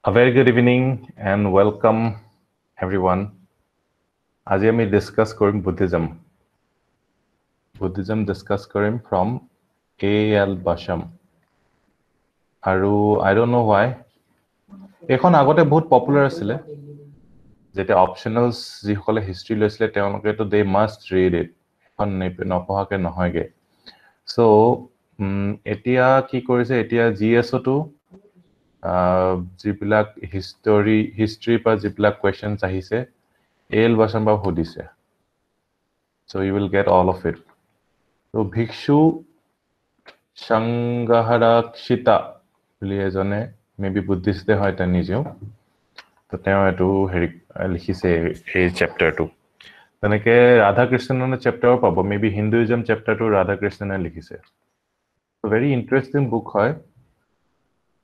A very good evening and welcome everyone. আজি আমি discuss কৰিম Buddhism. Buddhism discuss কৰিম from A.L. Basham. আৰু I don't know why. এখন আগতে বহুত popular আছিলে. যেতিয়া optionals যিসকলে history লৈছিলে তেওঁলোকে তো they must read it. এখন নপঢ়াকে নহয়গে. So এতিয়া কি কৰিছে এতিয়া GSO টো যিবিলাক history পৰা যিবিলাক questions আহিছে A.L. Basham বা সুধিছে so you will get all of it so Bhikshu Sangharakshita বুলি এজনে maybe Buddhist হয় তা নিজেও তো তেওঁ এটো হেৰি লিখিছে এই চেপ্টাৰটো তেনেকে ৰাধা কৃষ্ণনৰ চেপ্টাৰ পাব maybe Hinduism চেপ্টাৰটো ৰাধা কৃষ্ণনে লিখিছে so very interesting book হয়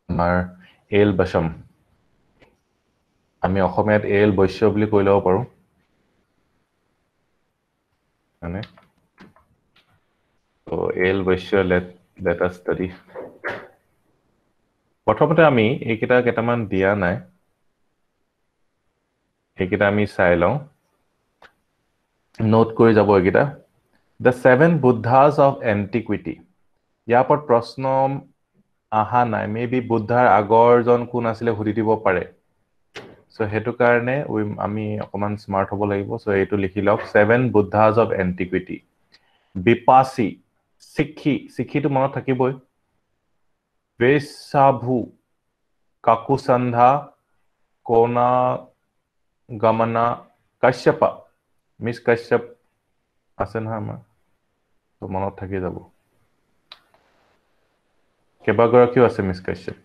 আমাৰ A.L. Basham আমি অসমীয়াত A.L. বৈশ্য বুলি কৈ লব পাৰো মানে so A.L. Baishya let us study প্ৰথমতে আমি এইকেইটা কেইটামান দিয়া নাই এইকেইটা আমি চাই লওঁ নোট কৰি যাব এইকেইটা The Seven Buddhas of Antiquity ইয়াৰ পৰা প্ৰশ্ন আহা নাই মেবি বুদ্ধাৰ আগৰজন কোন আছিলে সুধি দিব পাৰে so হেতু কাৰণে আমি অকমান স্মাৰ্ট হ'ব লাগিব so এইটো লিখি লওক Seven Buddhas of Antiquity Vipassi শিক্ষিটো মনত থাকিবই Vesabhu Kakusandha Kona Gamana Kashyapa Miss Kashyap আছে নহয় আমাৰ তো মনত থাকি যাব কেবাগৰাকীও আছে মিছ কাশ্যপ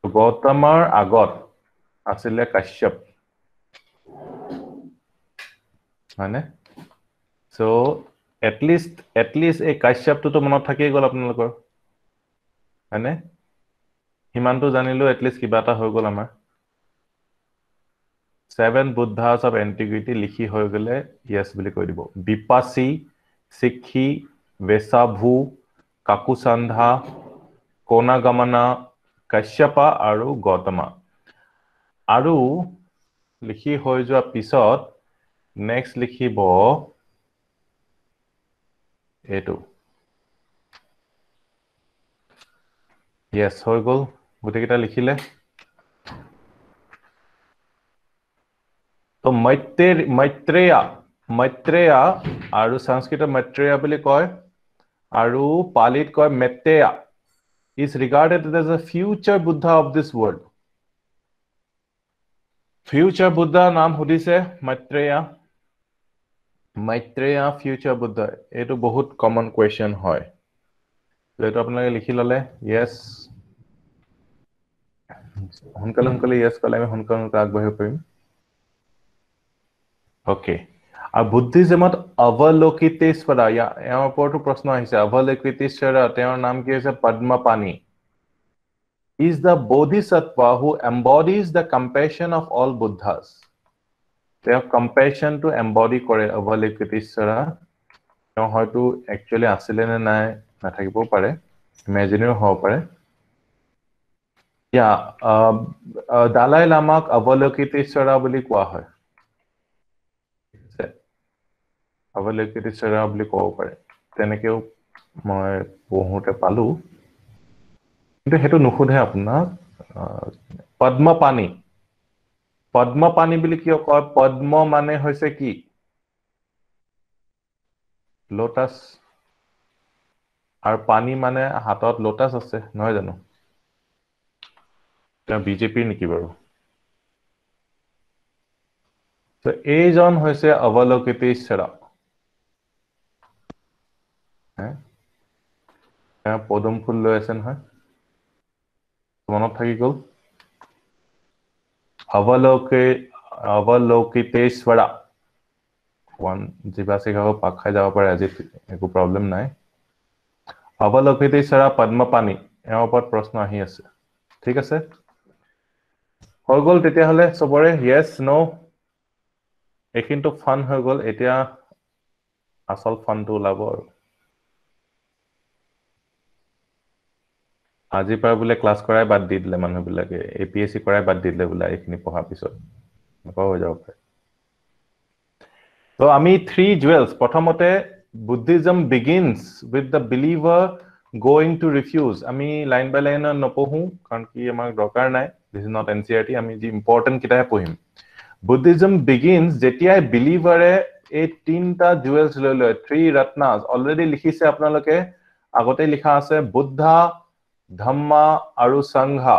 গৌতমৰ আগত আছিলে কাশ্যপ মানে so at least এই কাশ্যপটো তো মনত থাকি গল আপোনালোকৰ মানে হিমানটো জানিলো at least কিবা এটা হৈ গল আমাৰ Seven Buddhas of Antiquity লিখি হৈ গলে yes বুলি কৈ দিব Vipassi Sikhi Vesabhu Kakusandha Konagamana Kashyapa আৰু Gautama আৰু লিখি হৈ যোৱা পিছত next লিখিব এটো yes হৈ গল গুটেকিটা লিখিলে তো Maitreya আৰু সংস্কৃত Maitreya বুলি কয় আৰু পালিত কয় Metteya is regarded as a future Buddha of this world future Buddha নাম সুধিছে Maitreya future Buddha এটো বহুত common question হয় যেটো আপোনালোকে লিখি ললে yes সোনকালে yes কলে আমি সোনকালে আগবাঢ়িব পাৰিম okay আৰু বুদ্ধিজমত অৱলোকিতেশ্বৰা ইয়াৰ ওপৰতো প্ৰশ্ন আহিছে অৱলোকিতেশ্বৰা তেওঁৰ নাম কি হৈছে Padmapani is the bodhisattva who embodies the compassion of all Buddhas তেওঁ compassion to embody কৰে অৱলোকিতেশ্বৰা তেওঁ হয়তো actually আছিলে নে নাই নাথাকিব পাৰে imaginary হ'ব পাৰে দালাই লামাক অৱলোকিতেশ্বৰা বুলি কোৱা হয় অৱলোকিতেশ্বৰা বুলি ক'ব পাৰে তেনেকেও মই পঢ়োতে পালো কিন্তু হেতু নুখুধে আপোনাক পদ্মপাণি বুলি কিয় কয় পদ্ম মানে হৈছে কি লোটাস আৰু পানী মানে হাতত লোটাস আছে নহয় জানো তা বিজেপি নেকি বাৰু তো এইজন হৈছে অৱলোকিতেশ্বৰা পদম ফুল লৈ আছে নহয় মনত থাকি গল অৱলোকিতেশ্বৰা জিবাসিকাও পাক খাই যাব পাৰে আজি একো প্ৰবলেম নাই অৱলোকিতেশ্বৰা পদ্মপাণি এওঁৰ ওপৰত প্ৰশ্ন আহি আছে ঠিক আছে হৈ গল তেতিয়া হলে সবৰে yes no এখিনটো ফান হৈ গল এতিয়া আসল ফানটো ওলাব আজিৰ পৰা বোলে ক্লাছ কৰাই বাদ দি দিলে মানুহবিলাকে এপিএসসি কৰাই বাদ দি দিলে বোলে এইখিনি পঢ়াৰ পিছত এনেকুৱা হৈ যাব পাৰে তো আমি থ্ৰী জুৱেলছ প্ৰথমতে Buddhism begins with the believer going to refuse আমি লাইন বাই লাইন নপঢ়ো কাৰণ কি আমাক দৰকাৰ নাই দিছ ইজ নট এনচিআৰটি আমি যি ইম্পৰ্টেণ্ট কিতাহে পঢ়িম বুদ্ধিজম বিগিনছ যেতিয়াই বিলিভাৰে এই তিনটা জুৱেলছ লৈ লয় থ্ৰী ৰত্নাছ অলৰেডি লিখিছে আপোনালোকে আগতে লিখা আছে বুদ্ধা ধম্মা আৰু সংঘা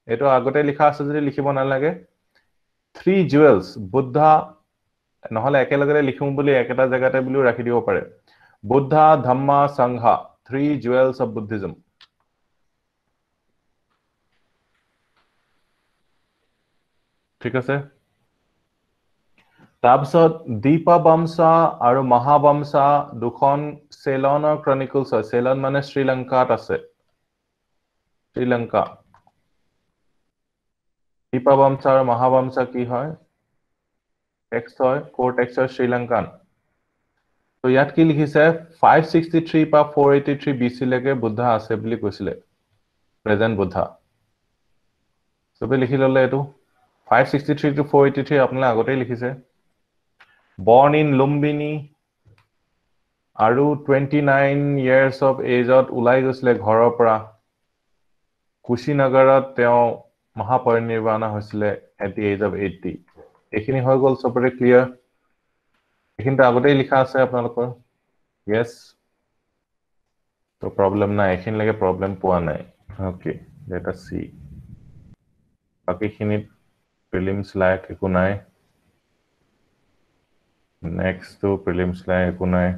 এইটো আগতে লিখা আছে যদি লিখিব নালাগে থ্ৰী জুৱেলছ বুদ্ধা নহলে একেলগে লিখোঁ বুলি একেটা জায়গাতে বুলিও ৰাখি দিব পাৰে Buddha Dhamma Sangha three jewels of Buddhism ঠিক আছে তাৰপিছত দীপবংশা আৰু মহাবংশা দুখন চেলনৰ ক্ৰনিকলছ হয় চেলন মানে শ্ৰীলংকাত আছে শ্ৰীলংকা দীপবংশা আৰু মহাবংশা কি হয় টেক্সট হয় কোৰ টেক্সট হয় শ্ৰীলংকান তো ইয়াত কি লিখিছে 563 পা 483 BC লৈকে বুদ্ধা আছে বুলি কৈছিলে প্ৰেজেন্ট বুদ্ধা সবে লিখি ললে এটো 563 to 483 আপোনালোকে আগতেই লিখিছে born in Lumbini আৰু 29 years of age ত উলাই গৈছিলে ঘৰৰ পৰা কুশীনগৰত তেওঁ মহাপৰিনিৰ্বাণ হৈছিলে at the age of 80 এইখিনি হৈ গল সবৰে ক্লিয়াৰ এইখিনিতে আগতেই লিখা আছে আপোনালোকৰ yes তো প্ৰবলেম নাই এইখিনিলৈকে প্ৰবলেম পোৱা নাই ওকে let us see বাকিখিনিত প্ৰিলিমছ লাইক একো নাই নেক্সট টু প্ৰিলিমছ লাইক একো নাই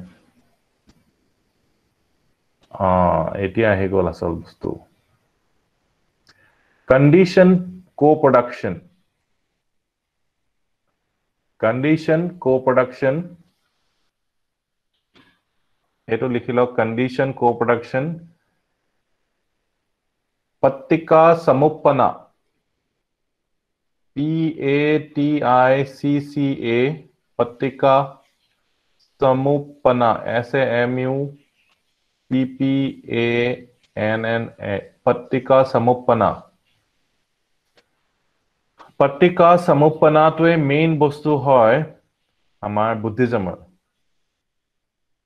এতিয়া আহি গল আসল বস্তু condition co-production এটো লিখি লওক condition co-production पत्तिका समुप्पना PATICCA पत्तिका समुप्पना SAMUPPANNA पत्तिका समुप्पना पत्तिका समुप्पना तो मेन बस्तु হয় আমাৰ বুদ্ধিজমৰ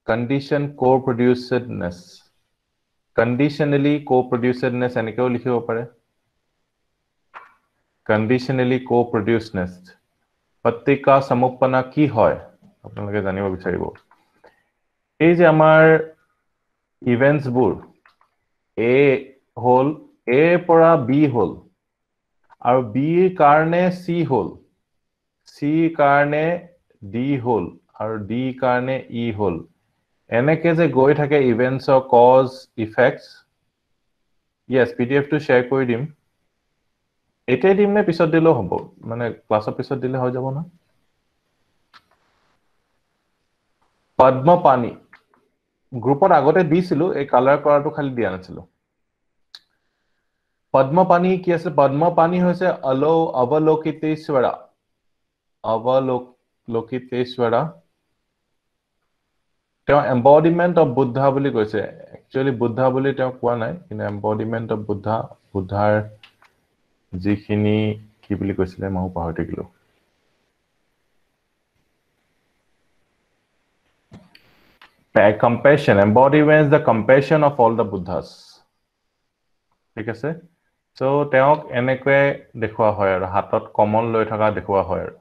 condition co-producedness conditionally co-producedness এনেকেও লিখিব পাৰে conditionally co-producedness पत्तिका समुप्पना কি হয় আপোনালোকে জানিব বিচাৰিব এই যে আমাৰ ইভেন্টস বোৰ A হল A পৰা B হল আৰু B কাৰণে C হল C কাৰণে D হল আৰু D কাৰণে E হল এনেকে যে গৈ থাকে events of cause effects yes pdf to share কৰি দিম এটাই দিম নে পিছত দিলেও হ'ব মানে ক্লাছৰ পিছত দিলে হৈ যাব না পদ্মপানি গ্ৰুপত আগতে দিছিলো এই কালাৰ কৰাটো খালি দিয়া নাছিলো পদ্মপানি কি আছে পদ্মপানি হৈছে অৱলোকিতেশ্বৰা তেওঁ এম্বডিমেন্ট অফ বুদ্ধা বুলি কৈছে একচুয়ালি বুদ্ধা বুলি তেওঁ কোৱা নাই কিন্তু এম্বডিমেন্ট অফ বুদ্ধা বুদ্ধাৰ যিখিনি কি বুলি কৈছিলে মই পাহৰি থাকিলো compassion embodiments the compassion of all the buddhas ঠিক আছে সো তেওঁক এনেকৈ দেখুৱা হয় আৰু হাতত কমল লৈ থকা দেখুৱা হয় আৰু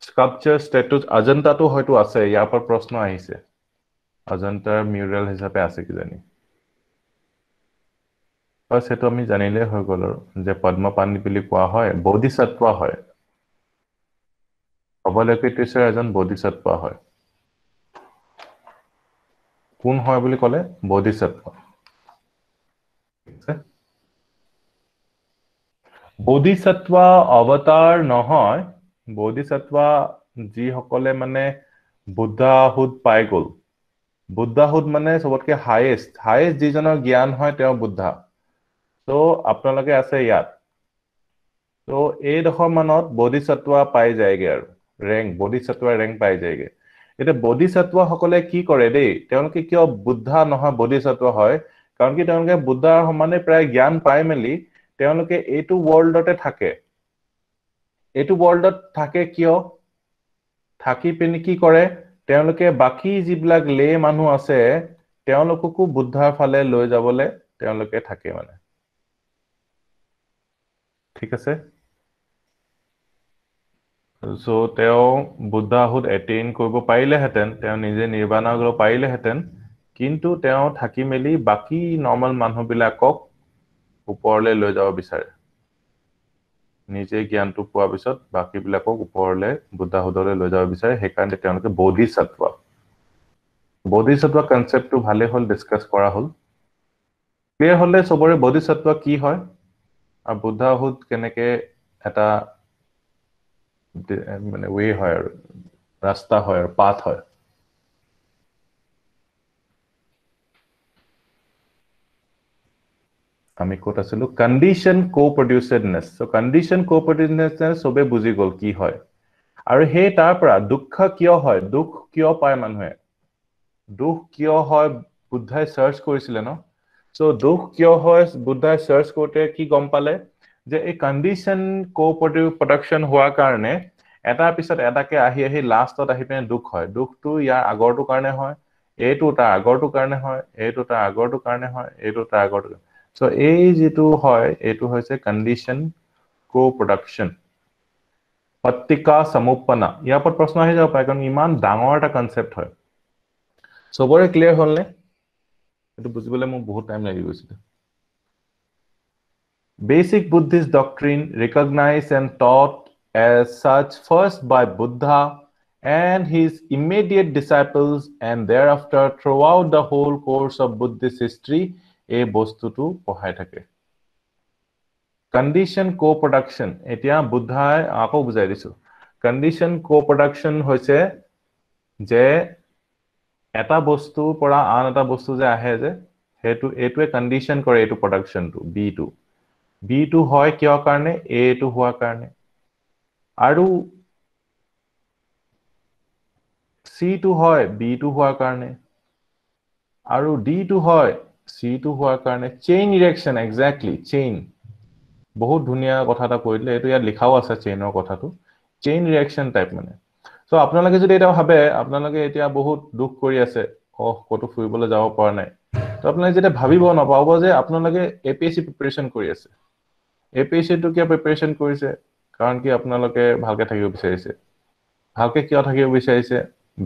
স্কাল্পচাৰ স্ট্যাটুস অজন্তাটো হয়তো আছে ইয়াৰ পৰা প্ৰশ্ন আহিছে অজন্তাৰ মিউৰাল হিচাপে আছে কি জানি বাস এটো আমি জানিলে হৈ গল যে পদ্মপানি বুলি কোৱা হয় বোধিসত্ত্ব হয় অৱলোকিতেশ্বৰ এজন বোধিসত্ত্ব হয় কোন হয় বুলি কলে বোধিসত্ত্ব বোধিসত্ত্ব অৱতাৰ নহয় বোধিসত্ত্ব যি সকলে মানে বুদ্ধাহুদ পাই গল বুদ্ধাহুদ মানে সবতকে হাইয়েস্ট যিজনৰ জ্ঞান হয় তেওঁ বুদ্ধা তো আপোনালোকে আছে ইয়াত তো এই দখৰ মানত বোধিসত্ত্ব পাই যায়গে আৰু ৰেংক বোধিসত্ত্ব ৰেংক পাই যায়গে এটা বোধিসত্ত্ব সকলে কি কৰে দেই তেওঁলোকে কিয় বুদ্ধা নহয় বোধিসত্ত্ব হয় কাৰণ কি তেওঁলোকে বুদ্ধাৰ সমানে প্ৰায় জ্ঞান পাই মেলি তেওঁলোকে এইটো ৱৰ্ল্ডতে থাকে এইটো ৱৰ্ল্ডত থাকে কিয় থাকি পিনি কি কৰে তেওঁলোকে বাকি যিবিলাক লে মানুহ আছে তেওঁলোককো বুদ্ধাৰ ফালে লৈ যাবলৈ তেওঁলোকে থাকে মানে ঠিক আছে সো তেওঁ বুদ্ধাহুড এটেইন কৰিব পাৰিলেহেঁতেন তেওঁ নিজে নিৰ্বাণ কৰিব পাৰিলেহেঁতেন কিন্তু তেওঁ থাকি মেলি বাকি নৰ্মেল মানুহবিলাকক ওপৰলৈ লৈ যাব বিচাৰে নিজে জ্ঞানটো পোৱাৰ পিছত বাকীবিলাকক ওপৰলৈ বুদ্ধাহুডলৈ লৈ যাব বিচাৰে সেইকাৰণে তেওঁলোকে বোধিসত্ত্ব কনচেপ্টটো ভালে হ'ল ডিসকাস কৰা হ'ল ক্লিয়াৰ হ'লে সবৰে বোধিসত্ত্ব কি হয় আৰু বুদ্ধাহুড কেনেকে এটা মানে ৱে হয় আৰু ৰাস্তা হয় আৰু পাথ হয় আমি ক'ত আছিলো কন্ডিশন কো-প্ৰডিউচেডনেছ সো কন্ডিশন কো-প্ৰডিউচেডনেছ সবে বুজি গ'ল কি হয় আৰু সেই তাৰ পৰা দুখ কিয় হয় দুখ কিয় পায় মানুহে দুখ কিয় হয় বুদ্ধাই সাৰ্চ কৰিছিলে ন সো দুখ কিয় হয় বুদ্ধাই সাৰ্চ কৰোতে কি গম পালে যে এই কন্ডিশন কো-প্ৰডাকশন হোৱাৰ কাৰণে এটাৰ পিছত এটাকে আহি আহি লাষ্টত আহি পিনে দুখ হয় দুখটো ইয়াৰ আগৰটো কাৰণে হয় এইটো তাৰ আগৰটো কাৰণে হয় এইটো তাৰ আগৰটো কাৰণে হয় এইটো তাৰ আগৰটো সো এই যেটো হয় এইটো হৈছে কন্ডিশন কো-প্ৰডাকশন পত্তিকা সমুপ্পন্না ইয়াৰ ওপৰত প্ৰশ্ন আহি যাব পাৰে কাৰণ ইমান ডাঙৰ এটা কনসেপ্ট হয় সবৰে ক্লিয়াৰ হ'ল নে এটো বুজিবলৈ মোৰ বহুত টাইম লাগি গৈছিল Basic Buddhist doctrine recognized and taught as such first by Buddha and his immediate disciples and thereafter throughout the whole course of Buddhist history এই বস্তুটো পঢ়াই থাকে condition co-production এতিয়া বুদ্ধাই আকৌ বুজাই দিছো condition co-production হৈছে যে এটা বস্তুৰ পৰা আন এটা বস্তু যে আহে যে হেতু এটোৱে কন্ডিশন কৰে এটো প্ৰডাকশনটো B2 হয় কিয় কাৰণে A2 হোৱাৰ কাৰণে আৰু C2 হয় B2 হোৱাৰ কাৰণে আৰু D2 হয় C2 হোৱাৰ কাৰণে চেইন ৰিঅ্যাকশন এক্স্যাক্টলি চেইন বহুত ধুনিয়া কথা এটা কৈ দিলে এটো ইয়াত লিখাও আছে চেইনৰ কথাটো চেইন ৰিঅ্যাকশন টাইপ মানে সো আপোনালোকে যদি এটা ভাবে আপোনালোকে এতিয়া বহুত দুখ কৰি আছে কতো ফুৰিবলৈ যাব পৰা নাই তো আপোনালোকে যেটা ভাবিব নাপাব যে আপোনালোকে এপিএসসি প্ৰিপাৰেচন কৰি আছে এপিএসসি টো কিয় প্ৰিপাৰেচন কৰিছে কাৰণ কি আপোনালোকে ভালকে থাকিব বিচাৰিছে ভালকে কিয় থাকিব বিচাৰিছে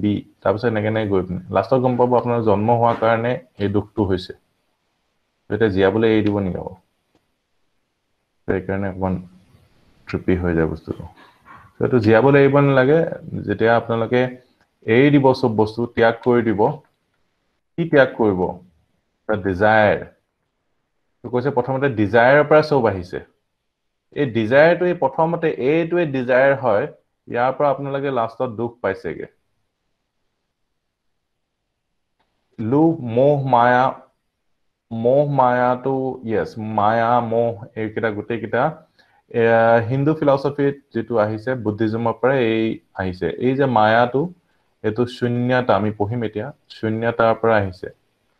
বি তাৰপিছত নেকেনে গৈ পিনে লাষ্টত গম পাব আপোনাৰ জন্ম হোৱাৰ কাৰণে এই দুখটো হৈছে এটা জিয়াবলৈ এৰি দিব নিও সেইকাৰণে অকমান ট্ৰিপি হৈ যায় বস্তুটো সেইটো জিয়াবলৈ এৰিব নালাগে যেতিয়া আপোনালোকে এৰি দিব সব বস্তু ত্যাগ কৰি দিব কি ত্যাগ কৰিব এটা ডিজায়াৰ তো কৈছে প্ৰথমতে ডিজায়াৰৰ পৰা সব আহিছে এই ডিজায়াৰটো এই প্ৰথমতে এইটোৱে ডিজায়াৰ হয় ইয়াৰ পৰা আপোনালোকে লাষ্টত দুখ পাইছেগে লোভ মোহ মায়াটো ইয়েস মায়া মোহ এইকেইটা গোটেইকেইটা হিন্দু ফিলসফিত যেটো আহিছে বুদ্ধিজমৰ পৰা এই আহিছে এই যে মায়াটো এটো শূন্যতা আমি পঢ়িম এতিয়া শূন্যতাৰ পৰা আহিছে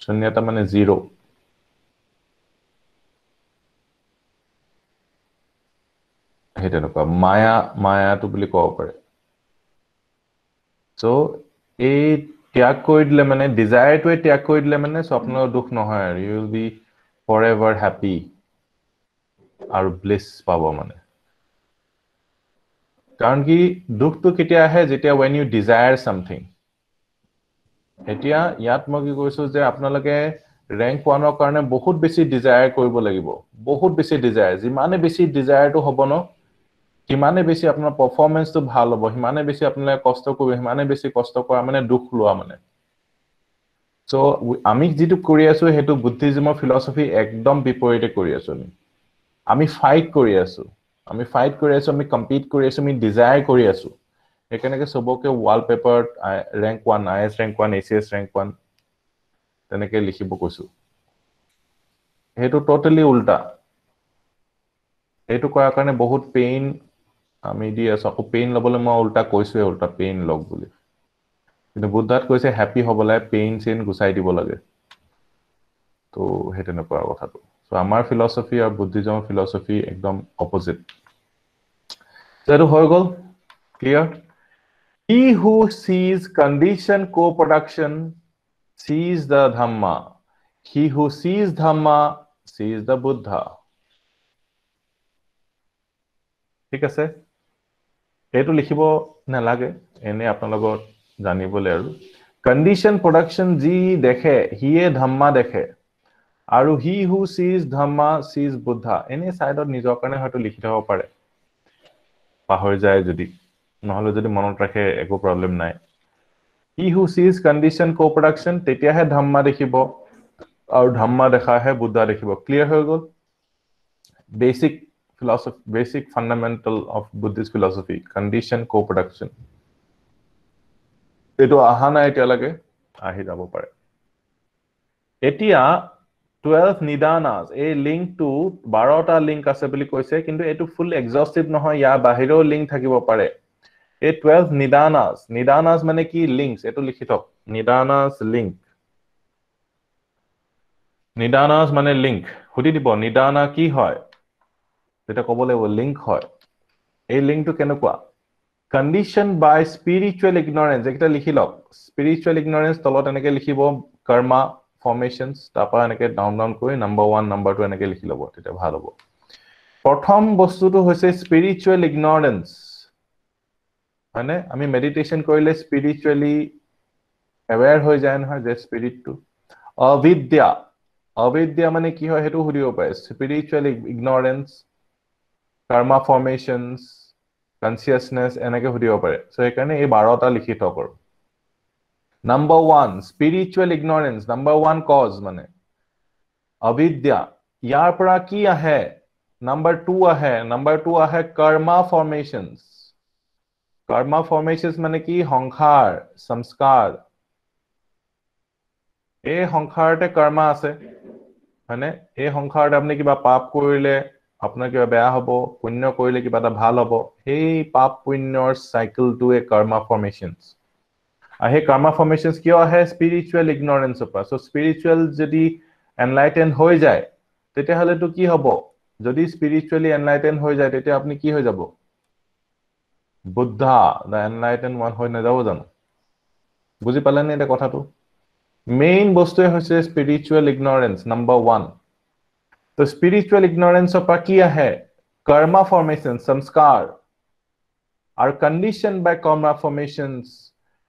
শূন্যতা মানে জিৰো হেতেনকা মায়াটো বুলি ক'ব পাৰে সো এই ত্যাগ কৰি দিলে মানে ডিজায়াৰটোৱে ত্যাগ কৰি দিলে মানে স্বপ্নৰ দুখ নহয় আৰু you will be forever happy আৰু ব্লিছ পাব মানে কাৰণ কি দুখটো কেতিয়া আহে যেতিয়া when you desire something এতিয়া ইয়াত মই কি কৈছো যে আপোনালোকে ৰেংক 1 ৰ কাৰণে বহুত বেছি ডিজায়াৰ কৰিব লাগিব বহুত বেছি ডিজায়াৰ যিমানে বেছি ডিজায়াৰটো হ'ব ন কিমানে বেছি আপোনাৰ পাৰফৰম্যান্সটো ভাল হ'ব হিমানে বেছি আপোনালোকে কষ্ট কৰিব হিমানে বেছি কষ্ট কৰা মানে দুখ লোৱা মানে সো আমি যেটো কৰি আছো হেতু বুদ্ধিজমৰ ফিলসফি একদম বিপৰীতে কৰি আছো আমি ফাইট কৰি আছো আমি কম্পিট কৰি আছো আমি ডিজায়াৰ কৰি আছো একেনেকে সবকে wallpaper rank 1 IAS rank 1 ACS rank 1 তেনেকে লিখিব কৈছো হেতু টোটালি উল্টা এটো কৰাৰ কাৰণে বহুত পেইন আমি দি আছো আকৌ পেইন লবলৈ মই উল্টা কৈছোৱে উল্টা পেইন লগ বুলি কিন্তু বুদ্ধাত কৈছে হ্যাপি হ'ব লাগে পেইন চেইন গুছাই দিব লাগে তো হেতে নপৰা কথাটো সো আমাৰ ফিলসফি আৰু বুদ্ধিজমৰ ফিলসফি একদম অপোজিট যেটো হৈ গল clear he who sees condition co-production sees the dhamma he who sees dhamma sees the buddha ঠিক আছে এটো লিখিব নালাগে এনে আপোনালোকৰ জানিবলৈ আৰু condition production যি দেখে হিয়ে ধম্মা দেখে আৰু he who sees dhamma sees buddha এনে সাইডত নিজৰ কাৰণে হয়তো লিখি থব পাৰে পাহৰি যায় যদি নহলে যদি মনত ৰাখে একো প্ৰবলেম নাই he who sees condition co-production তেতিয়াহে ধম্মা দেখিব আৰু ধম্মা দেখাহে বুদ্ধা দেখিব ক্লিয়াৰ হৈ গল basic philosophy basic fundamental of Buddhist philosophy condition co-production এটো আহা নাই এতিয়া লাগে আহি যাব পাৰে এতিয়া 12 nidanas এই লিংক টু 12টা লিংক আছে বুলি কৈছে কিন্তু এটো ফুল এক্সহস্টিভ নহয় ইয়া বাহিৰৰ লিংক থাকিব পাৰে এই 12 nidanas মানে কি লিংকস এটো লিখি থক nidanas মানে লিংক হুদি দিব নিদানা কি হয় এটা কব লাগিব লিংক হয় এই লিংকটো কেনেকুৱা conditioned by spiritual ignorance একটা লিখি লওক spiritual ignorance তলত এনেকে লিখিব karma formations তাপা এনেকে ডাউন কৰি নাম্বাৰ 1 নাম্বাৰ 2 এনেকে লিখি লব তেতিয়া ভাল হ'ব প্ৰথম বস্তুটো হৈছে spiritual ignorance মানে আমি মেডিটেশন কৰিলে spiritually aware হৈ যায় নহয় যে স্পিৰিটটো অবিদ্যা মানে কি হয় হেতু হুদিব পাৰে spiritual ignorance karma formations consciousness এনেকে হুদিব পাৰে সো একাৰণে এই 12টা লিখি থক number 1 spiritual ignorance number 1 cause মানে অবিদ্যা ইয়াৰ পৰা কি আহে number 2 আহে karma formations মানে কি সংখাৰ সংস্কাৰ এই সংখাৰতে কৰ্মা আছে মানে এই সংখাৰতে আপুনি কিবা পাপ কৰিলে আপোনাৰ কিবা বেয়া হ'ব পুণ্য কৰিলে কিবা এটা ভাল হ'ব এই পাপ পুণ্যৰ সাইকেলটোৱে কৰ্মা ফৰ্মেশনস আহে কৰ্মা ফৰ্মেশনস কিয় আহে স্পিৰিচুৱেল ইগনোৰেন্স পৰা সো স্পিৰিচুৱেল যদি এনলাইটেন হৈ যায় তেতিয়া হলে তো কি হ'ব যদি স্পিৰিচুৱেলি এনলাইটেন হৈ যায় তেতিয়া আপুনি কি হৈ যাব বুদ্ধা দা এনলাইটেন ওয়ান হৈ নাযাব জানো বুজি পালেনে এটা কথাটো মেইন বস্তুৱে হৈছে স্পিৰিচুৱেল ইগনোৰেন্স নাম্বাৰ 1 তো স্পিৰিচুৱেল ইগনোৰেন্স পৰা কি আহে কৰ্মা ফৰ্মেশন সংস্কাৰ are conditioned by karma formations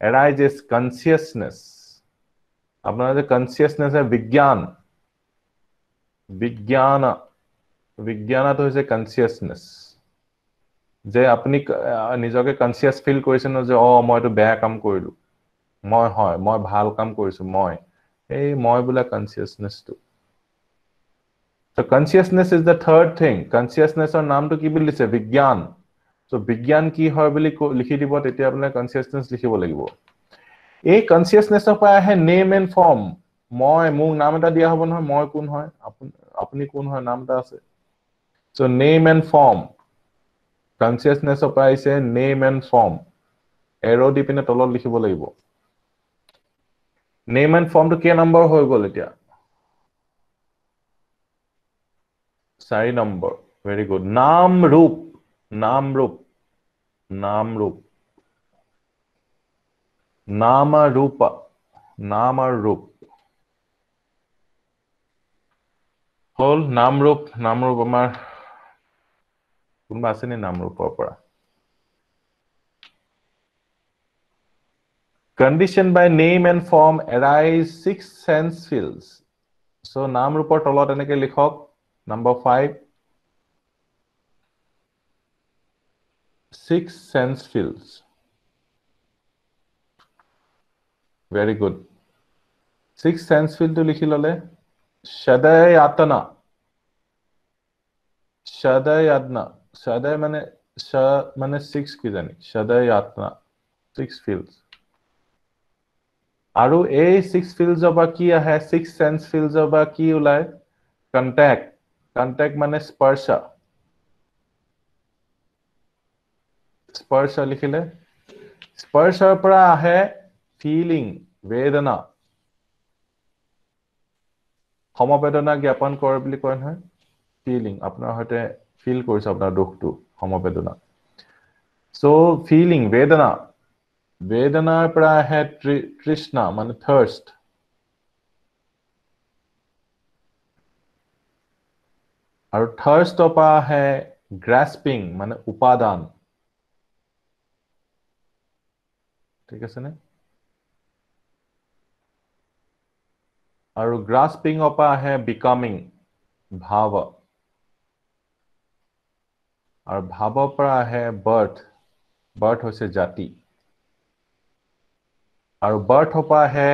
arises consciousness আপনার যে consciousness है विज्ञान तो है consciousness যে আপনি নিজকে কনসিয়াস ফিল কৰিছেন যে মই তো বেয়া কাম কৰিলো মই ভাল কাম কৰিছো এই মই বুলা কনসিয়াসনেস তো so consciousness is the third thing consciousness or নামটো কি বুলি লিখে বিজ্ঞান so বিজ্ঞান কি হয় বুলি লিখি দিব তেতিয়া আপুনি কনসিয়াসনেস লিখিব লাগিব এই কনসিয়াসনেসৰ পৰা আহে নেম এন্ড ফৰ্ম মোক নাম এটা দিয়া হ'ব নহয় মই কোন হয় আপুনি কোন হয় নামটা আছে so name and form consciousness of আহিছে name and form arrow দি পিনে তলত লিখিব লাগিব name and form to কি নম্বৰ হৈ গল এতিয়া 4 নম্বৰ very good নাম ৰূপ নাম ৰূপ নাম ৰূপ হল নাম ৰূপ আমাৰ কোনবা আছে নে নাম ৰূপৰ পৰা conditioned by name and form arise 6 sense fields so নাম ৰূপৰ তলত এনেকে লিখক number 5 6 sense fields very good 6 sense field to লিখি ললে shadayatana shaday মানে 6 কি জানি shadayatana 6 fields আৰু এই 6 fields অবা কি আহে 6 sense fields অবা কি উলাই contact মানে স্পৰ্শ লিখিলে স্পৰ্শৰ পৰা আহে feeling vedana সমবেদনা জ্ঞাপন কৰে বুলি কয় নহয় ফিলিং আপোনাৰ হয়তো ফিল কৰিছে আপোনাৰ দুখটো সমবেদনা সো ফিলিং বেদনা বেদনাৰ পৰা আহে তৃষ্ণা মানে থাৰ্ষ্ট আৰু থাৰ্ষ্টৰ পৰা আহে গ্ৰাস্পিং মানে উপাদান ঠিক আছে নে আৰু গ্ৰাস্পিংৰ পৰা আহে বিকামিং ভাৱ আৰু ভাৱৰ পৰা আহে বাৰ্থ হৈছে জাতি আৰু বাৰ্থৰ পৰা আহে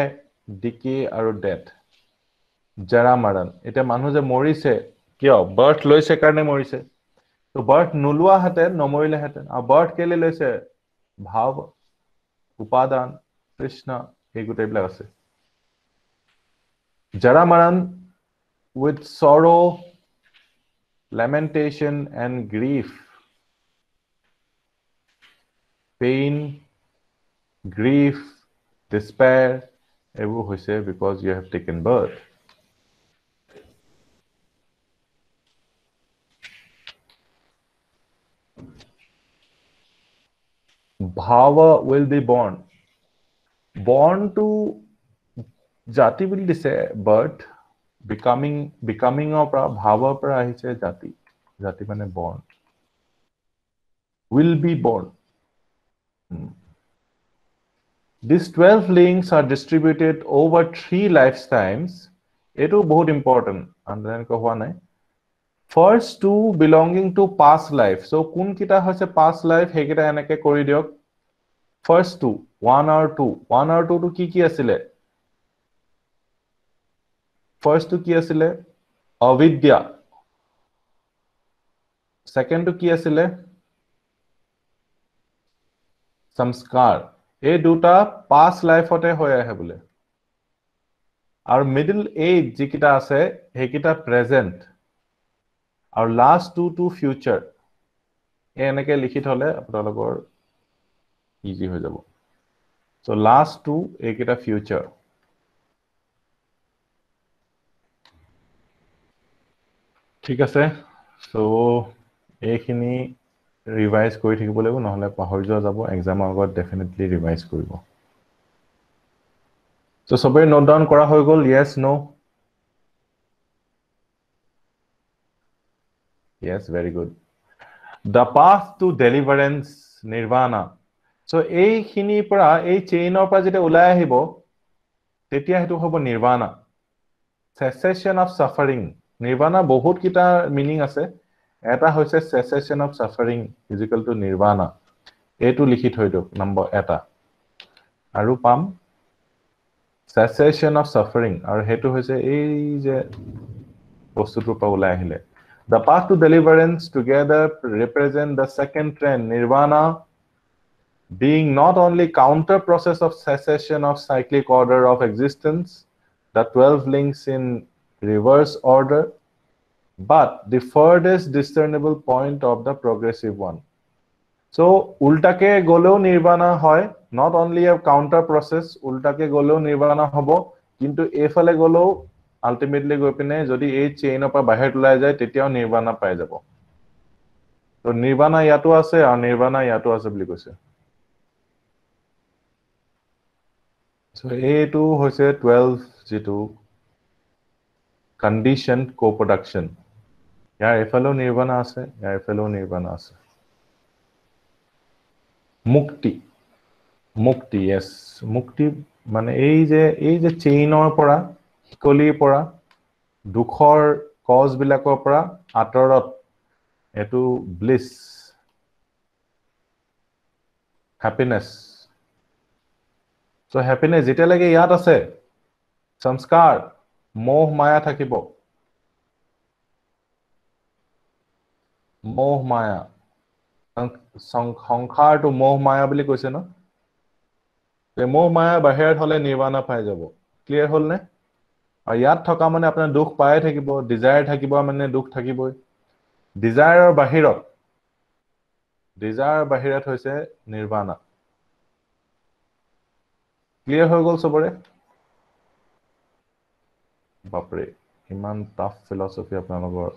ডিকে আৰু ডেথ জৰা মাৰণ এতিয়া মানুহ যে মৰিছে কিয় বাৰ্থ লৈছে কাৰণে মৰিছে তো বাৰ্থ নোলোৱাহেঁতেন নমৰিলেহেঁতেন আৰু বাৰ্থ কেলে লৈছে ভাৱ উপাদান তৃষ্ণা এই গোটেইবিলাক আছে জৰা মাৰণ with sorrow lamentation and grief pain grief despair এইবোৰ হৈছে because you have taken birth Bhava will be born to jati বুলি দিছে birth becoming of bhava পৰা আহিছে jati মানে born will be born These 12 links are distributed over 3 lifetimes etu bahut important underline ko hua nai first two belonging to past life so kun kita hoise past life he kita enake kori diok first two 1 or 2 to ki asile first to ki asile avidya second to ki asile samskar এই দুটা past life ote hoy ahe bole আৰু middle age যিকিটা আছে হেকিটা present আৰু last two to future এনেকে লিখি থলে আপোনালোকৰ ইজি হৈ যাব so last two এইকিটা future ঠিক আছে so এইখিনি ৰিভাইজ কৰি থাকিব লাগিব নহলে পাহৰি যোৱা যাব এক্সামৰ আগত ডেফিনেটলি ৰিভাইজ কৰিব so সবে নোট ডাউন কৰা হৈ গল yes no yes very good the path to deliverance nirvana so এইখিনি পৰা এই চেইনৰ পৰা যেটা ওলাই আহিব তেতিয়া হেতু হ'ব nirvana cessation of suffering nirvana বহুত কিটা মিনিং আছে এটা হৈছে cessation of suffering is equal to nirvana এটো লিখি থৈ দিওক নম্বৰ এটা আৰু পাম cessation of suffering আৰু হেতু হৈছে এই যে বস্তুটোৰ পৰা ওলাই আহিলে the path to deliverance together represent the second trend nirvana being not only counter process of cessation of cyclic order of existence the 12 links in reverse order but the furthest discernible point of the progressive one so ultake goleo nirvana hoy not only a counter process ultake goleo nirvana hobo kintu efale goleo ultimately goi pine jodi ei chain pa bahir ulai jay tetiao nirvana pai jabo so nirvana yato ase aru nirvana yato ase boli koise so etu hoise 12 jitu conditioned co-production ইয়াৰ এফালেও নিৰ্বাণা আছে ইয়াৰ এফালেও নিৰ্বাণা আছে মুক্তি yes মুক্তি মানে এই যে চেইনৰ পৰা হিকলিৰ পৰা দুখৰ কজ বিলাকৰ পৰা আতৰত এটো ব্লিছ হ্যাপিনেস সো হ্যাপিনেস যেটা লাগে ইয়াত আছে সংস্কাৰ মোহ মায়া থাকিব মোহ মায়া সংখাৰটো মোহ মায়া বুলি কৈছে ন তে মোহ মায়া বাহিৰত হলে নিৰ্বাণা পাই যাব ক্লিয়াৰ হল নে আৰু ইয়াত থকা মানে আপোনাৰ দুখ পাই থাকিব ডিজায়াৰ থাকিব মানে দুখ থাকিবই ডিজায়াৰৰ বাহিৰত হৈছে নিৰ্বাণা ক্লিয়াৰ হৈ গল সবৰে বাপৰে ইমান টাফ ফিলসফি আপোনালোকৰ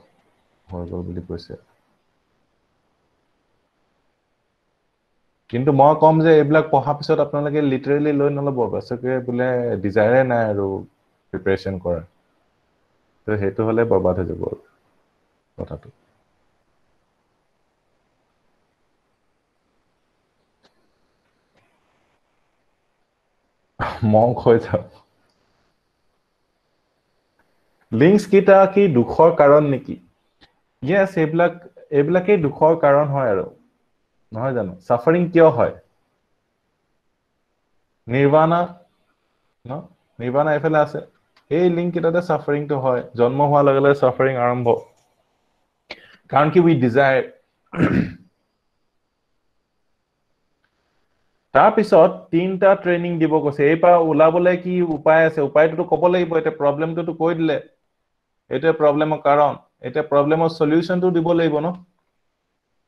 হৈ গ'ল বুলি কৈছে কিন্তু মই কম যে এইবিলাক পঢ়া পিছত আপোনালোকে লিটাৰেলি লৈ নলব বাছকে বোলে ডিজায়াৰে নাই আৰু প্ৰিপাৰেচন কৰা তো সেইটো হলে বৰবাদ হৈ যাব কথাটো মং হৈ যাব লিংকস কিটা কি দুখৰ কাৰণ নেকি ইয়েস এইবিলাকেই দুখৰ কাৰণ হয় আৰু নহয় জানো সাফাৰিং কিয় হয় নিৰ্বাণা ন নিৰ্বাণা এফালে আছে এই লিংক কিটাতে সাফাৰিংটো হয় জন্ম হোৱাৰ লগে লগে সাফাৰিং আৰম্ভ কাৰণ কি উই ডিজায়াৰ তাৰ পিছত তিনটা ট্ৰেনিং দিব কৈছে এই পৰা ওলাবলৈ কি উপায় আছে উপায়টো ক'ব লাগিব এটা প্ৰবলেমটো কৈ দিলে এটা প্ৰবলেমৰ কাৰণ এটা প্ৰবলেমৰ সলিউশনটো দিব লাগিব ন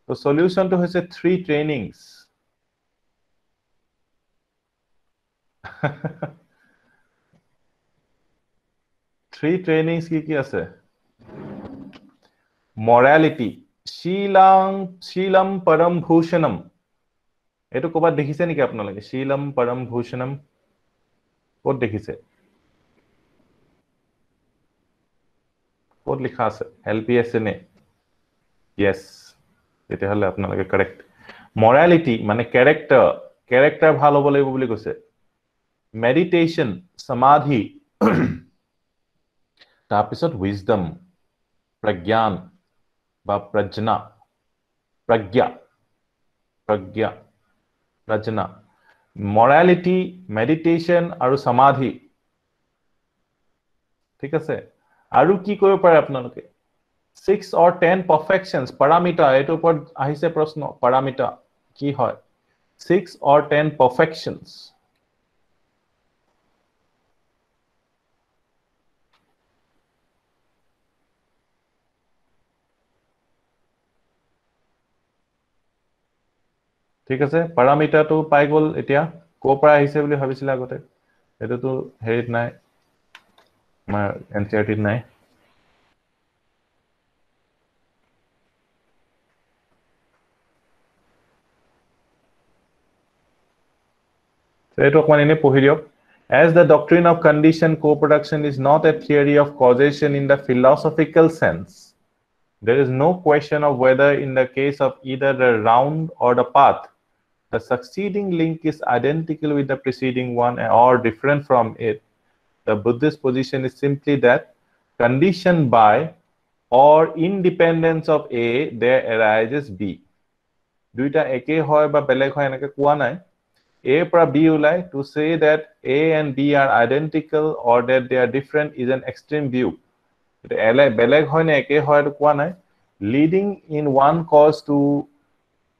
তো সলিউশনটো হৈছে 3 ট্ৰেনিংস থ্ৰী ট্ৰেনিংস কি আছে মৰালিটি শীলম পৰম ভূষণম এইটো ক'বাত দেখিছে নেকি আপোনালোকে শীলম পৰম ভূষণম ক'ত দেখিছে ক'ত লিখা আছে এলপিএছ নে ইয়েস তেতিয়াহ'লে আপোনালোকে কাৰেক্ট মৰালিটি মানে কেৰেক্টাৰ ভাল হ'ব লাগিব বুলি কৈছে মেডিটেশন সমাধি তাৰপিছত উইজডম প্ৰজ্ঞান বা প্ৰজ্ঞা প্ৰজ্ঞা মৰালিটি মেডিটেশন আৰু সমাধি ঠিক আছে আৰু কি কৰিব পাৰে আপোনালোকে 6 or 10 perfections paramita এটো ওপৰত আহিছে প্ৰশ্ন paramita কি হয় 6 or 10 perfections ঠিক আছে পাৰামিটাৰটো পাই গ'ল এতিয়া কোৰ পৰা আহিছে বুলি ভাবিছিল আগতে এটোতো হেৰিত নাই আমাৰ এনচিআৰটিত নাই এটো অকমান এনে পঢ়ি দিয়ক as the doctrine of condition co-production is not a theory of causation in the philosophical sense there is no question of whether in the case of either the round or the path the succeeding link is identical with the preceding one or different from it. The Buddhist position is simply that conditioned by or independence of A, there arises B. দুইটা একে হয় বা বেলেগ হয় এনেকে কোৱা নাই A পৰা B ওলাই to say that A and B are identical or that they are different is an extreme view. বেলেগ হয় নে একে হয় এইটো কোৱা নাই leading in one cause to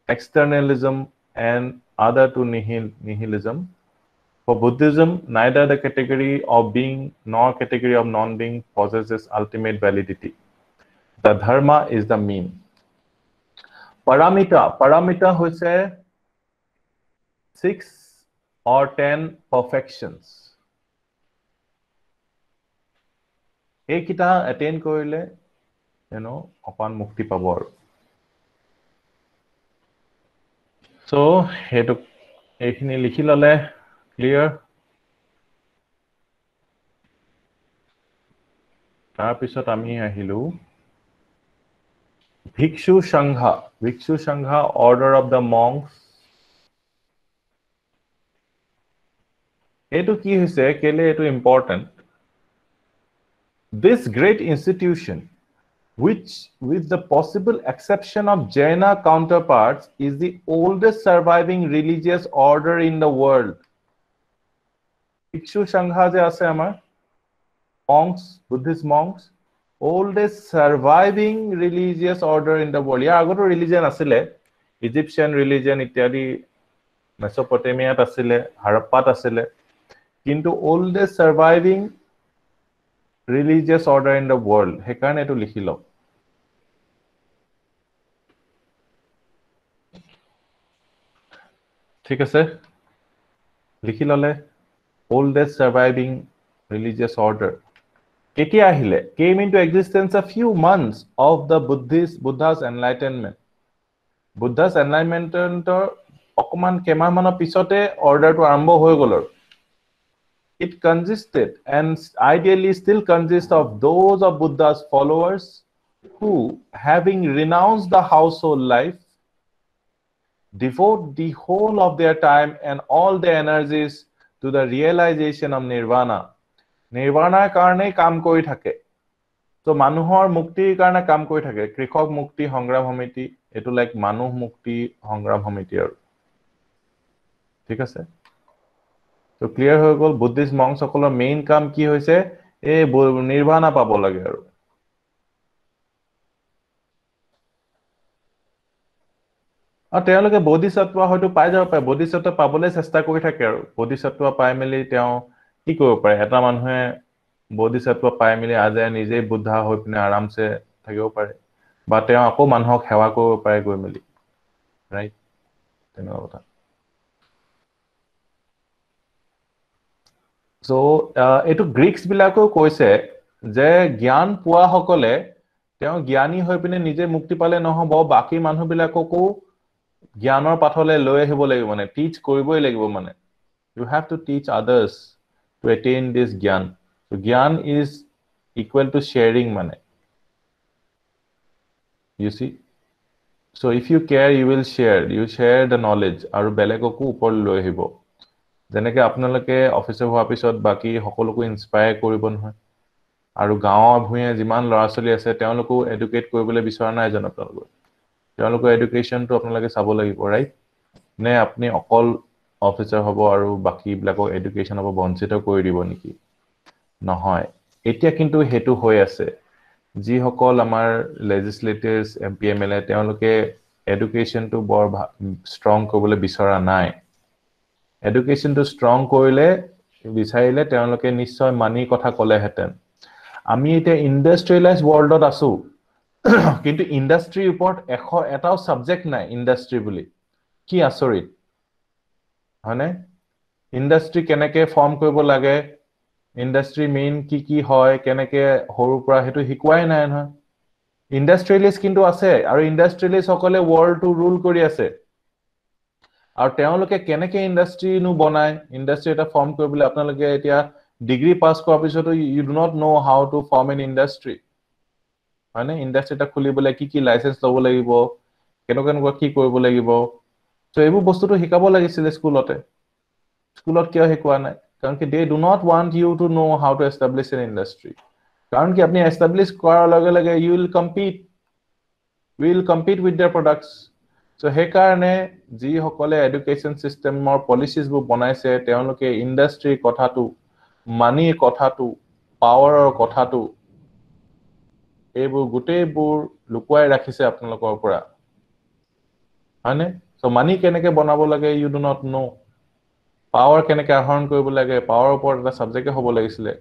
externalism and other to nihilism. For Buddhism, neither the category of being nor category of non-being possesses ultimate validity. The dharma is the mean. Paramita hoise 6 or 10 perfections. Ekita attain korile, opan mukti pabo aru. So, hetu ekhini likhi lole clear. তাৰ পিছত আমি আহিলো Bhikshu Sangha order of the monks etu ki hoise kele etu important this great institution which with the possible exception of Jaina counterparts is the oldest surviving religious order in the world Bhikshu Sangha je ase amar monks Buddhist monks oldest surviving religious order in the world ya agoto religion asile Egyptian religion ityadi Mesopotamia asile Harappa asile কিন্তু oldest surviving religious order in the world হেকাৰণে এটো লিখি লওক ঠিক আছে লিখি ললে oldest surviving religious order কেতিয়া আহিলে came into existence a few months of the Buddha's enlightenment Buddha's enlightenmentor অকমান কেমাহ মানৰ পিছতে অৰ্ডাৰটো আৰম্ভ হৈ গ'ল It consisted and ideally still consists of those of Buddha's followers who, having renounced the household life, devote the whole of their time and all their energies to the realization of nirvana. Nirvana karne kaam koi thake. So manuhor mukti karne kaam koi thake. Krikhok mukti hongram homiti. Eto like manuh mukti hongram homiti aru. Thik ase? So clear হৈ গল Buddhist monks সকলৰ main কাম কি হৈছে এই নিৰ্বাণা পাব লাগে আৰু তেওঁলোকে বোধিসত্ত্ব হয়তো পাই যাব পাৰে বোধিসত্ত্ব পাবলৈ চেষ্টা কৰি থাকে আৰু বোধিসত্ত্ব পাই মেলি তেওঁ কি কৰিব পাৰে এটা মানুহে বোধিসত্ত্ব পাই মেলি আজি নিজেই বুদ্ধা হৈ পিনে আৰামছে থাকিব পাৰে বা তেওঁ আকৌ মানুহক সেৱা কৰিব পাৰে গৈ মেলি ৰাইট তেনেকুৱা কথা So, eto Greeks bilako koise je gyan pua hokole teo gyani hoi pine nije mukti pale nohobo baki manhu bilakoko gyanor pathole loi ahibo lagibo mane teach koriboi lagibo mane you have to teach others to attain this gyan so gyan is equal to sharing mane you see so if you care you will share the knowledge aru belekoko upor loi ahibo যেনেকে আপোনালোকে অফিসে হোৱা পিছত বাকি সকলোকো inspire কৰিব নহয় আৰু গাঁৱৰ ভূঞে যিমান লৰাছলি আছে তেওঁলোকো এডুকেট কৰিবলৈ বিচৰা নাই জন আপোনালোক তেওঁলোকৰ এডুকেশনটো আপোনালোকে চাব লাগিব ৰাইট নে আপুনি অকল অফিচাৰ হ'ব আৰু বাকি বিলাকক এডুকেশন হ'ব বঞ্চিত কৰি দিব নেকি নহয় এতিয়া কিন্তু হেতু হৈ আছে যি সকল আমাৰ লেজিসলেটৰ্স এমপি এমএলএ তেওঁলোকে এডুকেশনটো বৰ ষ্ট্ৰং কৰিবলৈ বিচৰা নাই Education to strong koile bicharile তেওঁলোকে নিশ্চয় মানি কথা কলে হেতেন আমি এটা ইন্ডাস্ট্ৰিয়েলাইজ ওয়াৰ্ল্ডত আছো কিন্তু ইন্ডাস্ট্ৰি ওপৰত এটাও সাবজেক্ট নাই ইন্ডাস্ট্ৰি বুলি কি আচৰিত হয়নে ইন্ডাস্ট্ৰি কেনেকে ফৰ্ম কৰিব লাগে ইন্ডাস্ট্ৰি মেইন কি হয় কেনেকে হৰু পৰা হেতু হিকুৱাই নাই নহয় ইন্ডাস্ট্ৰিয়েলিষ্ট কিন্তু আছে আৰু ইন্ডাস্ট্ৰিয়েলিষ্ট সকলে ওয়াৰ্ল্ড টু ৰুল কৰি আছে আৰু তেওঁলোকে কেনেকে ইন্ডাস্ট্ৰি নু বনায় ইন্ডাস্ট্ৰি এটা ফৰ্ম কৰিবলৈ আপোনালোকে এতিয়া ডিগ্ৰী পাস কৰাৰ পিছতো you do not know how to form an industry মানে ইন্ডাস্ট্ৰি এটা খুলিবলৈ কি লাইসেন্স ল'ব লাগিব কেনেকুৱা কি কৰিব লাগিব সো এইবোৰ বস্তুটো শিকাব লাগিছিল স্কুলত কিয় শিকোৱা নাই কাৰণ কি they do not want you to know how to establish an industry কাৰণ কি আপুনি establish কৰাৰ লগে লগে you will compete with their products So hekarne ji hokole education system or policies bu banaise teonoke industry kotha tu money kotha tu power or kotha tu ebu gute bur lukwai rakhise apnalokor pora hane so money keneke banabo lage you do not know power keneke ahorn koribo lage power upor eta subject e hobo lagisile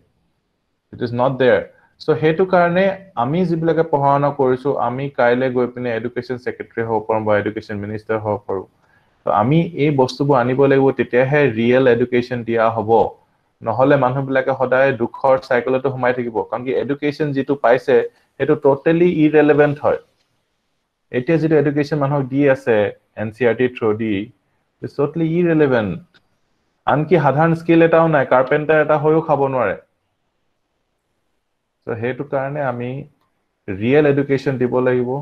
it is not there So hetu karne ami jibilake pahana korisu ami kaile goi pine education secretary ho paru ba education minister ho paru so ami ei bostu bu anibo lagibo tetia he real education dia hobo নহলে মানুহ বিলাকে সদায় দুখৰ সাইকেলটো হুমাই থাকিব কাৰণ কি education যেটো পাইছে হেতু টোটালি ইৰেলেভেন্ট হয় এতিয়া যেটো এডুকেশন মানুহক দি আছে এনসিআৰটি থ্ৰু দি ইজ টোটালি ইৰেলেভেন্ট আনকি সাধাৰণ স্কিল এটাও নাই কাৰ্পেন্টাৰ এটা হৈও খাব নোৱাৰে So hetu karane ami real education dibo lagibo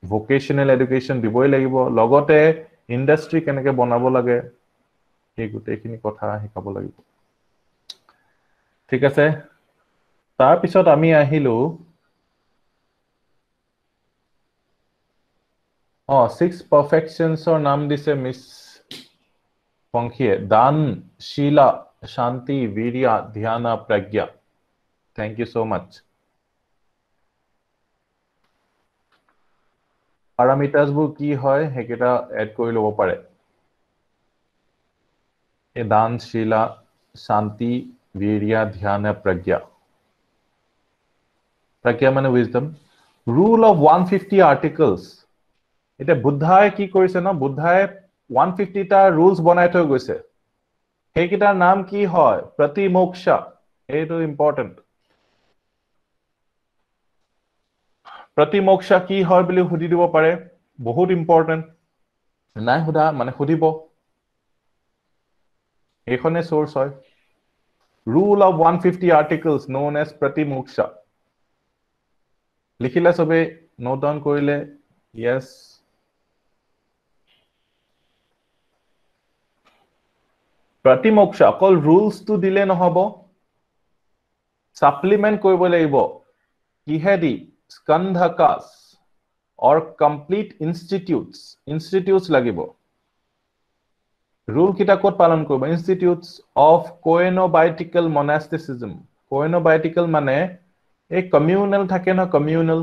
vocational education diboi lagibo logote industry keneke banabo lage ei gute kini kotha hikabo lagibo thik ase tar pisot ami ahilu six perfections or naam dise miss Pongkhie dan shila Shanti, Virya, Dhyana, Pragya. Thank you so much. Parameters bu ki hoy hekita add kori lobo pare. Dan, Shila, Shanti, Virya, Dhyana, Pragya. Pragya mane wisdom. Rule of 150 articles. Ite Buddhae ki korise na Buddhae 150 ta rules banai thoi goise. হেকিটাৰ নাম কি হয় প্ৰতিমোক্ষা এইটো important প্ৰতিমোক্ষা কি হয় বুলি সুধি দিব পাৰে বহুত ইম্পৰ্টেণ্ট নাই সুধা মানে সুধিব এইখনে সোর্স হয় rule of 150 articles known as प्रतिमोक्षा লিখিলে সবে নোট ডাউন কৰিলে yes प्रतिमोक्षा অকল rules তো দিলে নহব সাপ্লিমেন্ট কৰিব লাগিব কিহেদি স্কন্ধকাস or complete institutes লাগিব rule kita kot palan korba institutes of coenobietical monasticism coenobietical mane a communal thake na communal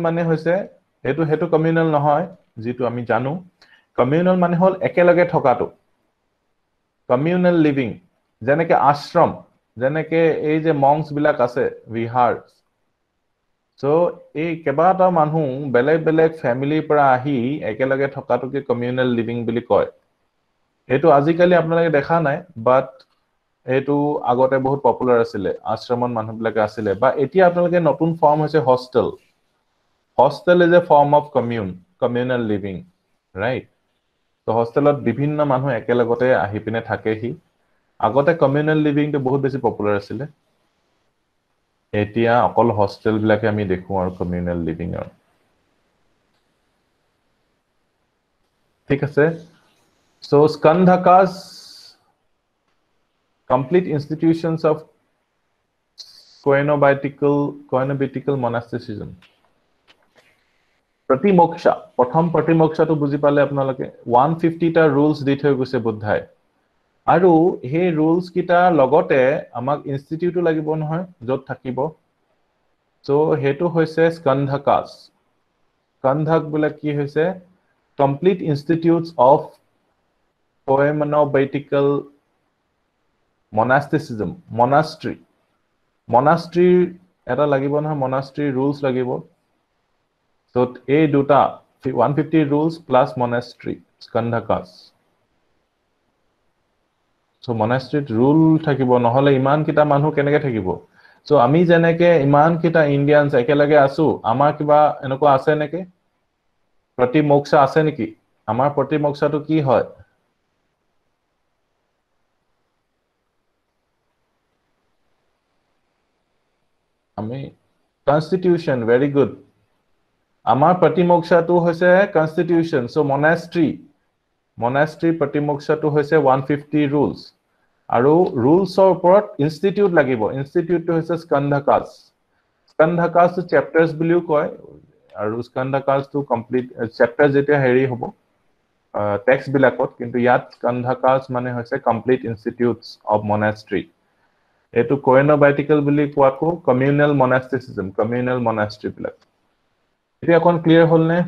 mane hoise hetu communal nohoy jitu ami janu communal mane hol ekelage thokatu communal living jeneke ashram jeneke ei je monks bilak ase vihars so ei kebata manhu belek family para ahi ekelage thokatu ke communal living bili koy etu azikali apnalage dekha nai but etu agote bahut popular asile ashramon manhu bilak asile ba etia apnalage notun form hoise hostel is a form of communal living right so hostelot bibhinna manhu ekelagote ahi pine thake hi agote communal living to bahut beshi popular asile etia okol hostel bilake ami dekhu ar communal living ar ঠিক আছে so skandhakas complete institutions of coenobietical monasticism प्रतिमोक्षा प्रथम प्रतिमोक्षा तो बुझी पाले आपनालोके 150 टा rules দি থৈ গৈছে বুদ্ধাই আৰু হে रूल्स কিটা লগতে আমাক ইনষ্টিটিউটো লাগিব নহয় যত থাকিব সো হেতু হৈছে স্কন্ধকাস স্কন্ধক বলে কি হৈছে complete institutes of coenobietical monasticism monastery এটা লাগিব নহয় monastery rules লাগিব so এই দুটা 150 rules plus monastery skandhakas so monastery rule থাকিব নহলে ইমান কিটা মানুহ কেনেকে থাকিব so আমি জেনেকে ইমান কিটা ইন্ডিয়ানস একেলগে আছো আমাৰ কিবা এনেকুৱা আছে নেকি प्रतिमोक्षा আছে নেকি আমাৰ प्रतिमोक्षাটো কি হয় আমি constitution very good আমাৰ प्रतिमोक्षाটো হৈছে constitution so monastery प्रतिमोक्षाটো হৈছে 150 rules আৰু rules ৰ ওপৰত institute লাগিব institute টো হৈছে skandhakas টো chapters বুলিও কয় আৰু skandhakas টো complete chapter যেটা হেৰি হ'ব টেক্সট বিলাকত কিন্তু ইয়াত skandhakas মানে হৈছে complete institutes of monastery এটো coenobietical বুলি কোৱাকো communal monastery বিলাক এতিয়া কোন ক্লিয়াৰ হল নে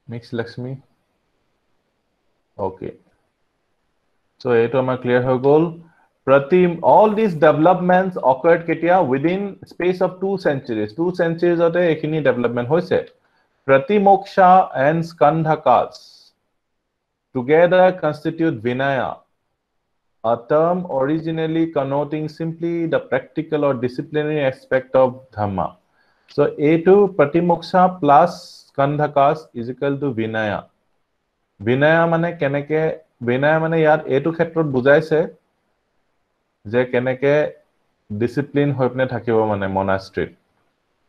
mix Lakshmi okay so eto amar clear ho gol all these developments occurred ketia within space of 2 centuries ote ekhini development hoise pratimoksha and skandhakas together constitute vinaya a term originally connoting simply the practical or disciplinary aspect of dhamma so eto pratimoksha plus skandhakas is equal to vinaya মানে কেনেকে বিনয় মানে ইয়াত এটো ক্ষেত্ৰত বুজাইছে যে কেনেকে discipline হৈপনে থাকিব মানে মনাস্ট্ৰি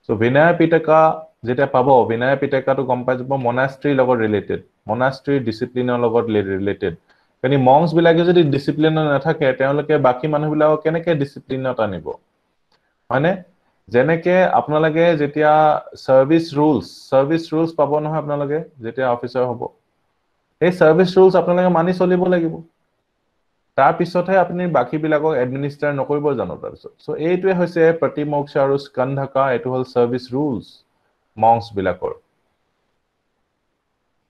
সো বিনয় পিটকা যেটা পাবো বিনয় পিটকাটো গম পাই যাব মনাস্ট্ৰি লগত ৰিলেটেড মনাস্ট্ৰি ডিসিপ্লিনৰ লগত ৰিলেটেড কানি মংস বিলাকে যদি ডিসিপ্লিনৰ নাথাকে তেওঁলোকে বাকি মানুহবিলাকক কেনেকে ডিসিপ্লিনত আনিব মানে যেনেকে আপোনালোকে যেতিয়া সাৰ্ভিস ৰুলস পাব নহয় আপোনালোকে যেতিয়া অফিচাৰ হ'ব এই সাৰ্ভিস ৰুলস আপোনালোকে মানি চলিব লাগিব তাৰ পিছতহে আপুনি বাকি বিলাকক এডমিনিস্ট্ৰেট নকৰিব জানো তাৰ পিছত সো এইটোৱে হৈছে प्रतिमोक्षा আৰু skandhaka এটো হল সাৰ্ভিস ৰুলস মংস বিলাকৰ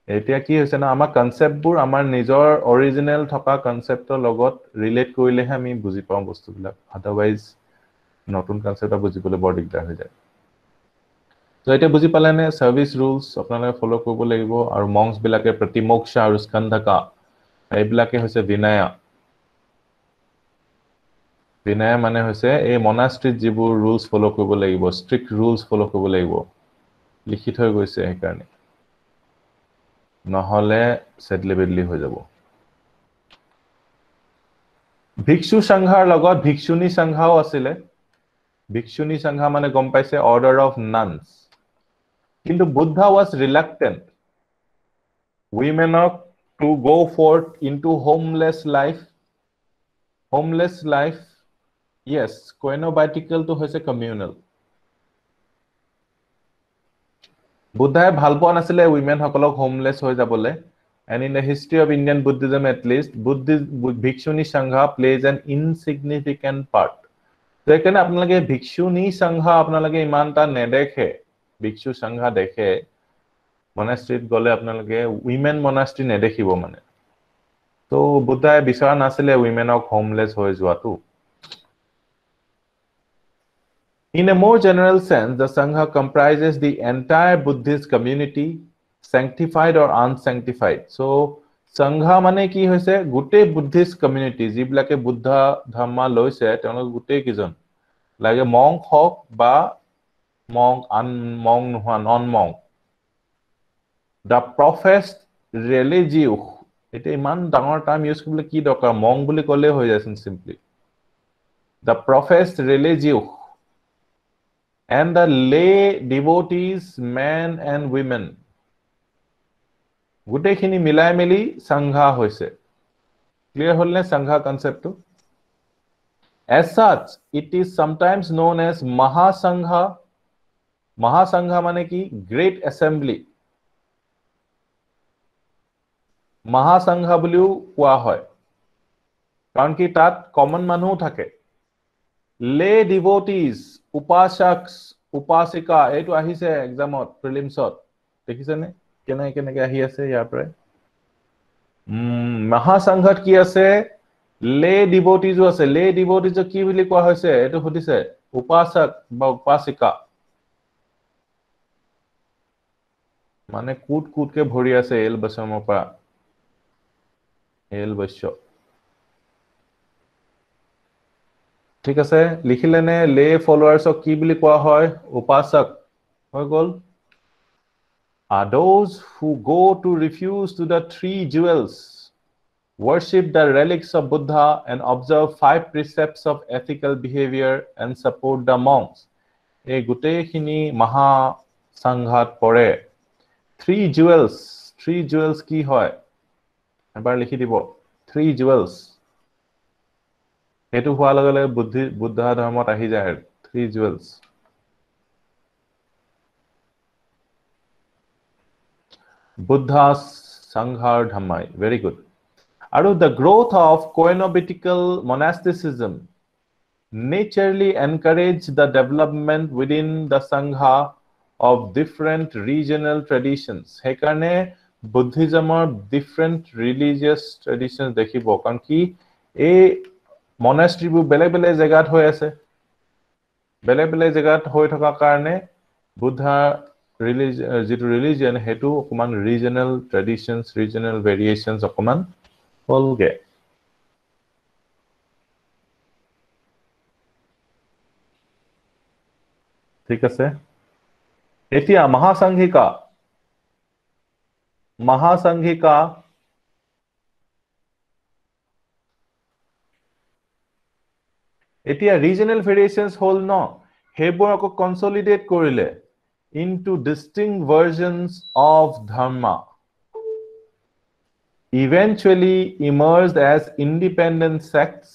এতিয়া কি হৈছে না আমাৰ কনসেপ্টবোৰ আমাৰ নিজৰ অৰিজিনাল থকা কনসেপ্টৰ লগত ৰিলেট কৰিলেহে আমি বুজি পাওঁ বস্তুবিলাক আদাৰৱাইজ নতুন কনসেপ্ট বুজিবলৈ বৰ দিগদাৰ হৈ যায় So এটা বুজি পালেনে সাৰ্ভিস ৰুলস আপোনালোকে ফলো কৰিব লাগিব আৰু মংস বিলাকে प्रतिमोक्षा আৰু skandhaka এইবিলাকে হৈছে বিনায়া বিনায়া মানে হৈছে এই মনাষ্ট্ৰীত যিবোৰ ৰুলছ ফলো কৰিব লাগিব ষ্ট্ৰিক্ট ৰুলছ ফলো কৰিব লাগিব লিখি থৈ গৈছে সেইকাৰণে নহলে সেডলি বেডলি হৈ যাব ভিক্ষু সংঘাৰ লগত ভিক্ষুনী সংঘাও আছিলে ভিক্ষুনী সংঘা মানে গম পাইছে অৰ্ডাৰ অফ নানস কিন্তু Buddha was reluctant womenক to go forth into homeless life yes coenobietical to হৈছে communal বুদ্ধাই ভাল পোৱা নাছিলে women সকলক homeless হৈ যাবলে and in the history of Indian Buddhism at least Bhikshuni Sangha plays an insignificant part সেইকাৰণে আপোনালোকে ভিক্ষুনী সংঘা আপোনালোকে ইমানটা নেদেখে ভিক্ষু সংঘা দেখে মনাষ্ট্ৰীত গলে আপোনালোকে উইমেন মনাষ্ট্ৰী নেদেখিব মানে তো বুদ্ধাই বিচৰা নাছিলে উইমেনক হোমলেছ হৈ যোৱাটো In a more general sense, the Sangha comprises the entire Buddhist community, sanctified or unsanctified. So, Sangha mane ki hoise gute Buddhist community, jiblake Buddha dhamma loise, তেওঁলোক গুটেই কিজন লাগে monk হওক বা monk নোহোৱা non monk. The professed religieux, এটা ইমান ডাঙৰ term use কৰিবলৈ কি দৰকাৰ monk বুলি ক'লে হৈ যায় simply. The professed religieux and the lay devotees, men and women. গুটেইখিনি মিলাই মেলি সংঘা হৈছে ক্লিয়াৰ হল নে সংঘা কনসেপ্টটো as such it is sometimes known as mahasangha মানে কি great assembly mahasangha বুলিও কোৱা হয় কাৰণ কি তাত কমন মানুহ থাকে lay devotees upasika এইটো আহিছে এক্সামত প্ৰিলিমছত দেখিছেনে কেনেকে আহি আছে ইয়াৰ পৰা মহাসংঘত কি আছে lay devotees আছে lay devotees কি বুলি কোৱা হৈছে এটো সুধিছে উপাসক বা উপাসিকা মানে কুটকে ভৰি আছে এল বৈষ্ণৱৰ পৰা এল বৈষ্ণৱ ঠিক আছে লিখিলেনে lay followers কি বুলি কোৱা হয় উপাসক হৈ গল are those who go to refuse to the three jewels worship the relics of Buddha and observe 5 precepts of ethical behavior and support the monks এই গুটেইখিনি মহা সংঘাত পৰে 3 jewels কি হয় এবাৰ লিখি দিব 3 jewels এটো হোৱা লগে লগে বুদ্ধা ধৰ্মত আহি যায় 3 jewels Buddha Sanghar Dhammai very good আৰু the growth of coenobitic monasticism naturally encouraged the development within the Sangha of different regional traditions সেইকাৰণে বুদ্ধিজমৰ different religious traditions দেখিব কাৰণ কি এই monasteryবোৰ বেলেগ জায়গাত হৈ আছে বেলেগ জায়গাত হৈ থকা কাৰণে বুদ্ধা religion হেতু অকমান regional traditions regional variations অকমান হলগে ঠিক আছে এতিয়া মহাসংঘিকা এতিয়া regional variations হল ন হেবোৰ আকৌ consolidate কৰিলে into distinct versions of dharma eventually emerged as independent sects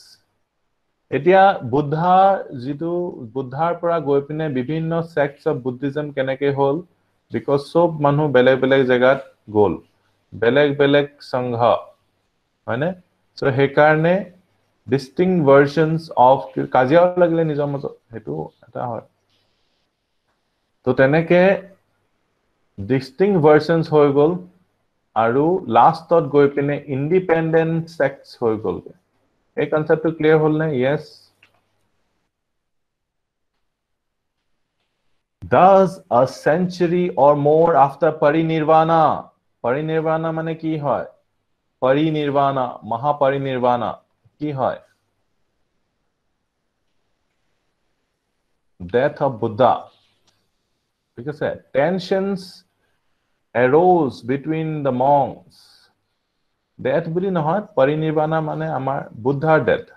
এতিয়া বুদ্ধাৰ পৰা গৈ পিনে বিভিন্ন sects of Buddhism কেনেকে হল because সব মানুহ বেলেগ জায়গাত গল বেলেগ সংঘ হয়নে সো হেকাৰণে distinct versions of কাজিয়া লাগিলে নিজৰ মাজত হেতু এটা হয় তো তেনেকে distinct versions হৈ গল আৰু লাষ্টত গৈ পিনে independent sects হৈ গল এই কনসেপ্টটো ক্লিয়াৰ হল নে yes does a century or more after parinirvana মানে কি হয় পৰিনিৰ্বাণা মহাপৰিনিৰ্বাণা কি হয় death of Buddha ঠিক আছে tensions arose between the monks death বুলি নহয় পৰিনিৰ্বাণা মানে আমাৰ বুদ্ধাৰ death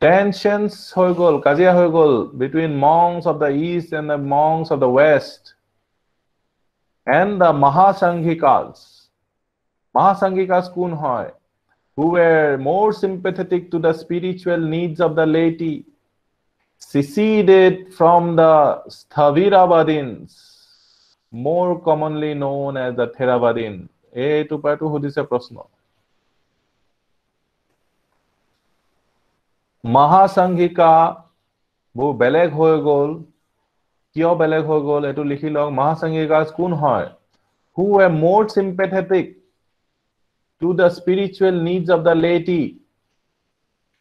tensions হৈ গল কাজিয়া হৈ গল between monks of the east and the monks of the west and the Mahasanghikas Mahasanghikas কোন হয় who were more sympathetic to the spiritual needs of the laity seceded from the Sthaviravadins more commonly known as the Theravadin এইটো পাইটো সুধিছে প্ৰশ্ন মহাসংঘিকা বহু বেলেগ হৈ গল কিয় বেলেগ হৈ গল এটো লিখি লওক মহাসংঘিকাস কোন হয় who were more sympathetic to the spiritual needs of the laity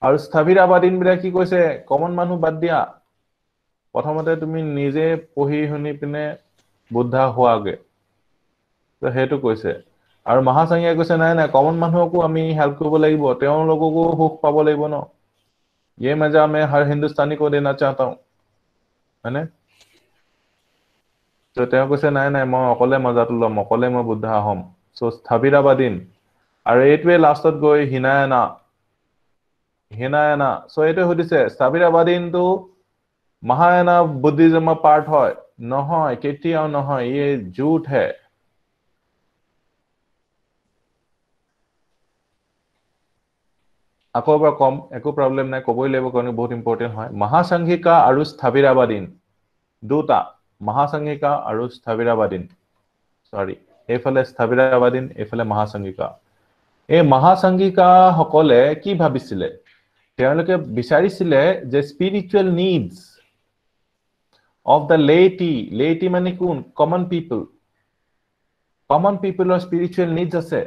আৰু স্থবিৰাবাদীন বিলাক কি কৈছে কমন মানুহ বাদ দিয়া প্ৰথমতে তুমি নিজে পঢ়ি শুনি পিনে বুদ্ধা হোৱাগে তো হেতু কৈছে আৰু মহাসংঘিকাই কৈছে নাই নাই কমন মানুহকো আমি হেল্প কৰিব লাগিব তেওঁলোককো সুখ পাব লাগিব ন ये मजा मैं हर हिंदुस्तानी को देना चाहता हूं है ना তো তেওঁ কৈছে নাই নাই মই অকলে মজাটো লম অকলে মই বুদ্ধা হম সো স্থবিৰাবাদীন আৰু এইটোৱে লাষ্টত গৈ হিনায়না সো এইটো সুধিছে স্থবিৰাবাদীনটো মহায়ানা বুদ্ধিজমৰ পাৰ্ট হয় নহয় কেতিয়াও নহয় ये झूठ है আকৌ এবাৰ কম একো প্ৰবলেম নাই কবই লাগিব কাৰণ বহুত ইম্পৰ্টেন্ট হয় মহাসংঘিকা আৰু স্থবিৰাবাদীন দুটা মহাসংঘিকা আৰু স্থবিৰাবাদীন সৰি এইফালে স্থবিৰাবাদীন এইফালে মহাসংঘিকা এই মহাসংঘিকা সকলে কি ভাবিছিলে তেওঁলোকে বিচাৰিছিলে যে spiritual needs of the laity মানে কোন common peopleৰ spiritual needs আছে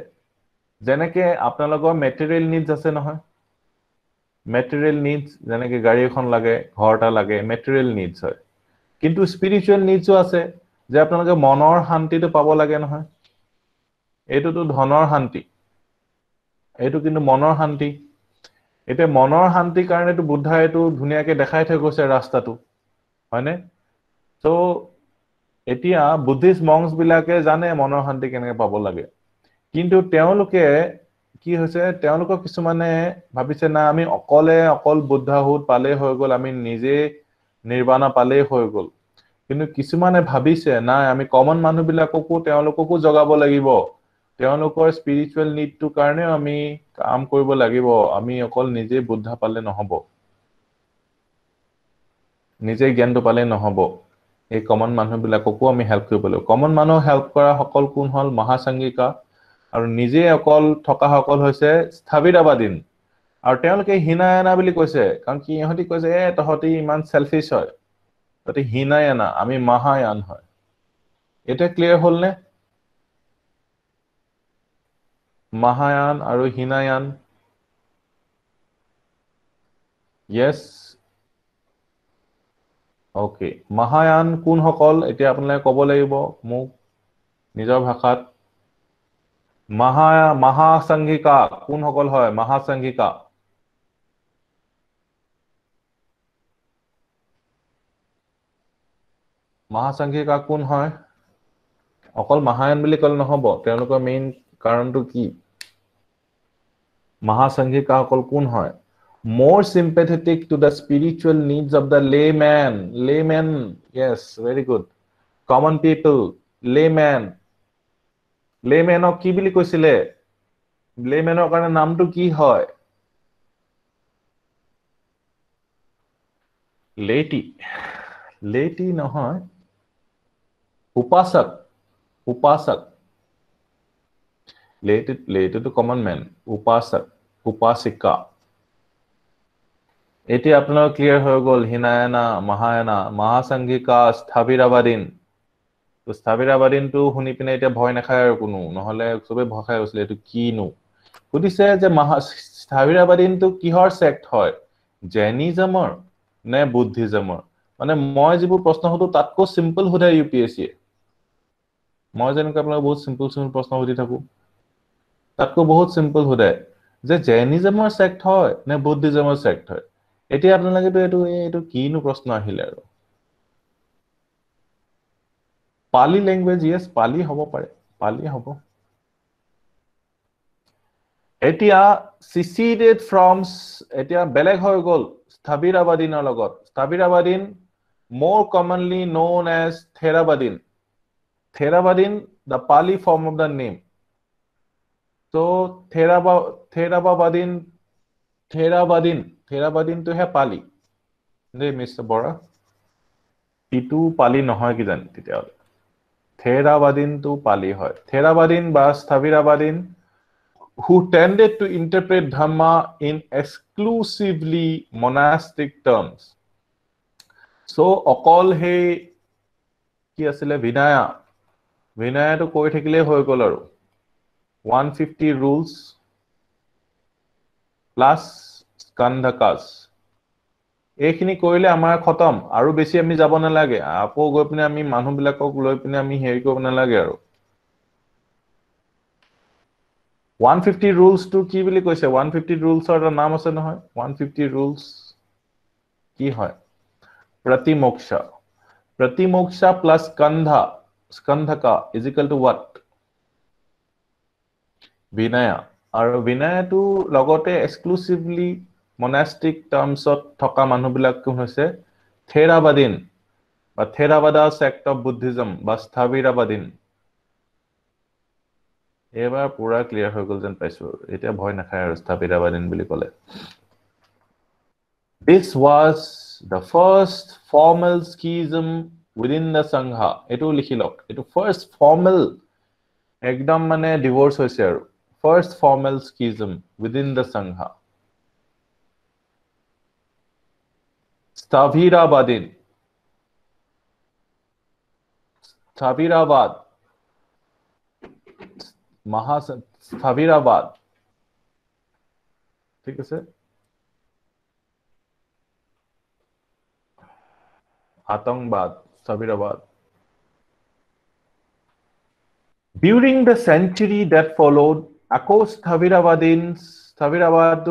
যেনেকে আপোনালোকৰ material needs আছে নহয় material needs যেনেকে গাড়ী এখন লাগে ঘৰটা লাগে material needs হয় কিন্তু spiritual needs আছে যে আপোনালোকে মনৰ শান্তিটো পাব লাগে নহয় এটোটো ধনৰ শান্তি এটো কিন্তু মনৰ শান্তি এতে মনৰ শান্তিৰ কাৰণেটো বুদ্ধা এটো ধুনিয়াকে দেখাই থৈ গৈছে ৰাস্তাটো হয়নে সো এতিয়া বুদ্ধিষ্ট মংস বিলাকে জানে মনৰ শান্তি কেনেকৈ পাব লাগে কিন্তু তেওঁলোকে কি হৈছে তেওঁলোকক কিছুমানে ভাবিছে না আমি অকল বুদ্ধাহুত পালে হৈ গল আমি নিজে নিৰ্বাণা পালে হৈ গল কিন্তু কিছুমানে ভাবিছে না আমি কমন মানুহ বিলাককো তেওঁলোককো জগাব লাগিব তেওঁলোকৰ স্পিৰিচুৱেল নিডটো কাৰণে আমি কাম কৰিব লাগিব আমি অকল নিজে বুদ্ধা পালে নহব নিজে জ্ঞানটো পালে নহব এই কমন মানুহ বিলাককো আমি হেল্প কৰিব লাগিব কমন মানুহ হেল্প কৰা সকল কোন হল মহাসংঘিকা আৰু নিজে অকল থকা সকল হৈছে স্থবিৰাবাদীন আৰু তেওঁলোকে হিনায়না বুলি কৈছে কাৰণ কি ইহঁতি কৈছে তহঁতি ইমান সেলফিশ হয় তহঁতি হিনায়না আমি মহায়ান হয় এটা ক্লিয়াৰ হল নে মহায়ান আৰু হিনায়ান yes okay মহায়ান কোন সকল এতিয়া আপোনালোকে ক'ব লাগিব মোক নিজৰ ভাষাত মহাসংঘিকা কোন সকল হয় মহাসংঘিকা মহাসংঘিকা কোন হয় অকল মহায়ান বুলি কলে নহব তেওঁলোকৰ মেইন কাৰণটো কি মহাসংঘিকা সকল কোন হয় more sympathetic to the spiritual needs of the layman yes very good common people laymanক কি বুলি কৈছিলে laymanৰ কাৰণে নামটো কি হয় laity নহয় উপাসক laity to common man উপাসিকা এটি আপনার ক্লিয়ার হয়ে গল হিনায়না মহায়ানা মহাসংঘিকা স্থবিৰাবাদীন তো স্থবিৰাবাদীন তো শুনি পিনে এটা ভয় নাখায় আৰু কোনো নহলে সবে ভয় খাই গৈছিল এটো কিনো সুধিছে যে স্থবিৰাবাদীন তো কিহৰ সেক্ট হয় জৈনিজমৰ নে বুদ্ধিজমৰ মানে মই যিবোৰ প্ৰশ্ন হতো তাতকো সিম্পল হৈ ইউপিএসসি মই যেনেকৈ আপোনাক বহুত সিম্পল প্ৰশ্ন সুধি থাকো তাতকৈ বহুত সিম্পল সুধে যে জেনিজমৰ সেক্ট হয় নে বুদ্ধিজমৰ সেক্ট হয় এতিয়া আপোনালোকে এইটো কিনো প্ৰশ্ন আহিলে আৰু পালি ল্যাঙ্গুৱেজ ইয়েস পালি হ'ব পাৰে পালি হ'ব এতিয়া seceded from এতিয়া বেলেগ হৈ গল স্থবিৰাবাদীনৰ লগত স্থবিৰাবাদীন more commonly known as Theravadin the Pali form of the name so Theravadin to হে Pali দে মিস্টাৰ বৰা ইটো পালি নহয় কি জানি তেতিয়াহলে Theravadin to Pali হয় Theravadin বা স্থবিৰাবাদীন who tended to interpret Dhamma in exclusively monastic terms. So, অকল হে কি আছিলে Vinaya to কৈ থাকিলে হৈ গল আৰু 150 rules plus Skandhakas. এইখিনি কৰিলে আমাৰ খতম আৰু বেছি আমি যাব নালাগে আকৌ গৈ পিনে আমি মানুহবিলাকক লৈ পিনে আমি হেৰি কৰিব নালাগে আৰু 150 rules to কি বুলি কৈছে 150 rules ৰ নাম আছে নহয় 150 rules কি হয় Pratimoksha plus Skandhaka is equal to what Vinaya আৰু Vinaya to লগতে exclusively monastic terms ত থকা মানুহবিলাক কোন হৈছে Theravadin বা Theravada sect of Buddhism বা স্থবিৰাবাদীন এবাৰ পুৰা ক্লিয়াৰ হৈ গল যেন পাইছো এতিয়া ভয় নাখায় আৰু স্থবিৰাবাদীন বুলি ক'লে This was the first formal schism within the Sangha. Etu likhilok. Etu first formal ekdam mane divorce hoise aru. First formal schism within the Sangha. Sthavirabad. Sthavirabad. ঠিক আছে Atangabad, Sthavirabad. During the century that followed, Sthavirabad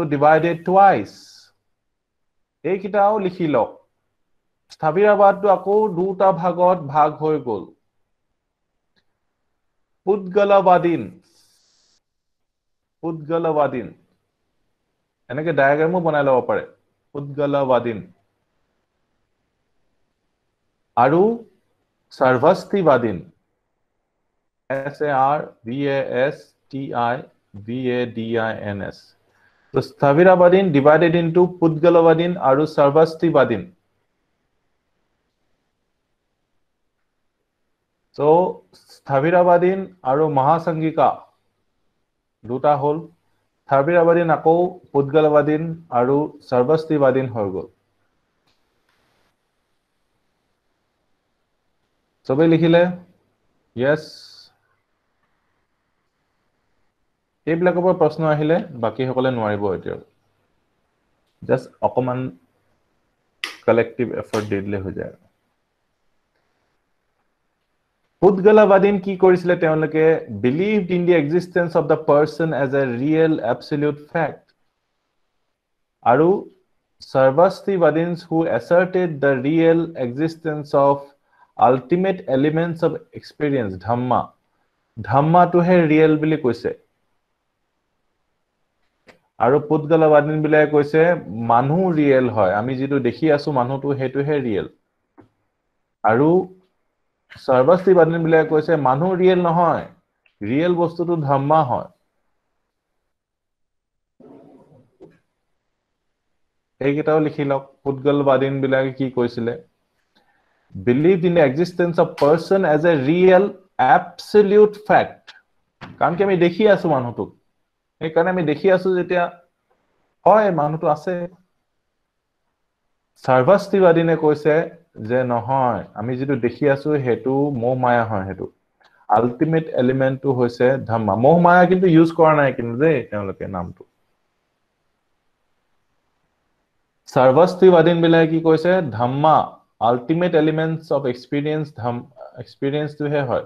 divided twice. Ekitao likhilok. Sthavirabad আকৌ দুটা ভাগত ভাগ হৈ গল Pudgalavadin এনেকে ডায়াগ্ৰামো বনাই লব পাৰে Pudgalavadin আৰু Sarvastivadin Sarvastivadins so Sthavirabadin divided into Pudgalavadin আৰু Sarvastivadin so Sthavirabadin আৰু Mahasangika দুটা হল Sthavirabadin আকৌ Pudgalavadin আৰু Sarvastivadin হৈ গল সবে লিখিলে yes এইবিলাকৰ পৰা প্ৰশ্ন আহিলে বাকি সকলে নোৱাৰিব এতিয়া just অকমান collective effort দিলে হৈ যায় Pudgalavadin কি কৰিছিলে তেওঁলোকে believed in the existence of the person as a real absolute fact আৰু Sarvastivadins who asserted the real existence of ultimate elements of experience Dhamma to he real বুলি কৈছে আৰু Pudgalavadin বিলাকে কৈছে মানুহ ৰিয়েল হয় আমি যেটো দেখি আছো মানুহটো হেতুহে ৰিয়েল আৰু Sarvastivadin বিলাকে কৈছে মানুহ ৰিয়েল নহয় ৰিয়েল বস্তুটো Dhamma হয় এইকেইটাও লিখিলক Pudgalavadin বিলাকে কি কৈছিলে believed in the existence of person as a real absolute fact কাৰণ কি আমি দেখি আছো মানুহটো এই কাৰণে আমি দেখি আছো যেতিয়া হয় মানুহটো আছে Sarvastivadine কৈছে যে নহয় আমি যেটো দেখি আছো হেতু মোহ মায়া হয় হেতু ultimate element to হৈছে Dhamma মোহ মায়া কিন্তু ইউজ কৰা নাই কিন্তু যে তেওঁলোকে নামটো Sarvastivadin বিলাকে কি কৈছে Dhamma ultimate elements of experience to he হয়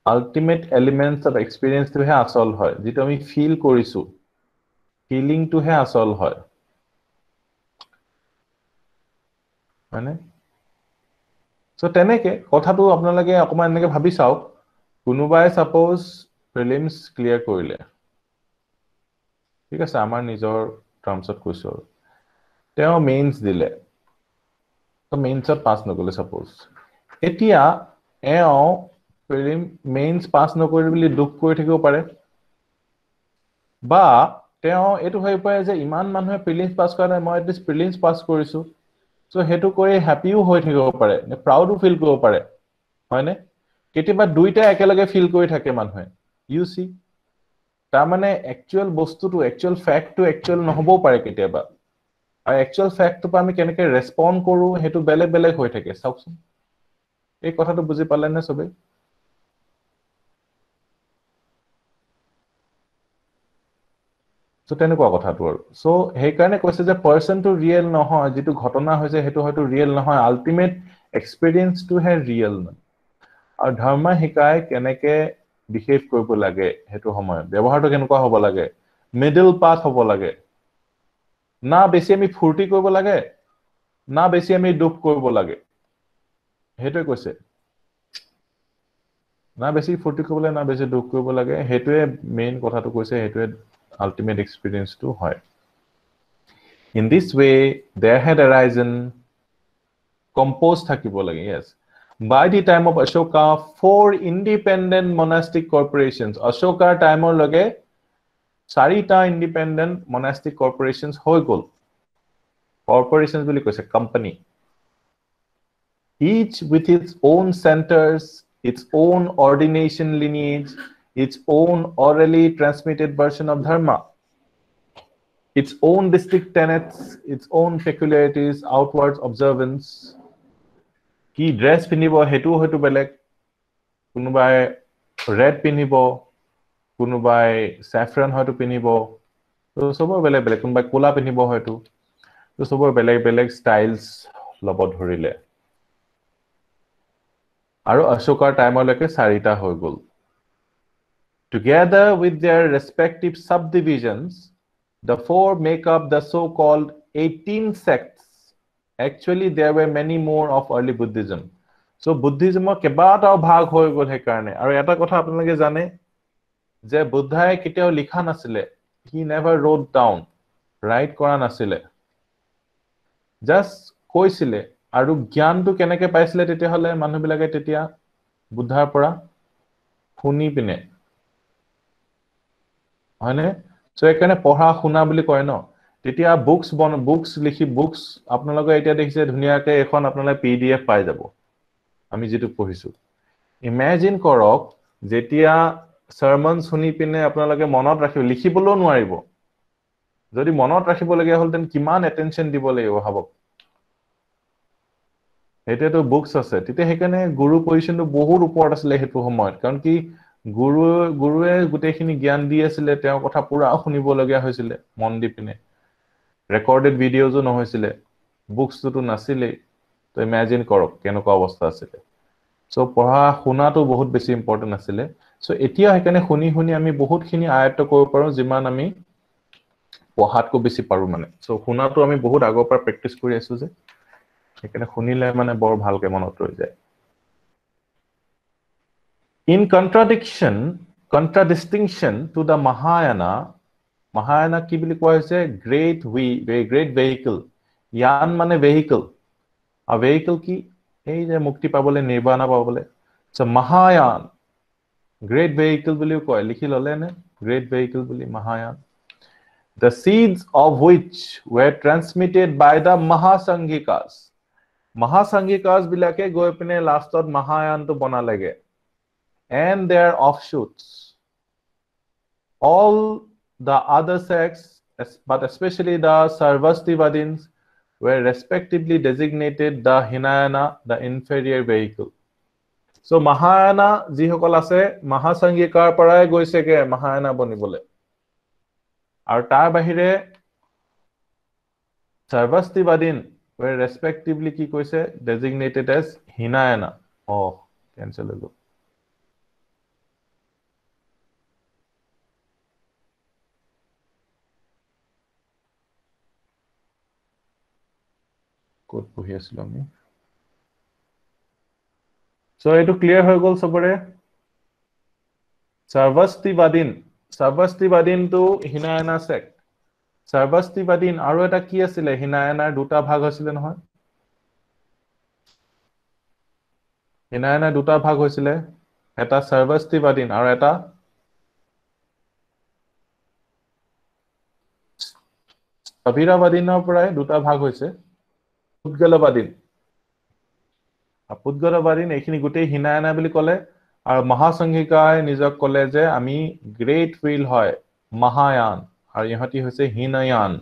আল্টিমেট এলিমেন্টস অফ এক্সপিৰিয়েন্সটোহে আসল হয় যেটো আমি ফিল কৰিছো ফিলিংটোহে আসল হয় মানে সো তেনেকে কথাটো আপোনালোকে অকমান এনেকে ভাবি চাওক কোনোবাই সাপোজ প্ৰিলিমছ ক্লিয়াৰ কৰিলে ঠিক আছে আমাৰ নিজৰ টাৰ্মছত কৈছো তেওঁ মেইনছ দিলে তো মেইনছত পাস নকৰিলে সাপোজ এতিয়া এও প্ৰিলিম মেইনছ পাস নকৰিলে বুলি দুখ কৰি থাকিব পাৰে বা তেওঁ এটো হৈ পায় যে ইমান মানুহে প্ৰিলিমছ পাস কৰা নাই মই এটলিষ্ট প্ৰিলিমছ পাস কৰিছো সো হেতু কৰি হ্যাপিও হৈ থাকিব পাৰে প্ৰাউডো ফিল কৰিব পাৰে হয়নে কেতিয়াবা দুইটা একেলগে ফিল কৰি থাকে মানুহে ইউ সি তাৰ মানে একচুয়াল বস্তুটো একচুয়াল ফ্যাক্টটো একচুয়াল নহবও পাৰে কেতিয়াবা আৰু একচুয়াল ফ্যাক্টটো পা আমি কেনেকে ৰেসপন্ড কৰো হেতু বেলেগ বেলেগ হৈ থাকে চাওকচোন এই কথাটো বুজি পালে নে সবে সো তেনেকুৱা কথাটো আৰু সো হেই কাৰণে কৈছে যে পাৰ্সনটো ৰিয়েল নহয় যেটো ঘটনা হৈছে হেতু হয়তো ৰিয়েল নহয় আল্টিমেট এক্সপেৰিয়েন্সটো হে ৰিয়েল আৰু ধৰ্ম হিকায় কেনেকে বিহেভ কৰিব লাগে হেতু সময়ত ব্যৱহাৰটো কেনেকুৱা হ'ব লাগে মিডল পাথ হ'ব লাগে না বেছি আমি ফুৰ্তি কৰিব লাগে না বেছি আমি দুখ কৰিব লাগে হেতুৱে কৈছে না বেছি ফুৰ্তি কৰিব লাগে না বেছি দুখ কৰিব লাগে হেতুৱে মেইন কথাটো কৈছে হেতুৱে ultimate experience to হয় in this way there had arisen composed থাকিব লাগে yes by the time of Ashoka four independent monastic corporations Ashoka time লগে চাৰিটা independent monastic corporations হৈ গল corporations বুলি কৈছে company each with its own centers its own ordination lineage its own orally transmitted version of dharma its own distinct tenets its own peculiarities outward observance কি dress পিনিব হেতু হয়তো বেলেগ কোনোবাই red পিনিব কোনোবাই স্যাফৰন হয়তো পিনিব তো সবৰ বেলেগ বেলেগ কোনোবাই কোলা পিনিব হয়তো তো সবৰ বেলেগ বেলেগ ষ্টাইলছ লব ধৰিলে আৰু অশোকৰ টাইমলৈকে চাৰিটা হৈ গল together with their respective subdivisions the four make up the so called 18 sects actually there were many more of early buddhism so buddhism কেবাটাও ভাগ হৈ গল হে কাৰণে আৰু এটা কথা আপোনালোকে জানে যে বুদ্ধাই কেতিয়াও লিখা নাছিলে he never wrote down write কৰা নাছিলে just কৈছিলে আৰু জ্ঞানটো কেনেকে পাইছিলে তেতিয়া হলে মানুহবিলাকে তেতিয়া বুদ্ধাৰ পৰা শুনি পিনে হয়নে সো একাৰণে পঢ়া শুনা বুলি কয় ন তেতিয়া বুকস লিখি বুকস আপোনালোকে এতিয়া দেখিছে ধুনিয়াকে এখন আপোনালোকে পিডিএফ পাই যাব আমি যেটো পঢ়িছো ইমাজিন কৰক যেতিয়া সাৰমন শুনি পিনে আপোনালোকে মনত ৰাখিব লিখিবলৈও নোৱাৰিব যদি মনত ৰাখিব লগিয়া হল তেন কিমান এটেনশন দিব লাগিব ভাবক এতিয়াতো বুকস আছে তেতিয়া হেকানে গুৰু পজিশনটো বহুত ওপৰত আছিল হেতু সময়ত কাৰণ কি গুৰুৱে গুটেখিনি জ্ঞান দি আছিল তেওঁৰ কথা পুৰা শুনিব লগিয়া হৈছিল মন দি পিনে ৰেকৰ্ডেড ভিডিওজও নহৈছিল বুকসটো নাছিলে তো ইমাজিন কৰক কেনেকুৱা অৱস্থা আছিল সো পঢ়া শুনাটো বহুত বেছি ইম্পৰ্টেন্ট আছিল সো এতিয়া হেকানে শুনি শুনি আমি বহুতখিনি আয়ত্ত কৰিব পাৰো যিমান আমি পঢ়াতকৈ বেছি পাৰো মানে সো শুনাটো আমি বহুত আগৰ পৰা প্ৰেক্টিস কৰি আছো যে হেকানে শুনিলে মানে বৰ ভালকে মনত ৰৈ যায় in contradistinction to the Mahayana কি বুলি কোৱা হৈছে great vehicle ইয়ান মানে vehicle a vehicle কি এই যে মুক্তি পাবলে নিৰ্বাণা পাবলে so Mahayan great vehicle বুলিও কয় লিখি ললে নে great vehicle বুলি Mahayan the seeds of which were transmitted by the Mahasanghikas বিলাকে গৈ পিনে লাষ্টত Mahayanটো বনালেগে and their offshoots all the other sects but especially the Sarvastivadins were respectively designated the Hinayana the inferior vehicle so Mahayana যিসকল আছে Mahasangikar পৰাই গৈছেগে Mahayana বনিবলে আৰু তাৰ বাহিৰে Sarvastivadin were respectively কি কৈছে designated as Hinayana cancel হৈ গল ক'ত পঢ়ি আছিলো আমি সো এটো ক্লিয়াৰ হৈ গল সবৰে সৰ্বস্তিবাদীন তো হিনায়না সেক্ট সৰ্বস্তিবাদীন আৰু এটা কি আছিলে হিনায়নাৰ দুটা ভাগ হৈছিলে নহয় হিনায়নাৰ দুটা ভাগ হৈছিলে এটা সৰ্বস্তিবাদীন আৰু এটা স্থবিৰবাদীনৰ পৰাই দুটা ভাগ হৈছে পুদ্গলবাদীন এইখিনি গোটেই হিনায়না বুলি ক'লে আৰু মহাসংঘিকাই নিজক ক'লে যে আমি গ্ৰেট হুইল হয় মহায়ান আৰু ইহঁতি হৈছে হিনয়ান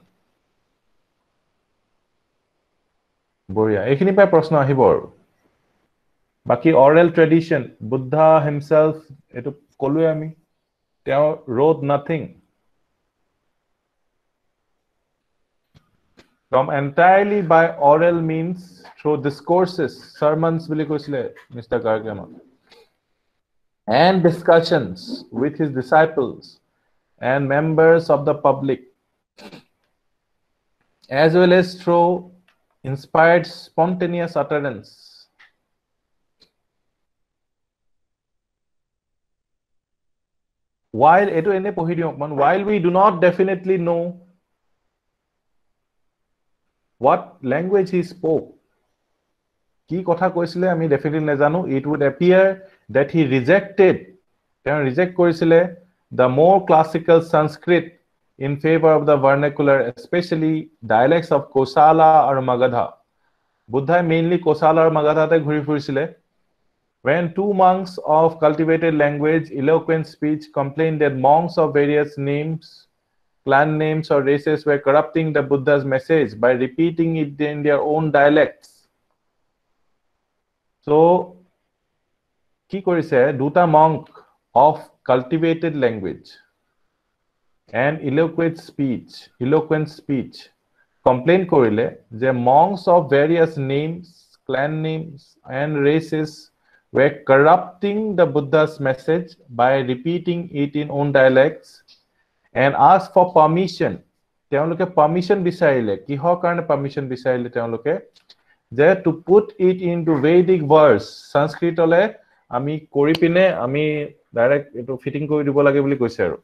বঢ়িয়া এইখিনি পাই প্ৰশ্ন আহিব আৰু বাকি অৰেল ট্ৰেডিশন বুদ্ধা হিমসেলফ এটো কলোৱে আমি তেওঁ wrote nothing from entirely by oral means through discourses sermons বুলি কৈছিলে mister গাৰ্গেমন and discussions with his disciples and members of the public as well as through inspired spontaneous utterance while eto ene pohi diu okman while we do not definitely know what language he spoke কি কথা কৈছিলে আমি definitely নেজানো it would appear that he rejected কৰিছিলে the more classical Sanskrit in favor of the vernacular especially dialects of Kosala or Magadha Buddha mainly Kosala or Magadha te ঘুৰি ফুৰিছিলে when two monks of cultivated language eloquent speech complained that monks of various names clan names or races were corrupting the Buddha's message by repeating it in their own dialects so কি কৰিছে দুটা monk of cultivated language and eloquent speech complain কৰিলে যে monks of various names clan names and races were corrupting the Buddha's message by repeating it in own dialects and asked for permission তেওঁলোকে permission বিচাৰিলে কিহৰ কাৰণে permission বিচাৰিলে তেওঁলোকে যে to put it into Vedic verse সংস্কৃতলে আমি কৰি পিনে আমি ডাইৰেক্ট এটো ফিটিং কৰি দিব লাগে বুলি কৈছে আৰু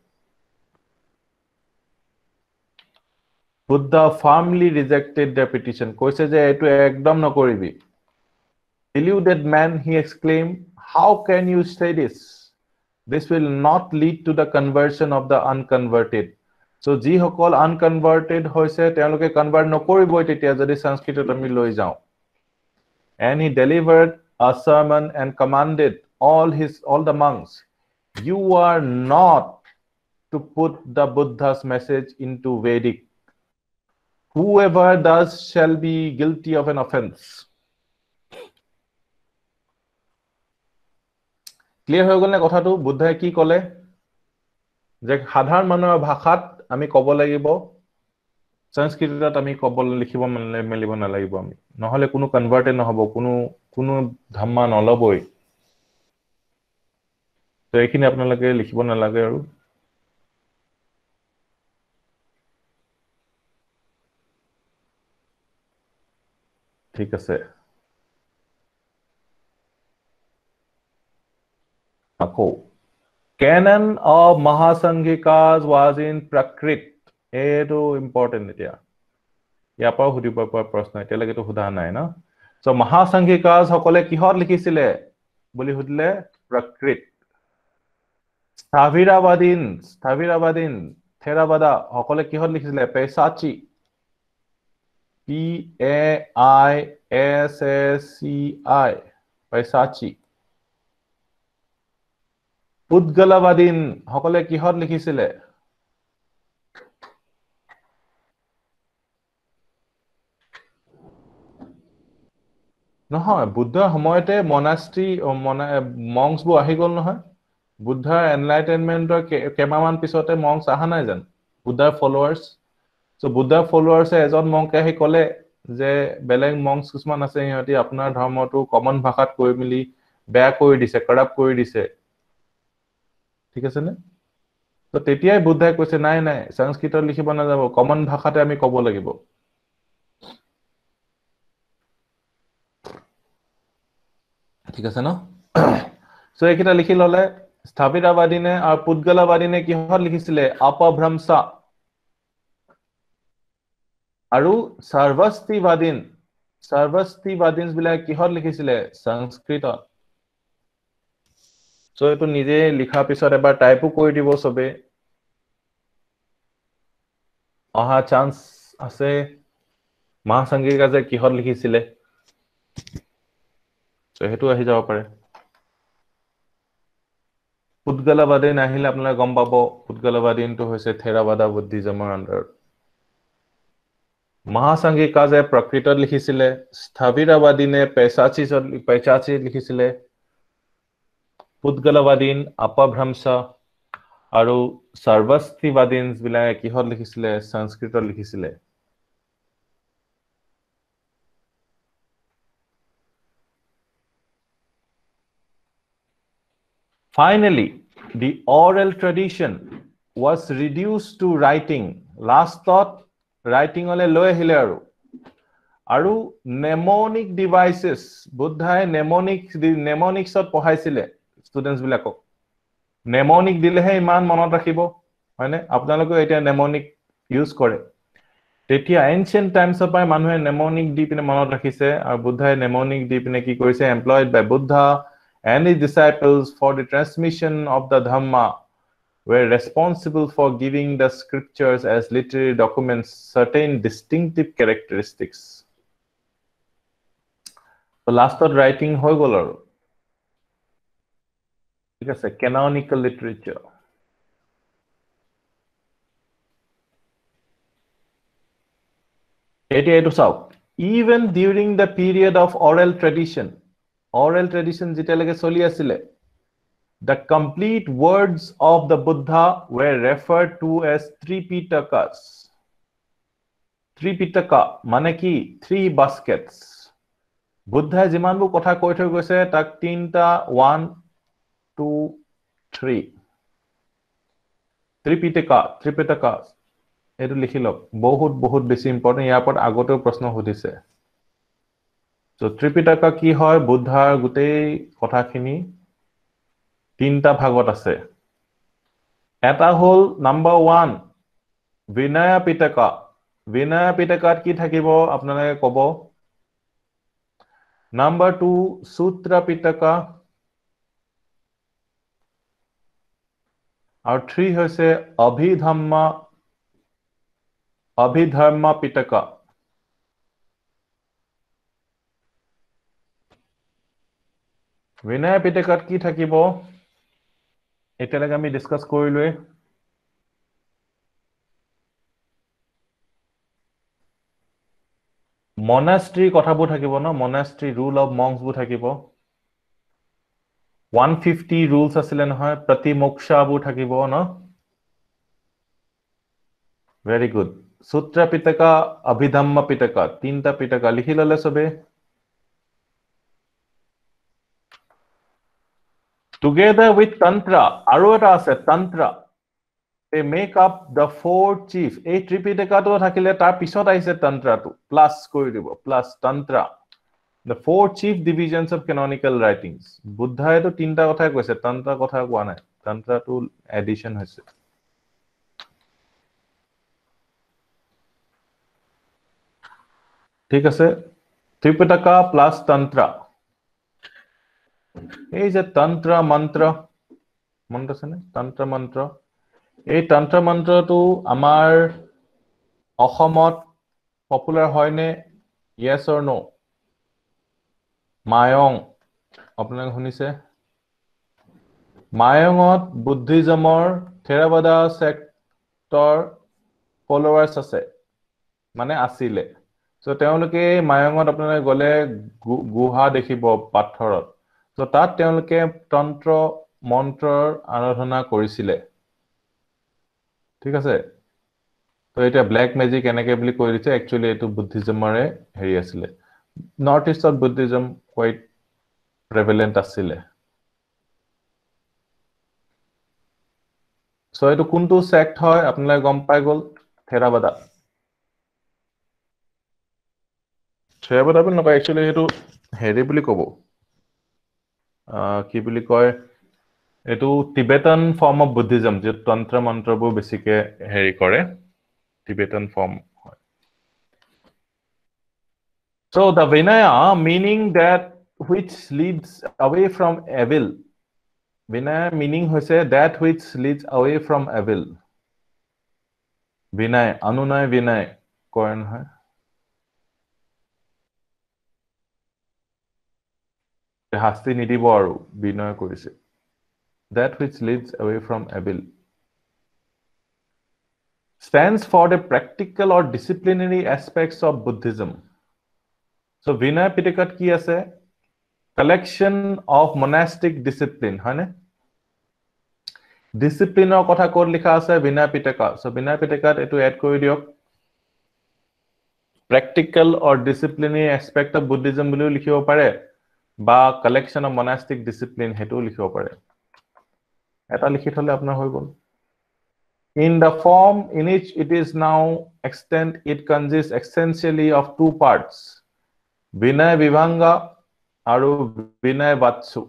Buddha firmly rejected their petition কৈছে যে এটো একদম নকৰিবি deluded man he exclaimed how can you say this will not lead to the conversion of the unconverted so ji hokol unconverted hoise তেওঁলোকে convert নকৰিবই তেতিয়া যদি সংস্কৃতত আমি লৈ যাও and he delivered a sermon and commanded all the monks you are not to put the Buddha's message into Vedic whoever does shall be guilty of an offense clear হৈ গল না কথাটো বুদ্ধাই কি কলে যে সাধাৰণ মানুহৰ ভাষাত আমি কব লাগিব সংস্কৃতত আমি কব লিখিব মেলিব নালাগিব আমি নহলে কোনো কনভাৰ্টেড নহব কোনো ধম্মা নলবই তো এইখিনি আপোনালোকে লিখিব নালাগে আৰু ঠিক আছে আকৌ canon of Mahasanghikas was in Prakrit এটো ইম্পৰ্টেন্ট এতিয়া ইয়াৰ পৰা সুধিব পৰা প্ৰশ্ন এতিয়া লাগে তো সুধা নাই না সো মহাসংঘিকাস সকলে কিহত লিখিছিলে বুলি সুধিলে Prakrit স্থবিৰাবাদীন থেৰাবাদা সকলে কিহত লিখিছিলে পেসাচি PAISSCI পেসাচি পুদ্গলবাদীন সকলে কিহত লিখিছিলে নহয় বুদ্ধৰ সময়তে মনাস্ট্ৰি মংস বু আহি গল নহয় বুদ্ধাৰ এনলাইটেনমেন্টৰ কেমামান পিছতে মংস আহা নাই জান বুদ্ধাৰ ফলোৱাৰ্স সো বুদ্ধাৰ ফলোৱাৰ্সে এজন মংকে আহি কলে যে বেলেগ মংস কিছুমান আছে ইহঁতি আপোনাৰ ধৰ্মটো কমন ভাষাত কৈ মিলি বেয়া কৰি দিছে কৰাপ কৰি দিছে ঠিক আছে নে তো তেতিয়াই বুদ্ধাই কৈছে নাই নাই সংস্কৃতত লিখিব না যাব কমন ভাষাতে আমি কব লাগিব ঠিক আছে ন সো এইকেইটা লিখি ললে স্থবিৰবাদীনে আৰু পুদ্গলবাদীনে কিহত লিখিছিলে অপভ্ৰংশ আৰু সৰ্বস্তিবাদীন বিলাক কিহত লিখিছিলে সংস্কৃতত সো এইটো নিজে লিখাৰ পিছত এবাৰ টাইপো কৰি দিব সবে অহা চান্স আছে মহাসংগীত কাজে কিহত লিখিছিলে সো হেতু আহি যাব পাৰে পুদ্গলবাদী নাহিলে আপোনালোকে গম পাব পুদ্গলবাদীনটো হৈছে থেৰাবাদা বুদ্ধিজমৰ আন্ডাৰত মহাসংগীত কাজে প্ৰকৃতত লিখিছিলে স্থবিৰবাদীনে পেচাচি লিখিছিলে পুদ্গলবাদীন অপভ্ৰংশ আৰু সৰ্বস্তিবাদীন বিলাকে কিহত লিখিছিলে সংস্কৃতত লিখিছিলে Finally, the oral tradition was reduced to writing. Last thought, writing ole loy ahile aru mnemonic devices buddhae mnemonics ot pohaisile students bilakok mnemonic dilehe iman monot rakhibo hoine apnaloke eta mnemonic use kore tetia ancient times opai manuhe mnemonic di pine monot rakhise aru buddhae mnemonic di pine ki korise employed by buddha and his disciples for the transmission of the Dhamma were responsible for giving the scriptures as literary documents certain distinctive characteristics. So last of writing hoy gol aru. Thik ase canonical literature. Etu saw. Even during the period of oral tradition যেতিয়ালৈকে চলি আছিলে the complete words of the Buddha were referred to as Tripitakas Tripitaka মানে কি 3 baskets বুদ্ধাই যিমানবোৰ কথা কৈ থৈ গৈছে তাক তিনটা 1 2 3 Tripitaka এটো লিখি লওক বহুত বেছি ইম্পৰ্টেন্ট ইয়াৰ ওপৰত আগতেও প্ৰশ্ন সুধিছে So Tripitaka কি হয় বুদ্ধাৰ গুটেই কথাখিনি তিনটা ভাগত আছে এটা হল নাম্বাৰ 1 Vinaya Pitaka কি থাকিব আপোনালোকে কব নাম্বাৰ 2 Sutra Pitaka আৰু 3 হৈছে Abhidharma Pitaka Vinaya Pitakat কি থাকিব এতিয়ালৈকে আমি ডিসকাস কৰিলোৱে monastery কথাবোৰ থাকিব ন monastery rule of monks বোৰ থাকিব 150 rules আছিলে নহয় প্ৰতিমোক্ষা বোৰ থাকিব ন very good Sutra Pitaka Abhidhamma Pitaka তিনটা পিটকা লিখি ললে সবে Together with Tantra, aru eta ase Tantra. They make up the 4 chief. Ei Tripitaka to thakile tar pisot aise Tantra to plus kori dibo plus Tantra. The 4 chief divisions of canonical writings. Buddha to tinta kotha koise Tantra kotha koa nai. Tantra to addition hoise. ঠিক আছে Tripitaka plus Tantra. এই যে তন্ত্ৰ মন্ত্ৰ মনত আছে নে তন্ত্ৰ মন্ত্ৰ এই তন্ত্ৰ মন্ত্ৰটো আমাৰ অসমত পপুলাৰ হয় নে yes or no মায়ং আপোনালোকে শুনিছে মায়ঙত বুদ্ধিজমৰ থেৰাবাদা সেক্টৰ ফলোৱাৰ্স আছে মানে আছিলে সো তেওঁলোকে মায়ঙত আপোনালোকে গলে গুহা দেখিব পাথৰত So তাত তেওঁলোকে তন্ত্ৰ মন্ত্ৰৰ আৰাধনা কৰিছিলে ঠিক আছে তো এটা ব্ল্যাক ম্যাজিক এনেকে বুলি কৈ দিছে একচুয়ালি এটো বুদ্ধিজমৰে হেৰি আছিল নৰ্থ ইষ্টত বুদ্ধিজম কোৱাইট প্ৰেভেলেন্ট আছিল সো এটো কোনটো সেক্ট হয় আপোনালোকে গম পাই গল থেৰাবাদা বুলি নকয় একচুয়ালি এটো হেৰি বুলি কব কি বুলি কয় এটো টিবেটান ফৰ্ম অফ বুদ্ধিজম যে তন্ত্ৰ মন্ত্ৰবোৰ বেছিকে হেৰি কৰে Tibetan form so the vinaya meaning that which leads away from evil vinaya meaning hoise that which leads away from evil vinay anunay vinay koyan hai hasti nidibo aru vinay korise that which leads away from evil stands for the practical or disciplinary aspects of Buddhism. So Vinaya Pitakat ki ase collection of monastic discipline, hane? Discipline or kotha kod likha ase Vinaya Pitaka. So Vinaya Pitakat etu add kori diok. Practical or disciplinary aspect of Buddhism boliu likhibo pare ba collection of monastic discipline hetu likhibo pare. Eta likhi thole apnar hoi gol. In the form in which it is now extant, it consists essentially of two parts, Vinaya Vibhanga aru Vinaya Vatsu.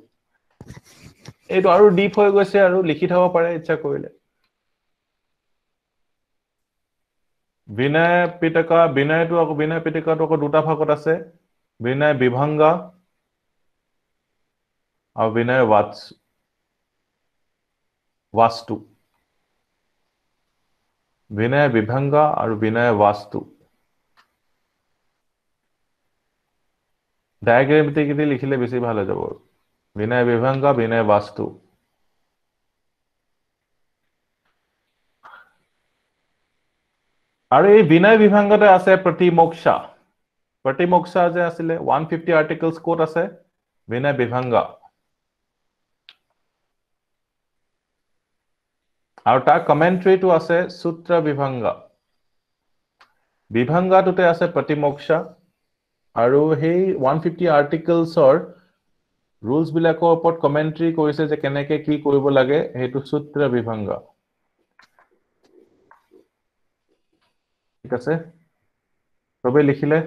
Eto aru deep hoi goise aru likhi thabo pare ichha korile. Vinaya Pitaka, Vinaya to ako Vinaya Pitaka to ako duta bhagot ase, Vinaya Vibhanga aru Vinaya Vatsu. Vastu. Vinaya Vibhanga aru Vinaya Vastu. Diagram te likhile beshi bhalo jabo. Vinaya Vibhanga, Vinaya Vastu. Aru ei Vinaya Vibhanga te ase Pratimoksha. Pratimoksha je asile 150 articles quote ase Vinaya Vibhanga. Aru ta commentary to ase Sutra Vibhanga. Vibhanga tute ase Pratimoksha. Aru hei 150 articles or rules bilakor opor commentary korise je keneke ki koribo lage hetu Sutra Vibhanga. ঠিক আছে সবে লিখিলে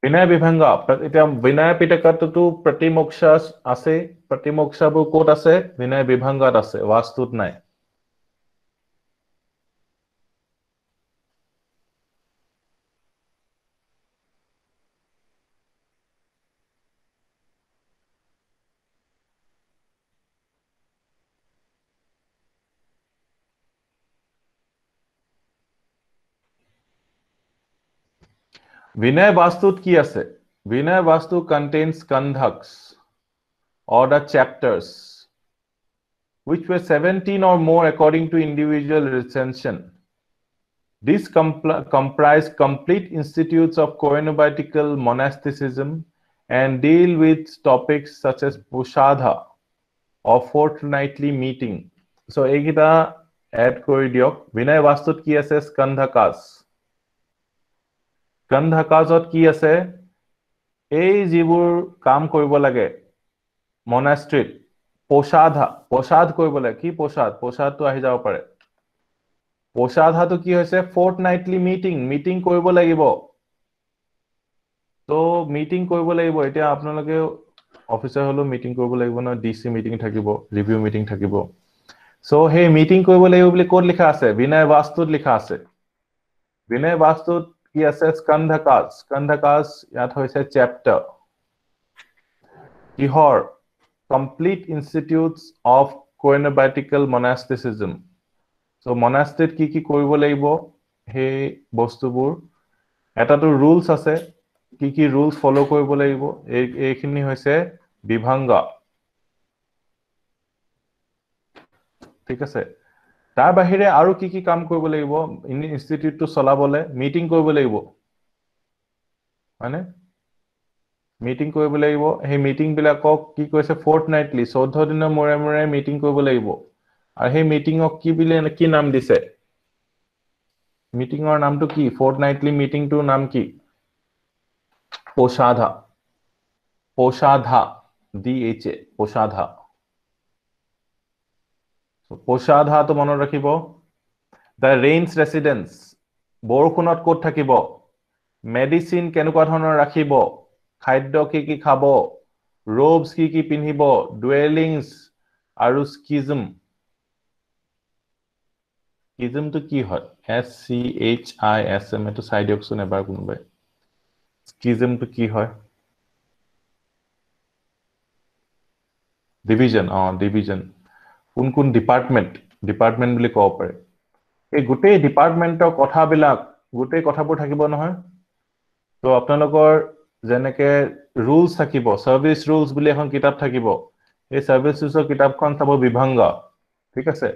Vinaya Vibhanga eta Vinaya Pitakato Pratimoksha ase Pratimoksha bu kot ase Vinaya Vibhanga ase Vastut nai Vinaya Vastut ki ase Vinaya Vastu contains kandhaks or the chapters which were 17 or more according to individual recension. These comprise complete institutes of Coenobietical monasticism and deal with topics such as Pushadha or fortnightly meeting. So, ekita add kori diok. Vinaya Vastut ki ase Skandhakas. Skandhakasot ki ase ei jibur kaam koribo lage monastery Poshadha poshad koribo lage ki poshad to ahi jabo pare Poshadha to ki hoise fortnightly meeting koribo lagibo so meeting koribo lagibo etia apnaloke officer holo meeting koribo lagibo na DC meeting thakibo review meeting thakibo so hey meeting koribo lagibo boli kod likha ase Vinaya Vastut likha ase Vinaya Vastut ki ase Skandhakas yat hoise chapter Kihor complete institutes of Coenobietical monasticism so monastic ki koribo lagibo he bostubur eta to rules ase ki rules follow koribo lagibo ekhini hoise Vibhanga ঠিক আছে তাৰ বাহিৰে আৰু কি কাম কৰিব লাগিব institute two চলাবলে meeting কৰিব লাগিব মানে মিটিং কৰিব লাগিব হে মিটিং বিলাকক কি কৈছে ফৰ্টনাইটলি 14 দিনৰ মৰে মিটিং কৰিব লাগিব আৰু হে মিটিংক কি বিলে কি নাম দিছে মিটিংৰ নামটো কি ফৰ্টনাইটলি মিটিংটোৰ নাম কি Poshadha DHA Poshadha so Poshadha to মনত ৰাখিব the rains residence বৰখুনত ক'ত থাকিব মেডিসিন কেনেকুৱা ধৰণৰ ৰাখিব খাদ্য কি খাব robes কি পিন্ধিব dwellings আৰু schism schism to কি হয় SCHISM এটো চাই দিয়কচোন এবাৰ কোনবাই schism to কি হয় division division কোন ডিপাৰ্টমেন্ট বুলি কব পাৰে এই গোটেই ডিপাৰ্টমেন্টৰ কথাবিলাক গোটেই কথাবোৰ থাকিব নহয় তো আপোনালোকৰ যেনেকে ৰুলছ থাকিব সাৰ্ভিস ৰুলছ বুলি এখন কিতাপ থাকিব এই সাৰ্ভিস ৰুলছৰ কিতাপখন চাব বিভংগ ঠিক আছে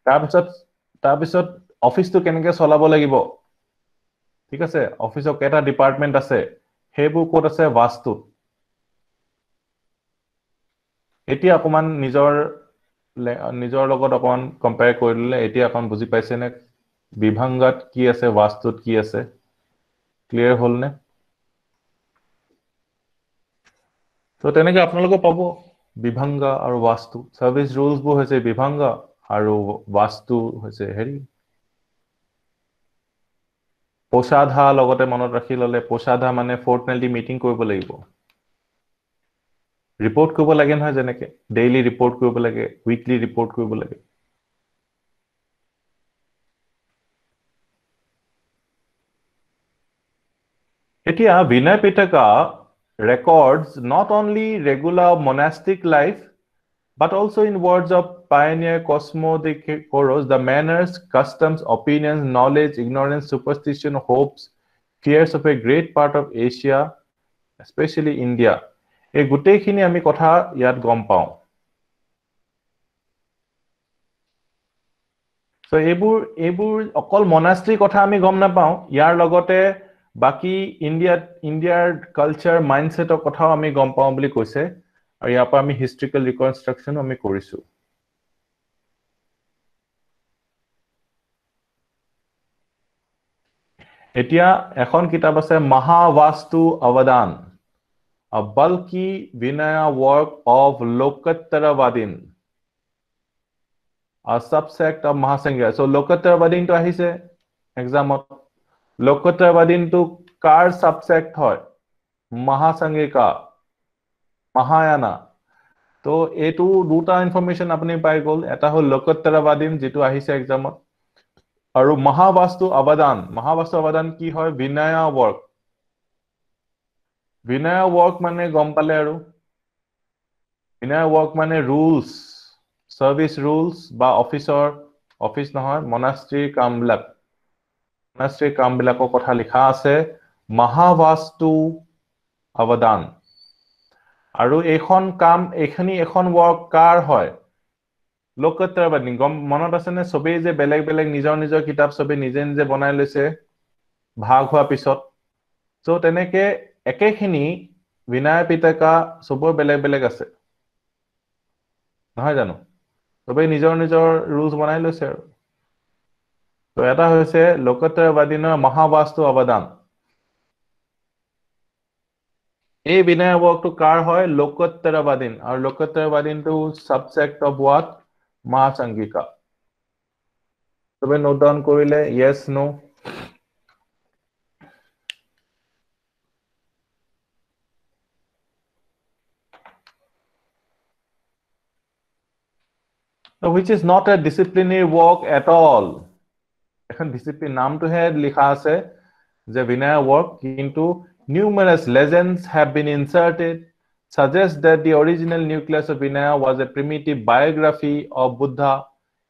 তাৰপিছত অফিসটো কেনেকৈ চলাব লাগিব ঠিক আছে অফিসৰ কেটা ডিপাৰ্টমেন্ট আছে হেবোৰ কোড আছে বাস্তু এতিয়া অকমান নিজৰ লগত অকমান কম্পেয়াৰ কৰিলে এতিয়া অকমান বুজি পাইছে নে বিভংগত কি আছে বাস্তুত কি আছে ক্লিয়াৰ হ'ল নে তো তেনেকৈ আপোনালোকে পাব বিভংগ আৰু বাস্তু সাৰ্ভিস ৰুলছ বোৰ হৈছে বিভংগ আৰু বাস্তু হৈছে হেৰি পোষাধা লগতে মনত ৰাখি ললে পোষাধা মানে ফৰ্টনাইটলি মিটিং কৰিব লাগিব ৰিপৰ্ট কৰিব লাগে নহয় যেনেকে ডেইলি ৰিপৰ্ট কৰিব লাগে উইকলি ৰিপৰ্ট কৰিব লাগে এতিয়া Vinaya Pitaka records not only regular monastic life but also in words of pioneer Cosmodikoros the manners customs opinions knowledge ignorance superstition hopes fears of a great part of Asia especially India এই গোটেইখিনি আমি কথা ইয়াত গম পাওঁ so এইবোৰ অকল মনাস্ট্ৰি কথা আমি গম নাপাওঁ ইয়াৰ লগতে বাকি ইণ্ডিয়াৰ কালচাৰ মাইন্ডসেটৰ কথাও আমি গম পাওঁ বুলি কৈছে আৰু ইয়াৰ পৰা আমি হিষ্ট্ৰিকেল ৰিকনস্ট্ৰাকচন আমি কৰিছো এতিয়া এখন কিতাপ আছে মহাবাস্তু অৱদান a bulky Vinaya work of Lokottaravadin a subsect of Mahasangha so Lokottaravadin to ahise exam Lokottaravadin to car subsect হয় Mahasangika Mahayana তো এটো দুটা ইনফৰমেশন আপনি পাই গল এটা হল Lokottaravadin যেটো আহিছে এক্সামত আৰু মহাবাস্তু অৱদান কি হয় Vinaya work মানে গম পালে আৰু Vinaya work মানে rules service rules বা অফিস নহয় monastery কামবিলাকৰ কথা লিখা আছে মহাবাস্তু অৱদান আৰু এখন work কাৰ হয় Lokottaravadin গম মনত আছে নে সবেই যে বেলেগ নিজৰ কিতাপ সবে নিজে বনাই লৈছে ভাগ হোৱা পিছত সো তেনেকে একেখিনি Vinaya Pitaka সবৰ বেলেগ আছে নহয় জানো সবেই নিজৰ ৰুলছ বনাই লৈছে আৰু তো এটা হৈছে Lokottaravadinৰ মহাবাস্তু অৱদান এই Vinaya work to কাৰ হয় Lokottaravadin আৰু Lokottaravadin to subsect of what Mahasangika সবে নোট ডাউন কৰিলে yes no which is not a disciplinary work at all এখন ডিসিপ্লিন নামটোহে লিখা আছে যে Vinaya work কিন্তু numerous legends have been inserted suggest that the original nucleus of Vinaya was a primitive biography of Buddha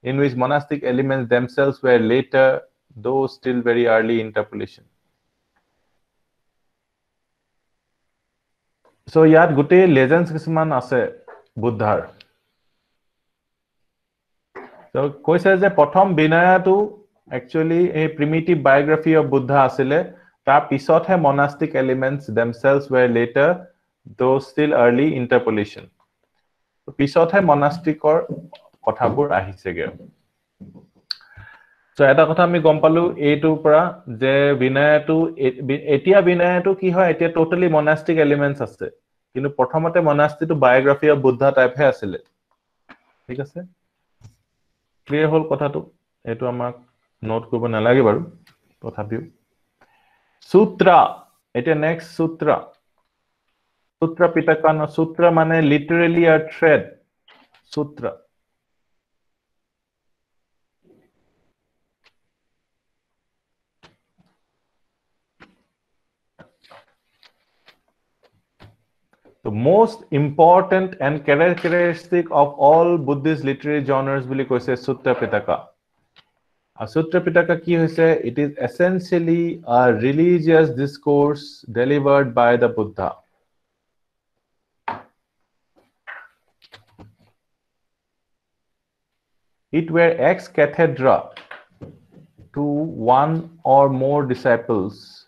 in which monastic elements themselves were later though still very early interpolation so ইয়াত গোটেই legends কিছুমান আছে বুদ্ধাৰ so কৈছে যে প্ৰথম Vinaya-টো actually a primitive biography of Buddha asile tar pisothe monastic elements themselves were later though still early interpolation pisothe monastic or kothabur ahisege so eta kotha ami gom palu eitu pora je Vinaya to ki hoy etia totally monastic elements ase kintu prothomote monastic to biography of Buddha type he asile thik ase clear hol kotha to etu amak note কৰিব নালাগে বাৰু তথাপিও সূত্রা এটা next Sutra Sutra Pitaka, no, sutra mane literally a thread. Sutra. The most important and characteristic of all Buddhist literary genres bili koise Sutta Pitaka. A Sutta Pitaka ki hoise, it is essentially a religious discourse delivered by the Buddha. It were ex cathedra to one or more disciples.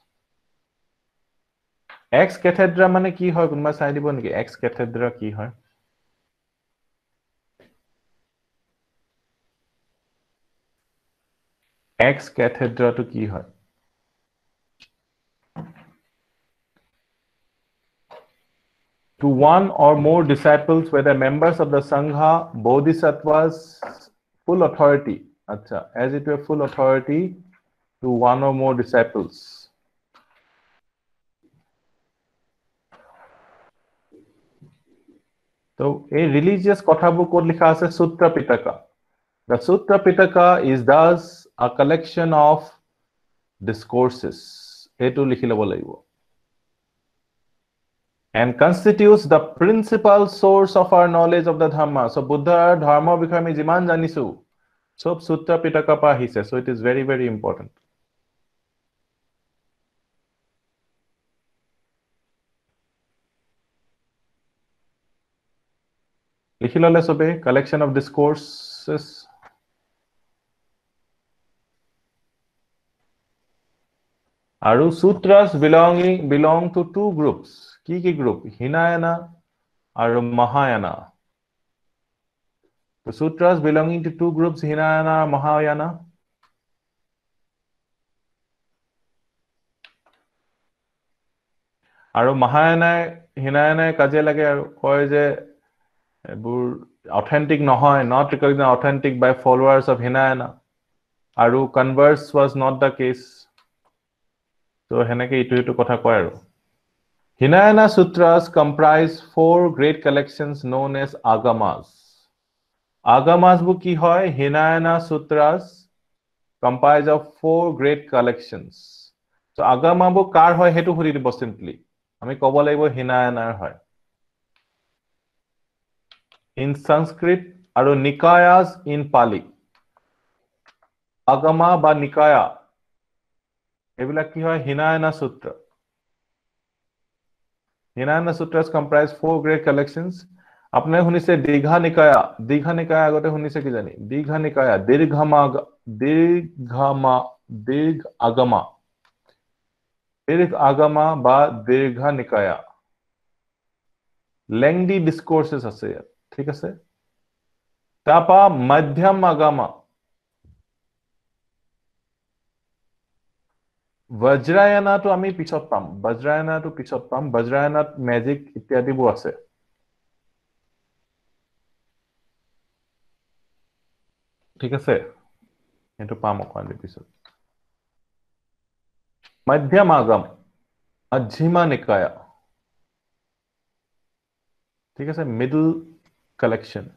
Ex cathedra mane ki hoy kunba sai dibo niki? Ex cathedra ki hoy? Ex cathedra to ki hoy? To one or more disciples, whether members of the Sangha, Bodhisattvas, full authority. Acha, as it were full authority to one or more disciples. So, a religious kothabu kod likha ase Sutra Pitaka. The Sutra Pitaka is thus a collection of discourses. Etu likhi lobo laibo. And constitutes the principal source of our knowledge of the Dhamma. So, Buddha Dharma bikhoye ami jiman janisu. So, Sutra Pitaka pa ahise. So, it is very, very important. Likhilole sobe, collection of discourses. Aru sutras belong to two groups. Ki group? Hinayana aru Mahayana. The sutras belonging to two groups, Hinayana and Mahayana. Aru Mahayana, Hinayana kaje lage aru koy je authentic nohoy, not recognized authentic by followers of Hinayana. Aru converse was not the case. So heneke itu kotha koy aru. Hinayana sutras comprise 4 great collections known as agamas. Agamas bu ki hoy? Hinayana sutras comprise of 4 great collections. So agama bu kar hoy hetu huri dibo simply. Ami kobo laibo Hinayanar hoy. In Sanskrit aru Nikayas in Pali. Agama ba Nikaya. Ebila ki hoy? Hinayana sutra. Hinayana sutras comprise 4 great collections. Apne hunise Digha Nikaya. Digha Nikaya agote hunise ki jani? Digha Nikaya. Dirg Agama ba Dirgha Nikaya. Lengthy discourses ase. Thik ase? Tapa Madhyam Agama. Vajrayana to ami pichot pam. Vajrayana magic ityadi bu ase. Thik ase? Eto pam okandi pisot. Madhyam Agam. Majjhima Nikaya. Thik ase? Middle collection.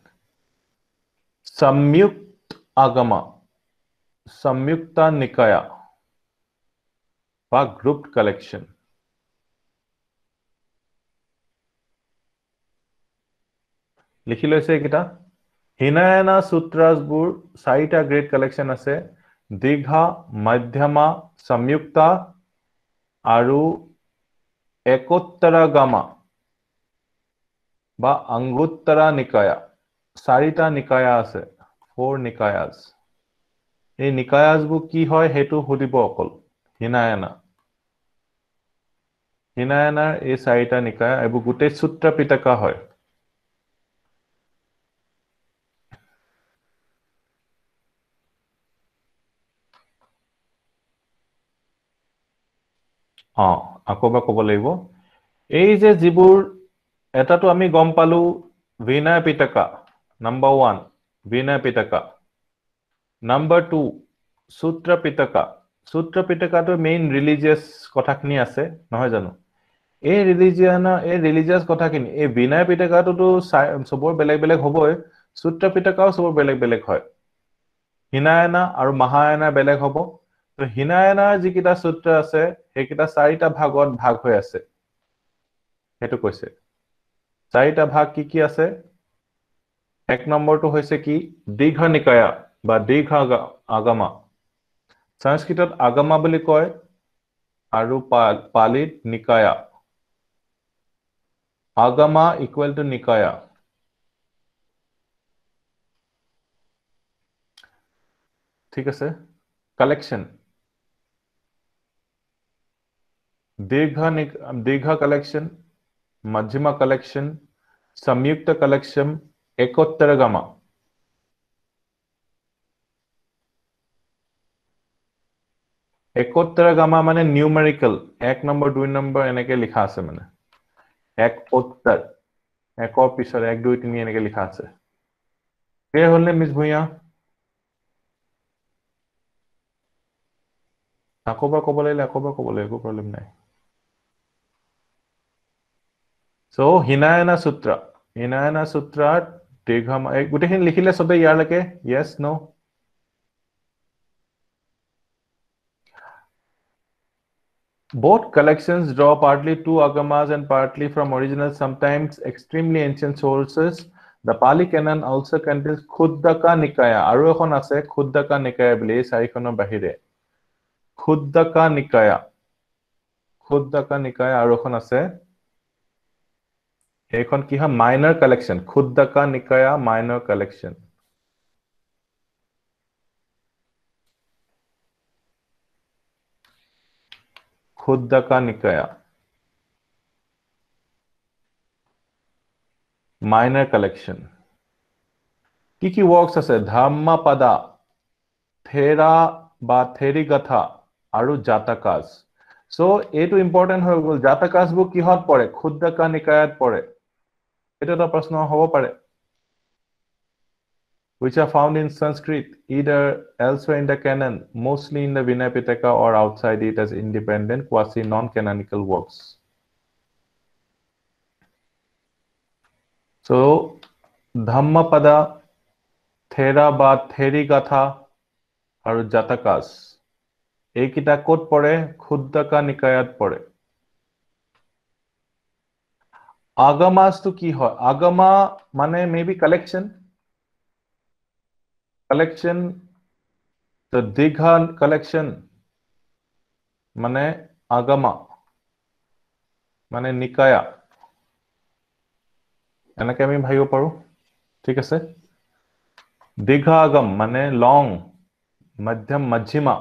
Samyukta Agama. Samyukta Nikaya. Ba grouped collection. Likhi loise kita. Hinayana sutras bur 4ta great collection ase. Digha, Madhyama, Samyukta aru Ekottara Gama ba Anguttara Nikaya. 4ta Nikaya ase. 4 Nikayas. Ei Nikayas bu ki hoy hetu hudibo okol. Hinayana. Hinayanar ei 4ta Nikaya ebu gute Sutra Pitaka hoy. Akoba kobo laibo. Ei je jibur eta to ami gom palu Vinaya Pitaka. Number 1, Vinaya Pitaka. Number 2, Sutra Pitaka. Sutra Pitaka to main religious kothakni ase, nohoy jano. এই religious কথাখিনি এই বিনয় পিটকাটোতো চবৰ বেলেগ বেলেগ হ'বই সূত্ৰ পিটকাও চবৰ বেলেগ বেলেগ হয় হিনায়না আৰু মহায়না বেলেগ হ'ব তো হিনায়নাৰ যিকেইটা সূত্ৰ আছে সেইকেইটা চাৰিটা ভাগত ভাগ হৈ আছে সেইটো কৈছে চাৰিটা ভাগ কি আছে এক নম্বৰটো হৈছে কি দীৰ্ঘ নিকায়া বা দীৰ্ঘ আগমা সংস্কৃতত আগমা বুলি কয় আৰু পালিত নিকায়া আগমা ইকুৱেল টু নিকায়া ঠিক আছে কালেকশ্যন দীৰ্ঘ কালেকশ্যন मध्यमा कलेक्शन संयुक्त कलेक्शन एकोत्तरगमा एकोत्तरगमा माने न्यूमेरिकल एक नंबर दुई नंबर এনেকে লিখা আছে মানে এক উত্তৰ একৰ পিছত 1 2 3 এনেকে লিখা আছে ক্লিয়াৰ হলনে মিস ভুইয়া আকোবা কব লাগিলে একো প্ৰবলেম নাই সো হিনায়না সূত্ৰত দীৰ্ঘমা গোটেইখিনি লিখিলে সবে ইয়াৰলৈকে yes no both collections draw partly to agamas and partly from original sometimes extremely ancient sources the Pali canon also contains Khuddaka Nikaya aru ekhon ase Khuddaka Nikaya bili sarikhonor bahire Khuddaka Nikaya aru ekhon ase এইখন কি হয় minor collection Khuddaka Nikaya minor collection Khuddaka Nikaya minor collection কি works আছে ধম্মপদা থেৰা বা থেৰিগাথা আৰু জাতকাস so এটো important হৈ গল জাতকাস বু কিহত পৰে খুদ্দাকা নিকায়াত পৰে এটা প্ৰশ্ন হ'ব পাৰে which are found in Sanskrit either elsewhere in the canon, mostly in the Vinaya Pitaka or outside it as independent, quasi non-canonical works. So, Dhammapada, Thera ba Therigatha, aru Jatakas. Ekita kot pore, Khuddaka Nikayat pore. Agamas to ki hoy? Agama mane maybe collection. The Digha collection মানে আগমা মানে নিকায়া এনেকে আমি ভাবিব পাৰো ঠিক আছে দীৰ্ঘ আগম মানে লং মধ্যমা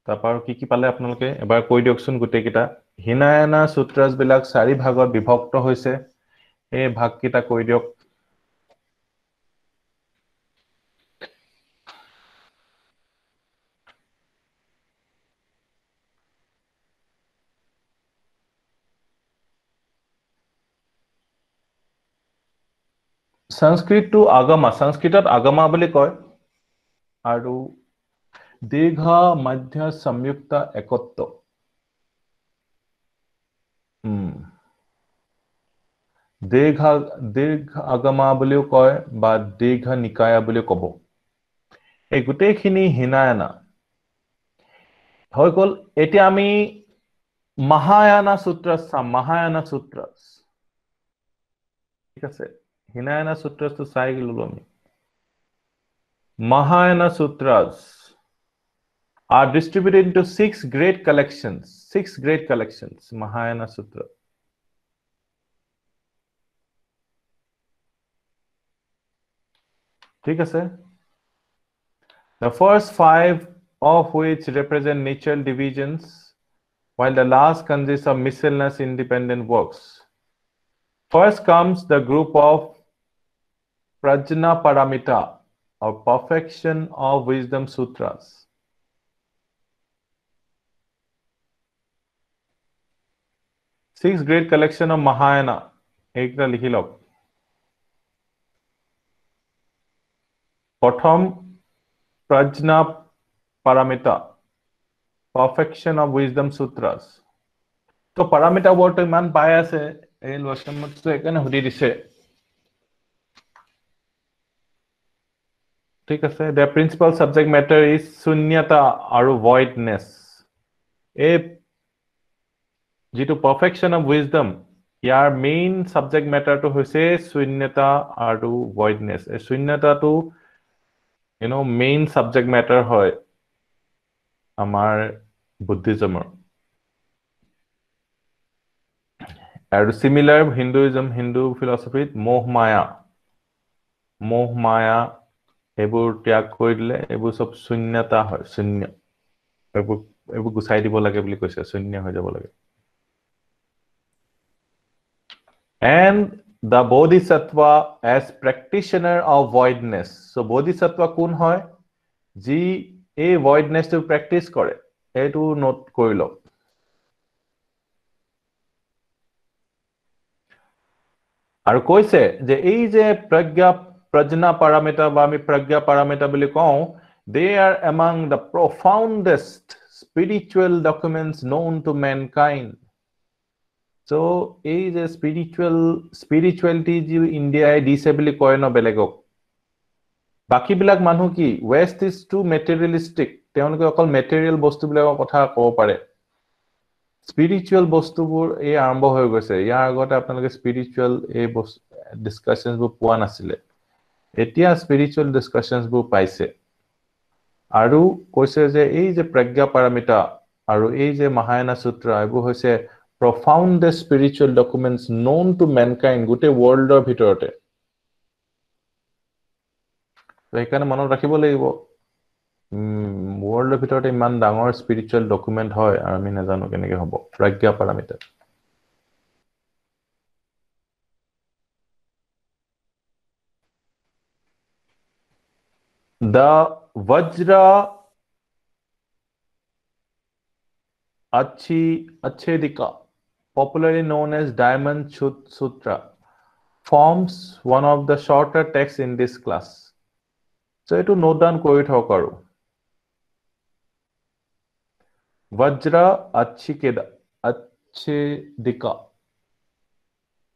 তাৰপৰ কি পালে আপোনালোকে এবাৰ কৈ দিয়কচোন গুটেকিটা হিনায়না সূত্ৰাস বিলাক চাৰি ভাগত বিভক্ত হৈছে এই ভাগকিটা কৈ দিয়ক সংস্কৃত টু আগমা সংস্কৃতত আগমা বুলি কয় আৰু দীৰ্ঘ মধ্য সংযুক্ত একত্ব দীৰ্ঘ আগমা বুলিও কয় বা দীৰ্ঘ নিকায়া বুলিও কব এই গোটেইখিনি হিনায়না হৈ গল এতিয়া আমি মহায়ানা সূত্ৰাস চাম মহায়ানা সূত্ৰাস ঠিক আছে হিনায়না সূত্ৰাসটো চাই গলো আমি Mahayana Sutras are distributed into six great collections. Mahayana Sutra. ठीक है sir? The first five of which represent natural divisions, while the last consists of miscellaneous independent works. First comes the group of Prajna Paramita, or perfection of wisdom sutras. Six great collection of Mahayana. एकटा लिखि लওক प्रथम Prajna Paramita, perfection of wisdom sutras. তো parameter word to ইমান পাই আছে এই লক্ষণটো একানে হুদি দিছে ঠিক আছে the principal subject matter is শূন্যতা আৰু voidness এই যেটো perfection of wisdom year main subject matter to হৈছে শূন্যতা আৰু voidness এই শূন্যতাটো main subject matter হয় আমাৰ বুদ্ধিজমৰ আৰু similar Hindu philosophy মোহ মায়া এবোৰ ত্যাগ কৰি দিলে এবোৰ সব শূন্যতা হয় শূন্য এবোৰ গুছাই দিব লাগে বুলি কৈছে শূন্য হৈ যাব লাগে and the bodhisattva as practitioner of voidness so bodhisattva কোন হয় যি এই voidness to practice কৰে এটো নোট কৰি লওক আৰু কৈছে যে এই যে prajna parameter বা আমি pragya parameter বুলি কওঁ they are among the profoundest spiritual documents known to mankind so এই যে spirituality যি ইন্ডিয়াই দিছে বুলি কয় ন বেলেগক বাকি বিলাক মানুহ কি west is too materialistic তেওঁলোকে অকল material বস্তুবিলাকৰ কথা ক'ব পাৰে spiritual বস্তুবোৰ এই আৰম্ভ হৈ গৈছে ইয়াৰ আগতে আপোনালোকে spiritual এই discussions বোৰ পোৱা নাছিলে এতিয়া spiritual discussions বোৰ পাইছে আৰু কৈছে যে এই যে pragya paramita আৰু এই যে mahayana sutra এইবোৰ হৈছে profoundest spiritual documents known to mankind গোটে worldৰ ভিতৰতে সেইকাৰণে মনত ৰাখিব লাগিব worldৰ ভিতৰতে ইমান ডাঙৰ spiritual document হয় আৰু আমি নাজানো কেনেকৈ হ'ব pragya paramita the vajra achedika popularly known as diamond sutra forms one of the shorter texts in this class so etu note down kori thok aru vajra achedika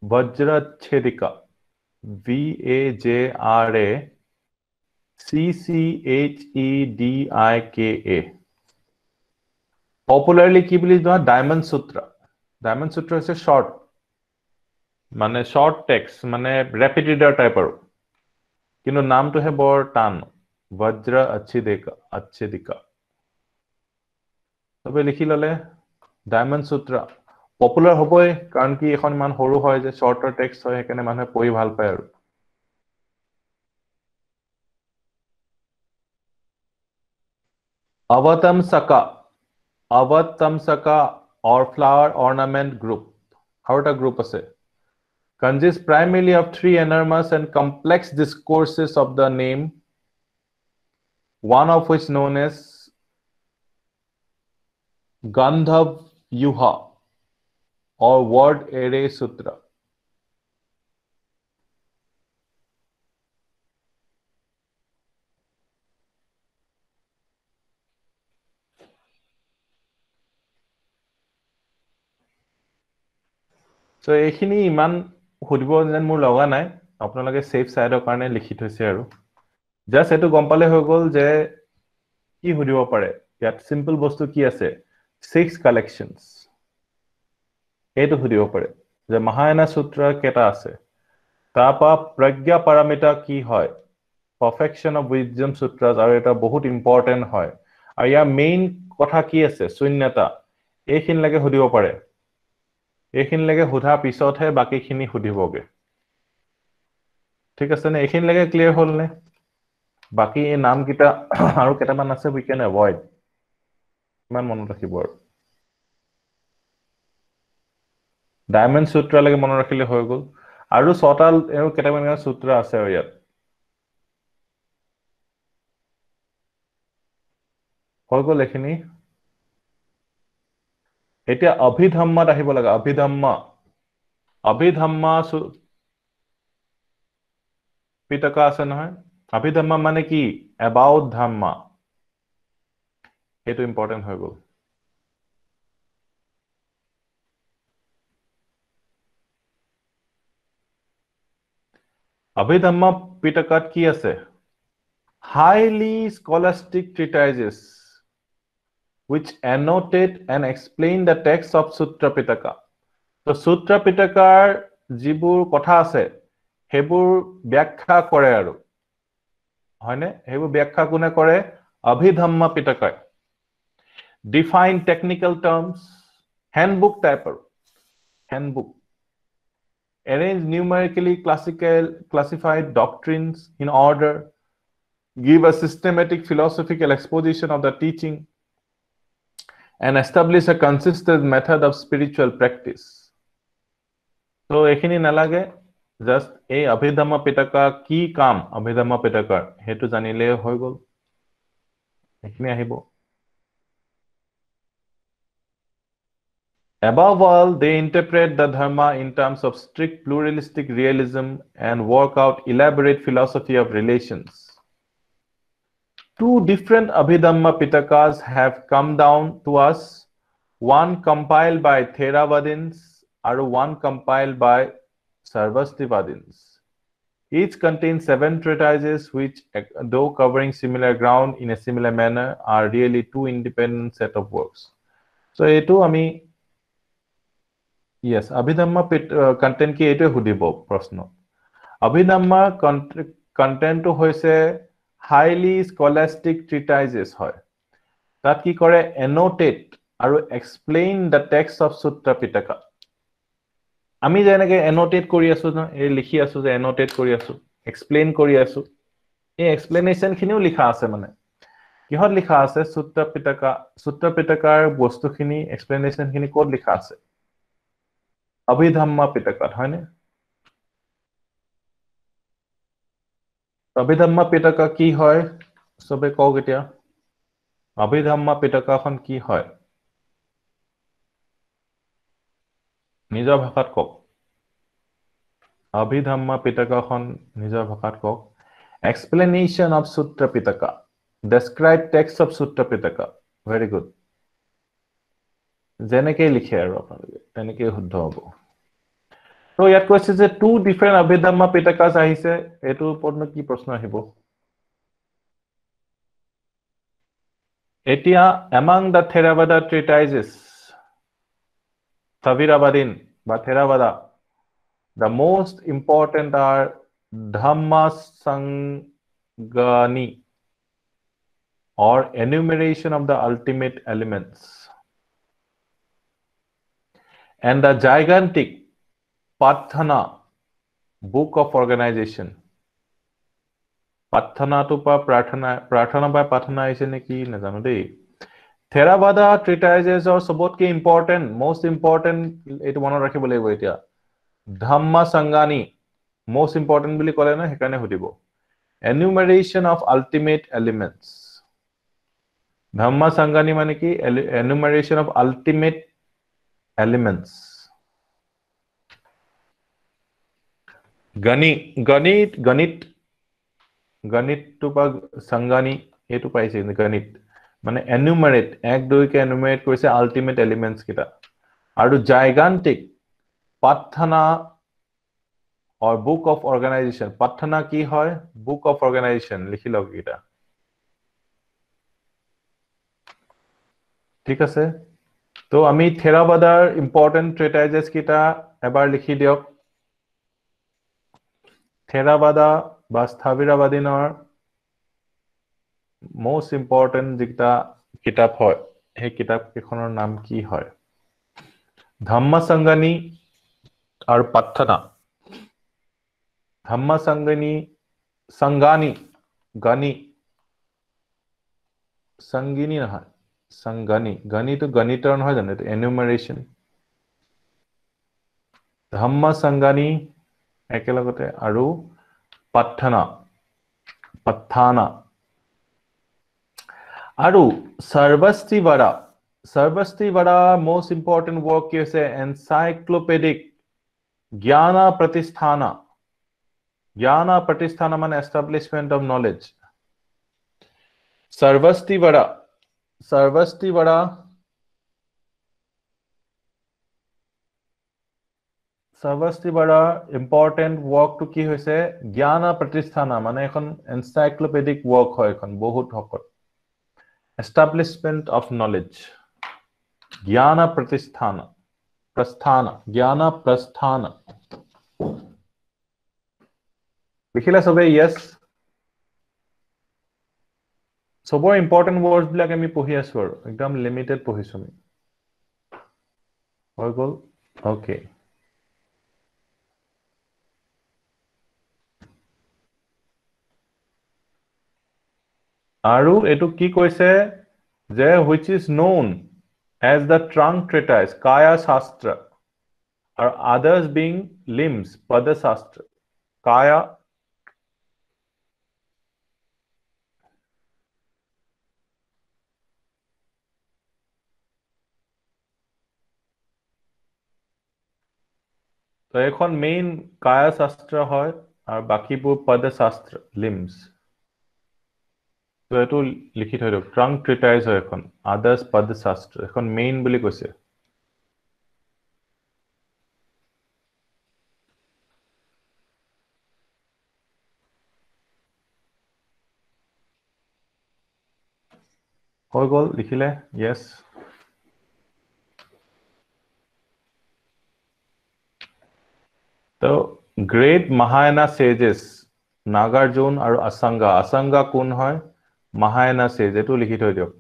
vajra CCHEDIKA popularly কি বুলি কোৱা diamond sutra হৈছে short মানে short text মানে rapid reader type আৰু কিন্তু নামটো হে বৰ টান vajra achedika তবে লিখি ললে diamond sutra popular হ'বই কাৰণ কি এখন মান সৰু হয় যে shorter text হয় সেইকাৰণে মানুহে পঢ়ি ভাল পায় আৰু Avatamsaka or flower ornament group. How a group ase? Consists primarily of three enormous and complex discourses of the name, one of which known as Gandhav Yuha or Word Array Sutra. So এইখিনি ইমান খুদিব যেন মোৰ লগা নাই আপোনালোকে safe সাইডৰ কাৰণে লিখি থৈছে আৰু জাস্ট এটো গম পালে হৈ গল যে কি খুদিব পাৰে ইয়াত সিম্পল বস্তু কি আছে 6 কালেকশনস এটো খুদিব পাৰে যে মহায়ানা সূত্র কেটা আছে তাপা pragya paramita কি হয় perfection of wisdom sutras আৰু এটা বহুত ইম্পৰ্টেন্ট হয় আৰু ইয়াৰ মেইন কথা কি আছে শূন্যতা এইখিন লাগে খুদিব পাৰে এইখিন লাগে হুধা পিছতহে বাকিখিনি খুদিবগে ঠিক আছে নে এইখিন লাগে ক্লিয়াৰ হল নে বাকি এই নাম কিটা আৰু কেটামান আছে we can avoid মান মনত ৰাখিব আৰু ডায়মণ্ড সূত্ৰ লাগে মনত ৰাখিলে হৈ গল আৰু ছটা আৰু কেটামান সূত্ৰ আছে আৰু ইয়াত হৈ গল এখিনি এতিয়া অভিধম্মাত আহিব লাগে অভিধম্মা পিটকা আছে নহয় অভিধম্মা মানে কি about dhamma এটো ইম্পৰ্টেন্ট হৈ গল Abhidhamma Pitakat ki ase? Highly scholastic treatises which annotate and explain the text of Sutra Pitaka. So Sutra Pitakar jibur kotha ase, hebur byakhya kore aru. Hoine? Hebur byakhya kune kore? Abhidhamma Pitaka. Define technical terms, handbook type aru. Handbook. Arrange numerically classified doctrines in order, give a systematic philosophical exposition of the teaching, and establish a consistent method of spiritual practice. So, ekhini nalage, just a Abhidhamma Pitaka ki kaam Abhidhamma Pitakar, hetu janile hoi gol. Ekhini ahibo. Above all, they interpret the Dharma in terms of strict pluralistic realism and work out elaborate philosophy of relations. Two different Abhidhamma Pitakas have come down to us, one compiled by Theravadins and one compiled by Sarvastivadins. Each contains 7 treatises which, though covering similar ground in a similar manner, are really two independent set of works. So, etu ami yes, Abhidhamma content ki etu hudibo prashno. Abhidhamma content to hoise highly scholastic treatises hoy. That ki kore annotate aru explain the text of Sutra Pitaka. Ami jeneke annotate kori asu na, e likhi asu je annotate kori asu, explain kori asu. E explanation khiniu likha ase mane. Kihot likha ase Sutra Pitakar bostu khini explanation khini kod likha ase. Abhidhamma Pitakat hoine? Abhidhamma Pitaka ki hoy? Sobe kog etia. Abhidhamma Pitaka khon ki hoy? Nijor bhashat kok. Abhidhamma Pitaka khon nijor bhashat kok. Explanation of Sutra Pitaka. Describe text of Sutra Pitaka. Very good. Jeneke likhe aru apnaloke teneke shuddho hobo. So yat koise je two different Abhidhamma Pitakas ahise, etu porno ki proshno ahibo? Etia among the Theravada treatises, Thaviravadin ba Theravada, the most important are Dhamma Sangani, or enumeration of the ultimate elements, and the gigantic Patthana, book of organization. Patthana to pa Prarthana by Patthana aise neki najano dei. Theravada treatises are sobotke important, most important, etu monot rakhibo lagibo etia. Dhamma Sangani, most important bili kole na hekane hudibo. Enumeration of ultimate elements. Dhamma Sangani mane ki enumeration of ultimate elements. Ganit to pa Sangani etu paise ganit. Mane enumerate, ek doi ke enumerate korise ultimate elements kita. Aru gigantic Patthana or book of organization. Patthana ki hoy? Book of organization. Likhi log kita. ঠিক আছে? তো আমি Theravadar important treatises kita ebar likhi diok. Theravada ba Thaviravadinor most important jikta kitab hoy, he kitab kekhonor naam ki hoy? Dhamma Sangani or Patthana. Dhamma Sangani, Gani, Sangini naha, Sangani, Gani to Ganitor naha jane, enumeration. Dhamma Sangani ekelagote aru Patthana, aru Sarvastivada most important work is encyclopedic Jnana Pratisthana man establishment of knowledge. Sarvastivada Sarvasti Bara important work to ki hoise Gyana Pratisthana mane ekhon encyclopedic work hoy ekhon bahut hokot establishment of knowledge Gyana Pratisthana Prasthana Gyana Prasthana likhila sobe yes sobor important words bilak ami pohi asu aru ekdam limited pohisu ami hoy gol okay Aru etu ki koise je which is known as the trunk treatise Kaya Shastra or others being limbs Pada Shastra Kaya So ekhon main Kaya Shastra hoy ar bakipur Pada Shastra limbs So etu likhi thoi dok trunk treatise hoy ekhon others Pada Shastra ekhon main boli koise hoy gol likhile yes So great Mahayana sages Nagarjuna aru Asanga Asanga kun hoy Mahayana sage etu likhi thoi diok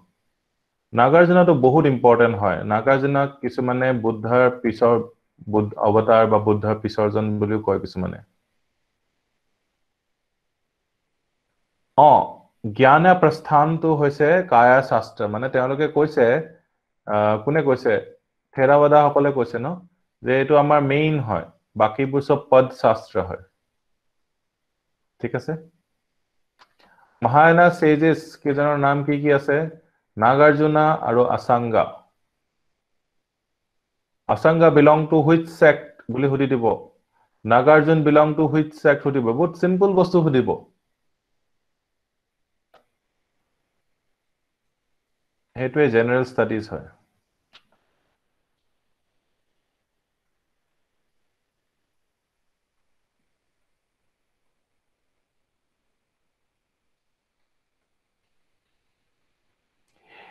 Nagarjuna to bahut important hoy Nagarjuna kisumane buddhar pisor buddh avatar ba buddhar pisorjon boli koi kisumane জ্ঞানা প্ৰস্থানটো হৈছে কায়া শাস্ত্ৰ মানে তেওঁলোকে কৈছে কোনে কৈছে থেৰাবাদা সকলে কৈছে ন যে এটো আমাৰ মেইন হয় বাকিবোৰ সব পদ শাস্ত্ৰ হয় ঠিক আছে মহায়ানা সেজেস কেজনৰ নাম কি আছে নাগাৰ্জুনা আৰু আসাংগা আসাংগা belong to which sect বুলি সুধি দিব Nagarjuna belong to which sect সুধিব বহুত সিম্পল বস্তু সুধিব হেতুৱে জেনাৰেল ষ্টাডিজ হয়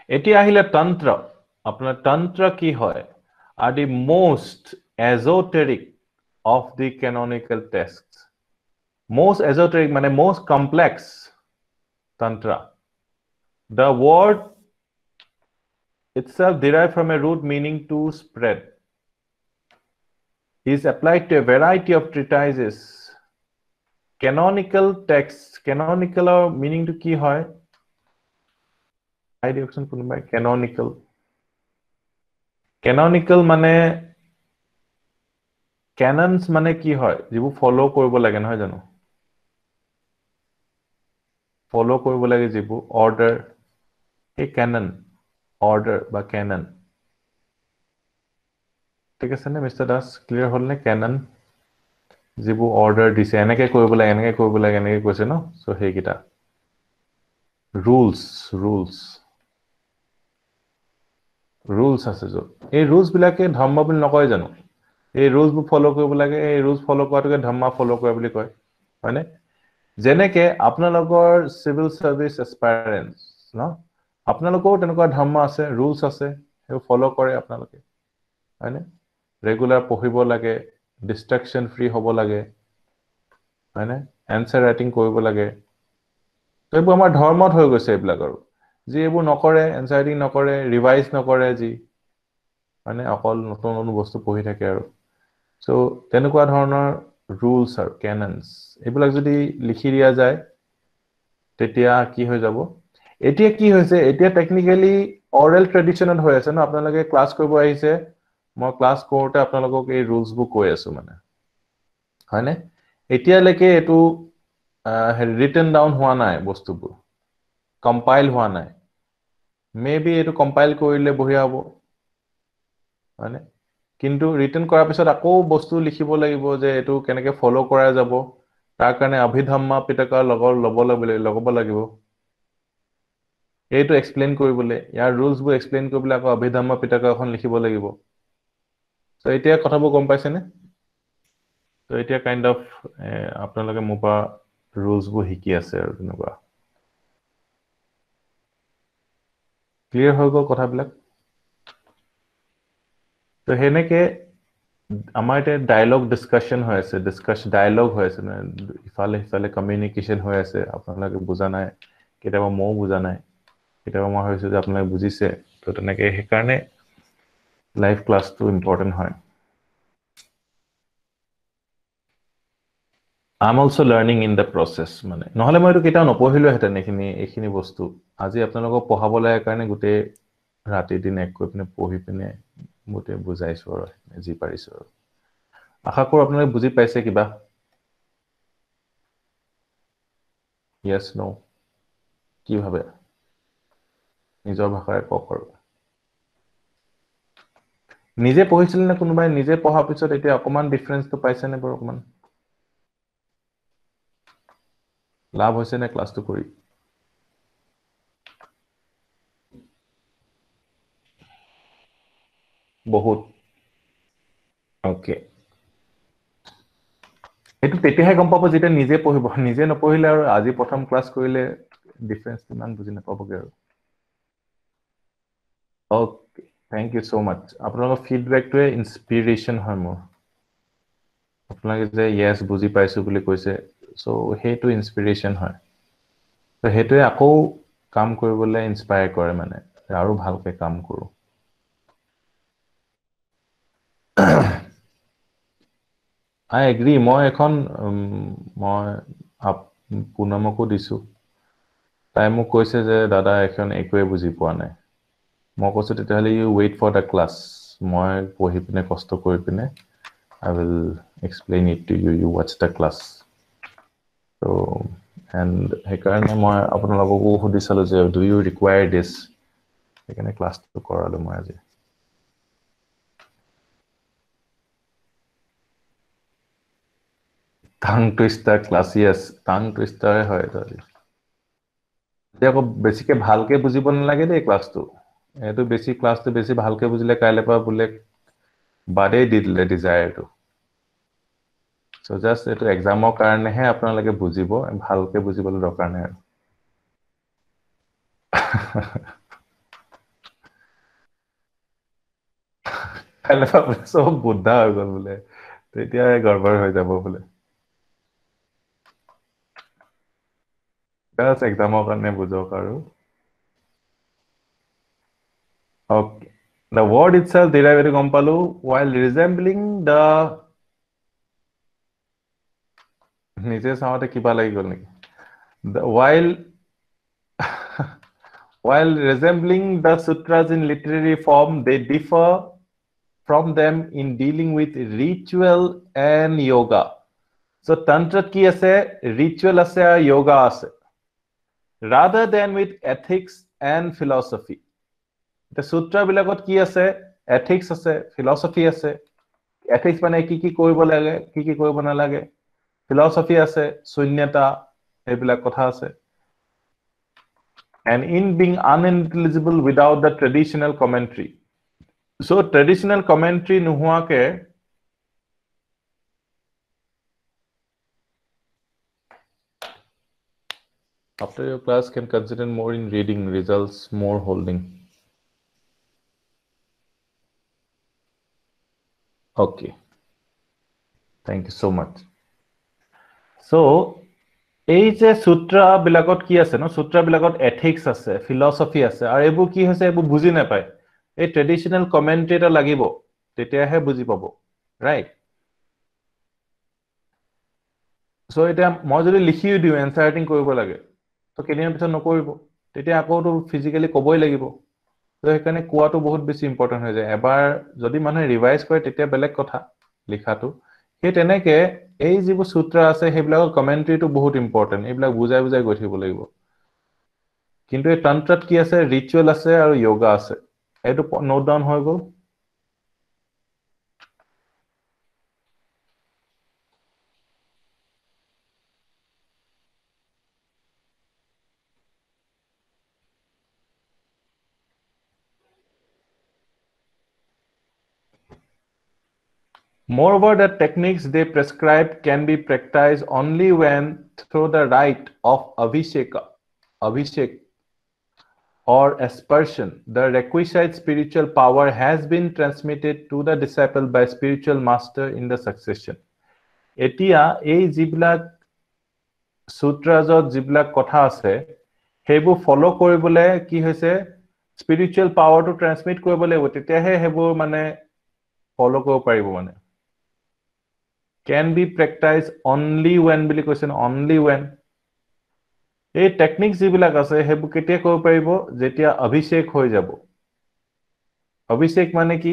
এতিয়া আহিলে তন্ত্ৰ আপোনাৰ তন্ত্ৰ কি হয় are the most esoteric of the canonical texts most esoteric মানে most complex tantra the word itself derived from a root meaning to spread is applied to a variety of treatises canonical texts canonical meaning to ki hoy I direction punbai canonical মানে canons মানে কি হয় যিবু ফলো কৰিব লাগে নহয় জানো ফলো কৰিব লাগে যিবু অৰ্ডাৰ এই canon order বা canon ঠিক আছে নে মিস্টাৰ দাস ক্লিয়াৰ হল নে canon যিবু অৰ্ডাৰ দিছে এনেকে কৰিব লাগে এনেকে কৈছে ন সো হেকিটা rules আছে যো এই rules বিলাকে ধৰ্ম বুলি নকয় জানো এই rules বু ফলো কৰিব লাগে এই rules ফলো কৰাটোকে ধৰ্ম ফলো কৰা বুলি কয় হয়নে যেনেকে আপোনালোকৰ সিভিল সাৰ্ভিস এসপাইৰেন্টস ন আপোনালোকৰ তেনেকুৱা ধৰ্ম আছে rules আছে হেও ফলো কৰে আপোনালোকে হয়নে ৰেগুলাৰ পঢ়িব লাগে ডিস্ট্ৰাকশন ফ্ৰী হ'ব লাগে হয়নে এনসাৰ ৰাইটিং কৰিব লাগে এইবোৰ আমাৰ ধৰ্মত হৈ গৈছে এইবিলাক আৰু যি এইবোৰ নকৰে এনসাৰ ৰাইটিং নকৰে ৰিভাইজ নকৰে যি মানে অকল নতুন বস্তু পঢ়ি থাকে আৰু সো তেনেকুৱা ধৰণৰ rules আৰু canons এইবিলাক যদি লিখি দিয়া যায় তেতিয়া কি হৈ যাব এতিয়া কি হৈছে এতিয়া টেকনিক্যালি oral traditionত হৈ আছে ন আপোনালোকে ক্লাস কৰিব আহিছে মই ক্লাস কৰোতে আপোনালোকক এই rules বু কৈ আছো মানে হয়নে এতিয়া লেকে এটো written down হোৱা নাই বস্তুবোৰ compile হোৱা নাই maybe এটো compile কৰিলে বঢ়িয়া হ'ব হয়নে কিন্তু ৰিটেন কৰাৰ পিছত আকৌ বস্তু লিখিব লাগিব যে এটো কেনেকে ফলো কৰা যাব তাৰ কাৰণে অভিধম্মা পিটকা লগব লাগিব এইটো এক্সপ্লেইন কৰিবলৈ ইয়াৰ rules বু এক্সপ্লেইন কৰিবলৈ আকৌ অভিধম্মা পিটকা এখন লিখিব লাগিব সো এতিয়া কথাবোৰ গম পাইছেনে তো এতিয়া কাইণ্ড অফ আপোনালোকে মোৰ পৰা ৰুলছবোৰ শিকি আছে আৰু তেনেকুৱা ক্লিয়াৰ হৈ গ'ল কথাবিলাক তো সেনেকে আমাৰ এতিয়া ডায়লগ ডিছকাশ্যন হৈ আছে ডায়লগ হৈ আছে মানে ইফালে সিফালে কমিউনিকেশ্যন হৈ আছে আপোনালোকে বুজা নাই কেতিয়াবা ময়ো বুজা নাই কেতিয়াবা মই ভাবিছোঁ যে আপোনালোকে বুজিছে তো তেনেকে সেইকাৰণে লাইভ ক্লাছটো ইম্পৰ্টেণ্ট হয় I am also' learning in the process মানে নহ'লে মই এইটো কেতিয়াও নপঢ়িলোহেঁতেন এইখিনি বস্তু আজি আপোনালোকক পঢ়াব লাগে কাৰণে গোটেই ৰাতি দিন এক কৰি পিনে পঢ়ি পিনে গোটেই বুজাইছোঁ আৰু যি পাৰিছোঁ আৰু আশা কৰোঁ আপোনালোকে বুজি পাইছে কিবা য়েছ ন কি ভাবে নিজৰ ভাষাৰে কওক আৰু নিজে পঢ়িছিলে নে কোনোবাই নিজে পঢ়াৰ পিছত এতিয়া অকণমান ডিফাৰেঞ্চটো পাইছেনে বাৰু অকণমান লাভ হৈছে নে ক্লাছটো কৰি বহুত অ'কে এইটো তেতিয়াহে গম পাব যেতিয়া নিজে পঢ়িব নিজে নপঢ়িলে আৰু আজি প্ৰথম ক্লাছ কৰিলে ডিফাৰেঞ্চ ইমান বুজি নাপাবগৈ আৰু অ'কে থেংক ইউ ছ' মাছ আপোনালোকৰ ফিডবেকটোৱে ইনস্পিৰেশ্যন হয় মোৰ আপোনালোকে যে য়েছ বুজি পাইছোঁ বুলি কৈছে চ' সেইটো ইনস্পিৰেশ্যন হয় ত' সেইটোৱে আকৌ কাম কৰিবলৈ ইনস্পায়াৰ কৰে মানে আৰু ভালকৈ কাম কৰোঁ আই এগ্ৰী মই এখন মই পুনমকো দিছোঁ তাই মোক কৈছে যে দাদা এখন একোৱে বুজি পোৱা নাই মই কৈছোঁ তেতিয়াহ'লে you wait for the class মই পঢ়ি পিনে কষ্ট কৰি পিনে I will explain it to you you ৱাটছ দ্য ক্লাছ ত' এণ্ড সেইকাৰণে মই আপোনালোককো সুধি চালোঁ যে ডু ইউ ৰিকুৱায়াৰ দিছ সেইকাৰণে ক্লাছটো কৰালোঁ মই আজি টাং টুইষ্টাৰ ক্লাছ য়েছ টাং টুইষ্টাৰে হয় এতিয়া আকৌ বেছিকে ভালকে বুজিব নালাগে দেই ক্লাছটো এইটো ক্লাছটো বেছি ভালকে বুজিলে কাইলৈ পৰা বোলে বাদেই দি দিলে ডিজায়াৰটো চ' জাষ্ট এইটো এক্সামৰ কাৰণেহে আপোনালোকে বুজিব ভালকে বুজিবলৈ দৰকাৰ নাই আৰু কাইলৈ পৰা বোলে চব বুদ্ধা হৈ গ'ল বোলে তেতিয়াহে গড়বড় হৈ যাব বোলে জাষ্ট এক্সামৰ কাৰণে বুজক আৰু Okay. The word itself derive to গম পালো while resembling the নিজে চাওঁতে কিবা লাগি গ'ল নেকি while while resembling the sutras in literary form they differ from them in dealing with ritual and yoga so tantra কি আছে ritual আছে আৰু yoga আছে rather than with ethics and philosophy the sutra বিলাকত কি আছে ethics আছে philosophy আছে ethics মানে কি কি কৰিব লাগে কি কি কৰিব নালাগে philosophy আছে শূন্যতা এইবিলাক কথা আছে and in being unintelligible without the traditional commentary so traditional commentary নোহোৱাকে after your class can consider more in reading results more holding okay thank you so much so এই যে সূত্ৰা বিলাকত কি আছে ন সূত্ৰা বিলাকত এথিক্স আছে ফিলসফি আছে আৰু এইবোৰ কি হৈছে এইবোৰ বুজি নাপায় এই ট্ৰেডিশনাল কমেন্ট্ৰি এটা লাগিব তেতিয়াহে বুজি পাব ৰাইট সো এটা মই যদি লিখিও দিওঁ এনসাৰ ৰাইটিং কৰিব লাগে তো কেইদিনৰ পিছত নকৰিব তেতিয়া আকৌতো ফিজিক্যালি ক'বই লাগিব তো সেইকাৰণে কোৱাটো বহুত বেছি ইম্পৰ্টেণ্ট হৈ যায় এবাৰ যদি মানুহে ৰিভাইজ কৰে তেতিয়া বেলেগ কথা লিখাটো সেই তেনেকে এই যিবোৰ সূত্ৰ আছে সেইবিলাকৰ কমেন্ট্ৰিটো বহুত ইম্পৰ্টেণ্ট এইবিলাক বুজাই বুজাই গৈ থাকিব লাগিব কিন্তু এই তন্ত্ৰত কি আছে ৰিচুৱেল আছে আৰু যোগা আছে এইটো নোট ডাউন হৈ গ'ল Moreover, the techniques they prescribe can be practiced only when through the rite of abhishek or aspersion, the requisite spiritual power has been transmitted to the disciple by spiritual master in the succession. Etia ei jibilak sutrazot jibilak kotha ase hebu follow koribole ki hoise spiritual power to transmit koribole tetia he hebu mane follow koribo paribo mane can be practiced only when বুলি কৈছে only when এই techniques যিবিলাক আছে হেবু কেতিয়া কৰিব পাৰিব যেতিয়া অভিষেক হৈ যাব অভিষেক মানে কি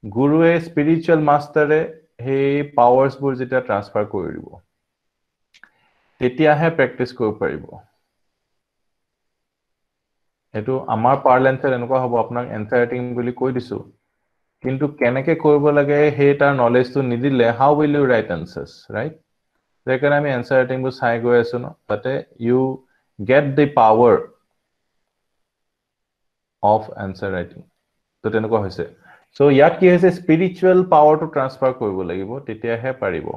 গুৰুৱে স্পিৰিচুৱেল মাষ্টাৰে হে পাৱাৰছ বোৰ যেতিয়া ট্ৰান্সফাৰ কৰি দিব তেতিয়াহে প্ৰেক্টিস কৰিব পাৰিব এটো আমাৰ পাৰ্লেন্সৰ এনেকুৱা হ'ব আপোনাক এনসাৰ ৰাইটিং বুলি কৈ দিছো কিন্তু কেনেকে কৰিব লাগে হে তাৰ নলেজটো নিদিলে হাউ উইল ইউ ৰাইট আনসাৰ্স ৰাইট সেইকাৰণে আমি এনসাৰ ৰাইটিং বোৰ চাই গৈ আছো ন তাতে U get the power of answer writing তো তেনেকুৱা হৈছে সো ইয়াত কি হৈছে স্পিৰিচুৱেল পাৱাৰ টু ট্ৰান্সফাৰ কৰিব লাগিব তেতিয়াহে পাৰিব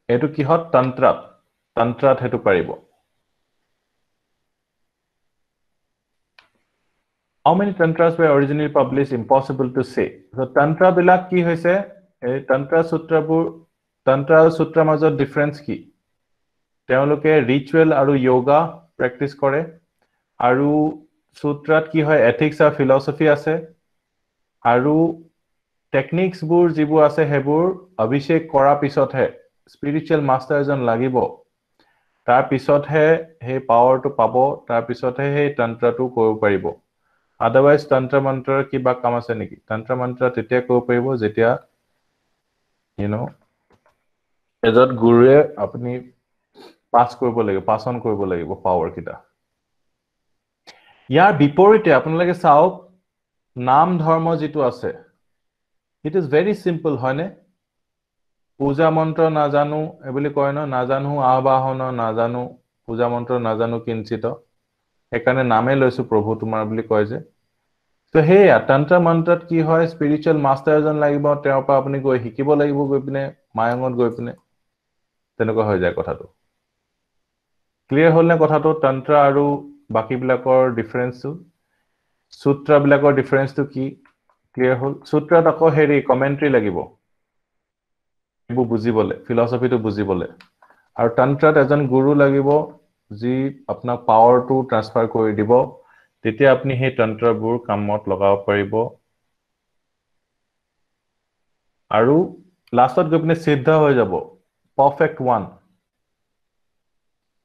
এটো কিহত তন্ত্ৰাত হেতু পাৰিব how many tantras were originally published impossible to say so tantra বিলাক কি হৈছে এই tantra sutra মাজত ডিফাৰেন্স কি তেওঁলোকে ৰিচুৱেল আৰু যোগা প্ৰেক্টিস কৰে আৰু সূত্ৰাত কি হয় এথিক্স আৰু ফিলসফি আছে আৰু টেকনিক্স বোৰ যিবোৰ আছে হেবোৰ অভিষেক কৰা পিছতহে স্পিৰিচুৱেল মাষ্টাৰ এজন লাগিব তাৰ পিছতহে হে পাৱাৰটো পাব তাৰ পিছতহে হে তন্ত্ৰটো কৰিব পাৰিব আদাৰৱাইজ তন্ত্ৰ মন্ত্ৰৰ কিবা কাম আছে নেকি তন্ত্ৰ মন্ত্ৰ তেতিয়া কৰিব পাৰিব যেতিয়া you know এজত গুৰুৱে আপুনি পাস কৰিব লাগিব পাছন কৰিব লাগিব পাৱাৰ কিটা ইয়াৰ বিপৰীতে আপোনালোকে চাওক নাম ধৰ্ম যেটো আছে ইট ইজ ভেৰি সিম্পল হয়নে পূজা মন্ত্ৰ নাজানো এবলি কয় ন নাজানো আবাহন নাজানো পূজা মন্ত্ৰ নাজানো কিঞ্চিত একানে নামে লৈছো প্ৰভু তোমাৰ বুলি কয় যে তো হে তন্ত্ৰ মন্ত্ৰত কি হয় স্পিৰিচুৱেল মাষ্টাৰ এজন লাগিব তেওঁৰ পৰা আপুনি গৈ শিকিব লাগিব গৈ পিনে মায়ঙত গৈ পিনে তেনেকুৱা হৈ যায় কথাটো ক্লিয়াৰ হ'ল নে কথাটো তন্ত্ৰ আৰু বাকি বিলাকৰ ডিফাৰেন্সটো সূত্ৰা বিলাকৰ ডিফাৰেন্সটো কি ক্লিয়াৰ হ'ল সূত্ৰত আকৌ হেৰি কমেন্ট্ৰি লাগিব এবু বুজিবলে ফিলসফিটো বুজিবলে আৰু তন্ত্ৰত এজন গুৰু লাগিব যি আপোনাক পাৱাৰটো ট্ৰান্সফাৰ কৰি দিব তেতিয়া আপুনি হে তন্ত্ৰবোৰ কামত লগাব পাৰিব আৰু লাষ্টত গৈ পিনে সিদ্ধ হৈ যাব পাৰফেক্ট ওয়ান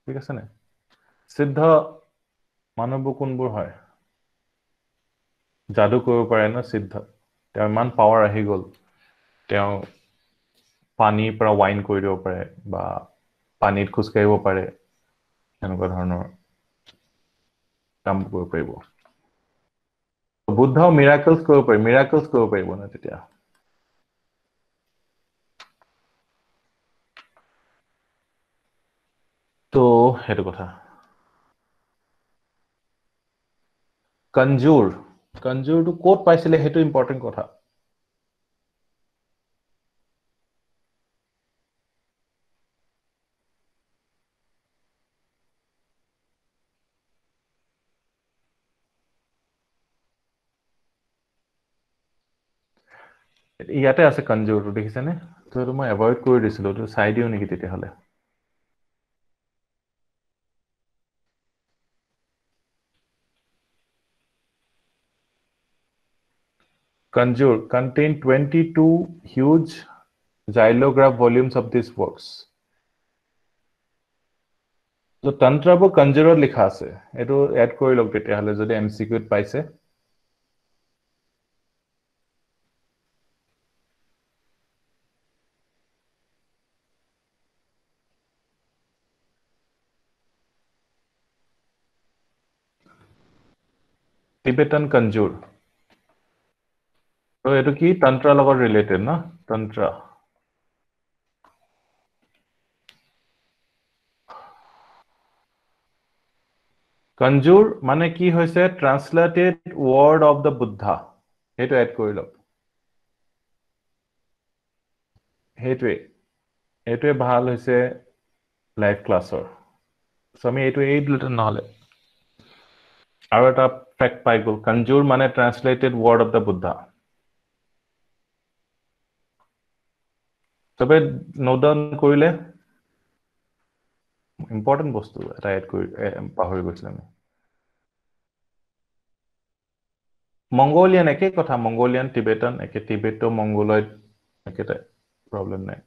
ঠিক আছে নে সিদ্ধ মানৱবোৰ কোনবোৰ হয় জাদু কৰিব পাৰে না সিদ্ধ তেওঁ মান পাৱাৰ আহি গল তেওঁ পানীৰ পৰা ওয়াইন কৰি দিব পাৰে বা পানীত খুসকাইব পাৰে এনেকুৱা ধৰণৰ কাম কৰিব পাৰিব বুদ্ধ মিৰাকলছ কৰিব পাৰিব না তেতিয়া তো হেতু কথা কঞ্জুৰটো কোট পাইছিলে হেতু ইম্পৰ্টেন্ট কথা ইয়াতে আছে কঞ্জুৰটো দেখিছেনে তো এটো মই এভয়েড কৰি দিছিলো তো চাই দিও নেকি তেতিয়া হলে Conjure contain 22 huge xylograph volumes of these works. So Tantra book Conjurer লিখা আছে এটো এড কৰি লওক তেতিয়া হলে যদি এমসিকিউত পাইছে Tibetan Conjure তো এটো কি Tantra লগত ৰিলেটেড না Tantra Conjure মানে কি হৈছে translated word of the Buddha হেতু এড কৰি লওক হেতুৱে ভাল হৈছে লাইভ ক্লাছৰ সো আমি এটো এই দিলতে নহলে আৰু এটা ফ্যাক্ট পাই গল conjure মানে translated word of the Buddha তবে নোট ডাউন কৰিলে ইম্পৰ্টেন্ট বস্তু এটা এড কৰি পাহৰি গৈছিল আমি মঙ্গোলিয়ান একে কথা মঙ্গোলিয়ান টিবেটান একে টিবেটো মঙ্গোলয়েড একেটা প্ৰবলেম নাই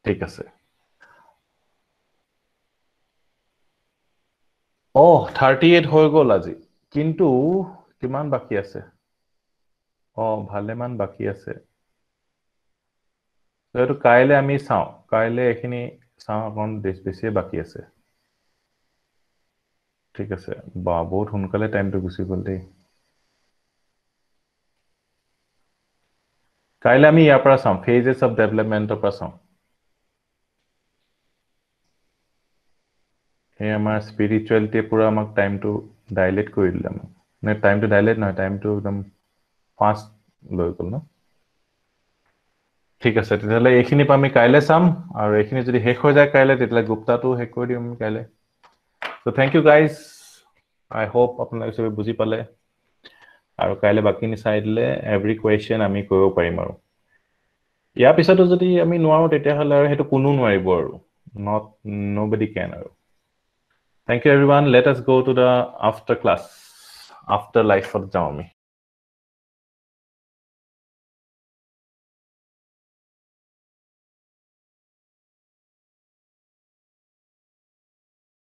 ঠিক আছে ও 38 হৈ গল আজি কিন্তু কিমান বাকি আছে ভালেমান বাকি আছে তো কাইলে আমি চাও কাইলে এখিনি চাও অকন বেছি বাকি আছে ঠিক আছে বা বহুত সোনকালে টাইমটো গুছি গল দেই কাইলে আমি ইয়াৰ পৰা চাম ফেজেস অফ ডেভেলপমেন্টৰ পৰা চাম এই আমাৰ স্পিৰিচুৱেলিটি পুৰা আমাক টাইমটো ডাইলেট কৰি দিলে মানে টাইমটো ডাইলেট নহয় টাইমটো একদম ফাষ্ট লৈ গল ন ঠিক আছে তেতিয়াহলে এইখিনি পা আমি কাইলে চাম আৰু এইখিনি যদি শেষ হৈ যায় কাইলে তেতিয়ালে গুপ্তাটো শেষ কৰি দিম কাইলে সো থ্যাংক ইউ গাইস আই হোপ আপোনালোকে সবে বুজি পালে আৰু কাইলে বাকিনি চাই দিলে এভৰি কোৱেশ্চন আমি কৰিব পাৰিম আৰু ইয়াৰ পিছতো যদি আমি নোৱাৰো তেতিয়াহলে আৰু হেতু কোনো নোৱাৰিব আৰু not nobody can আৰু thank you everyone let us go to the after class after life of Jami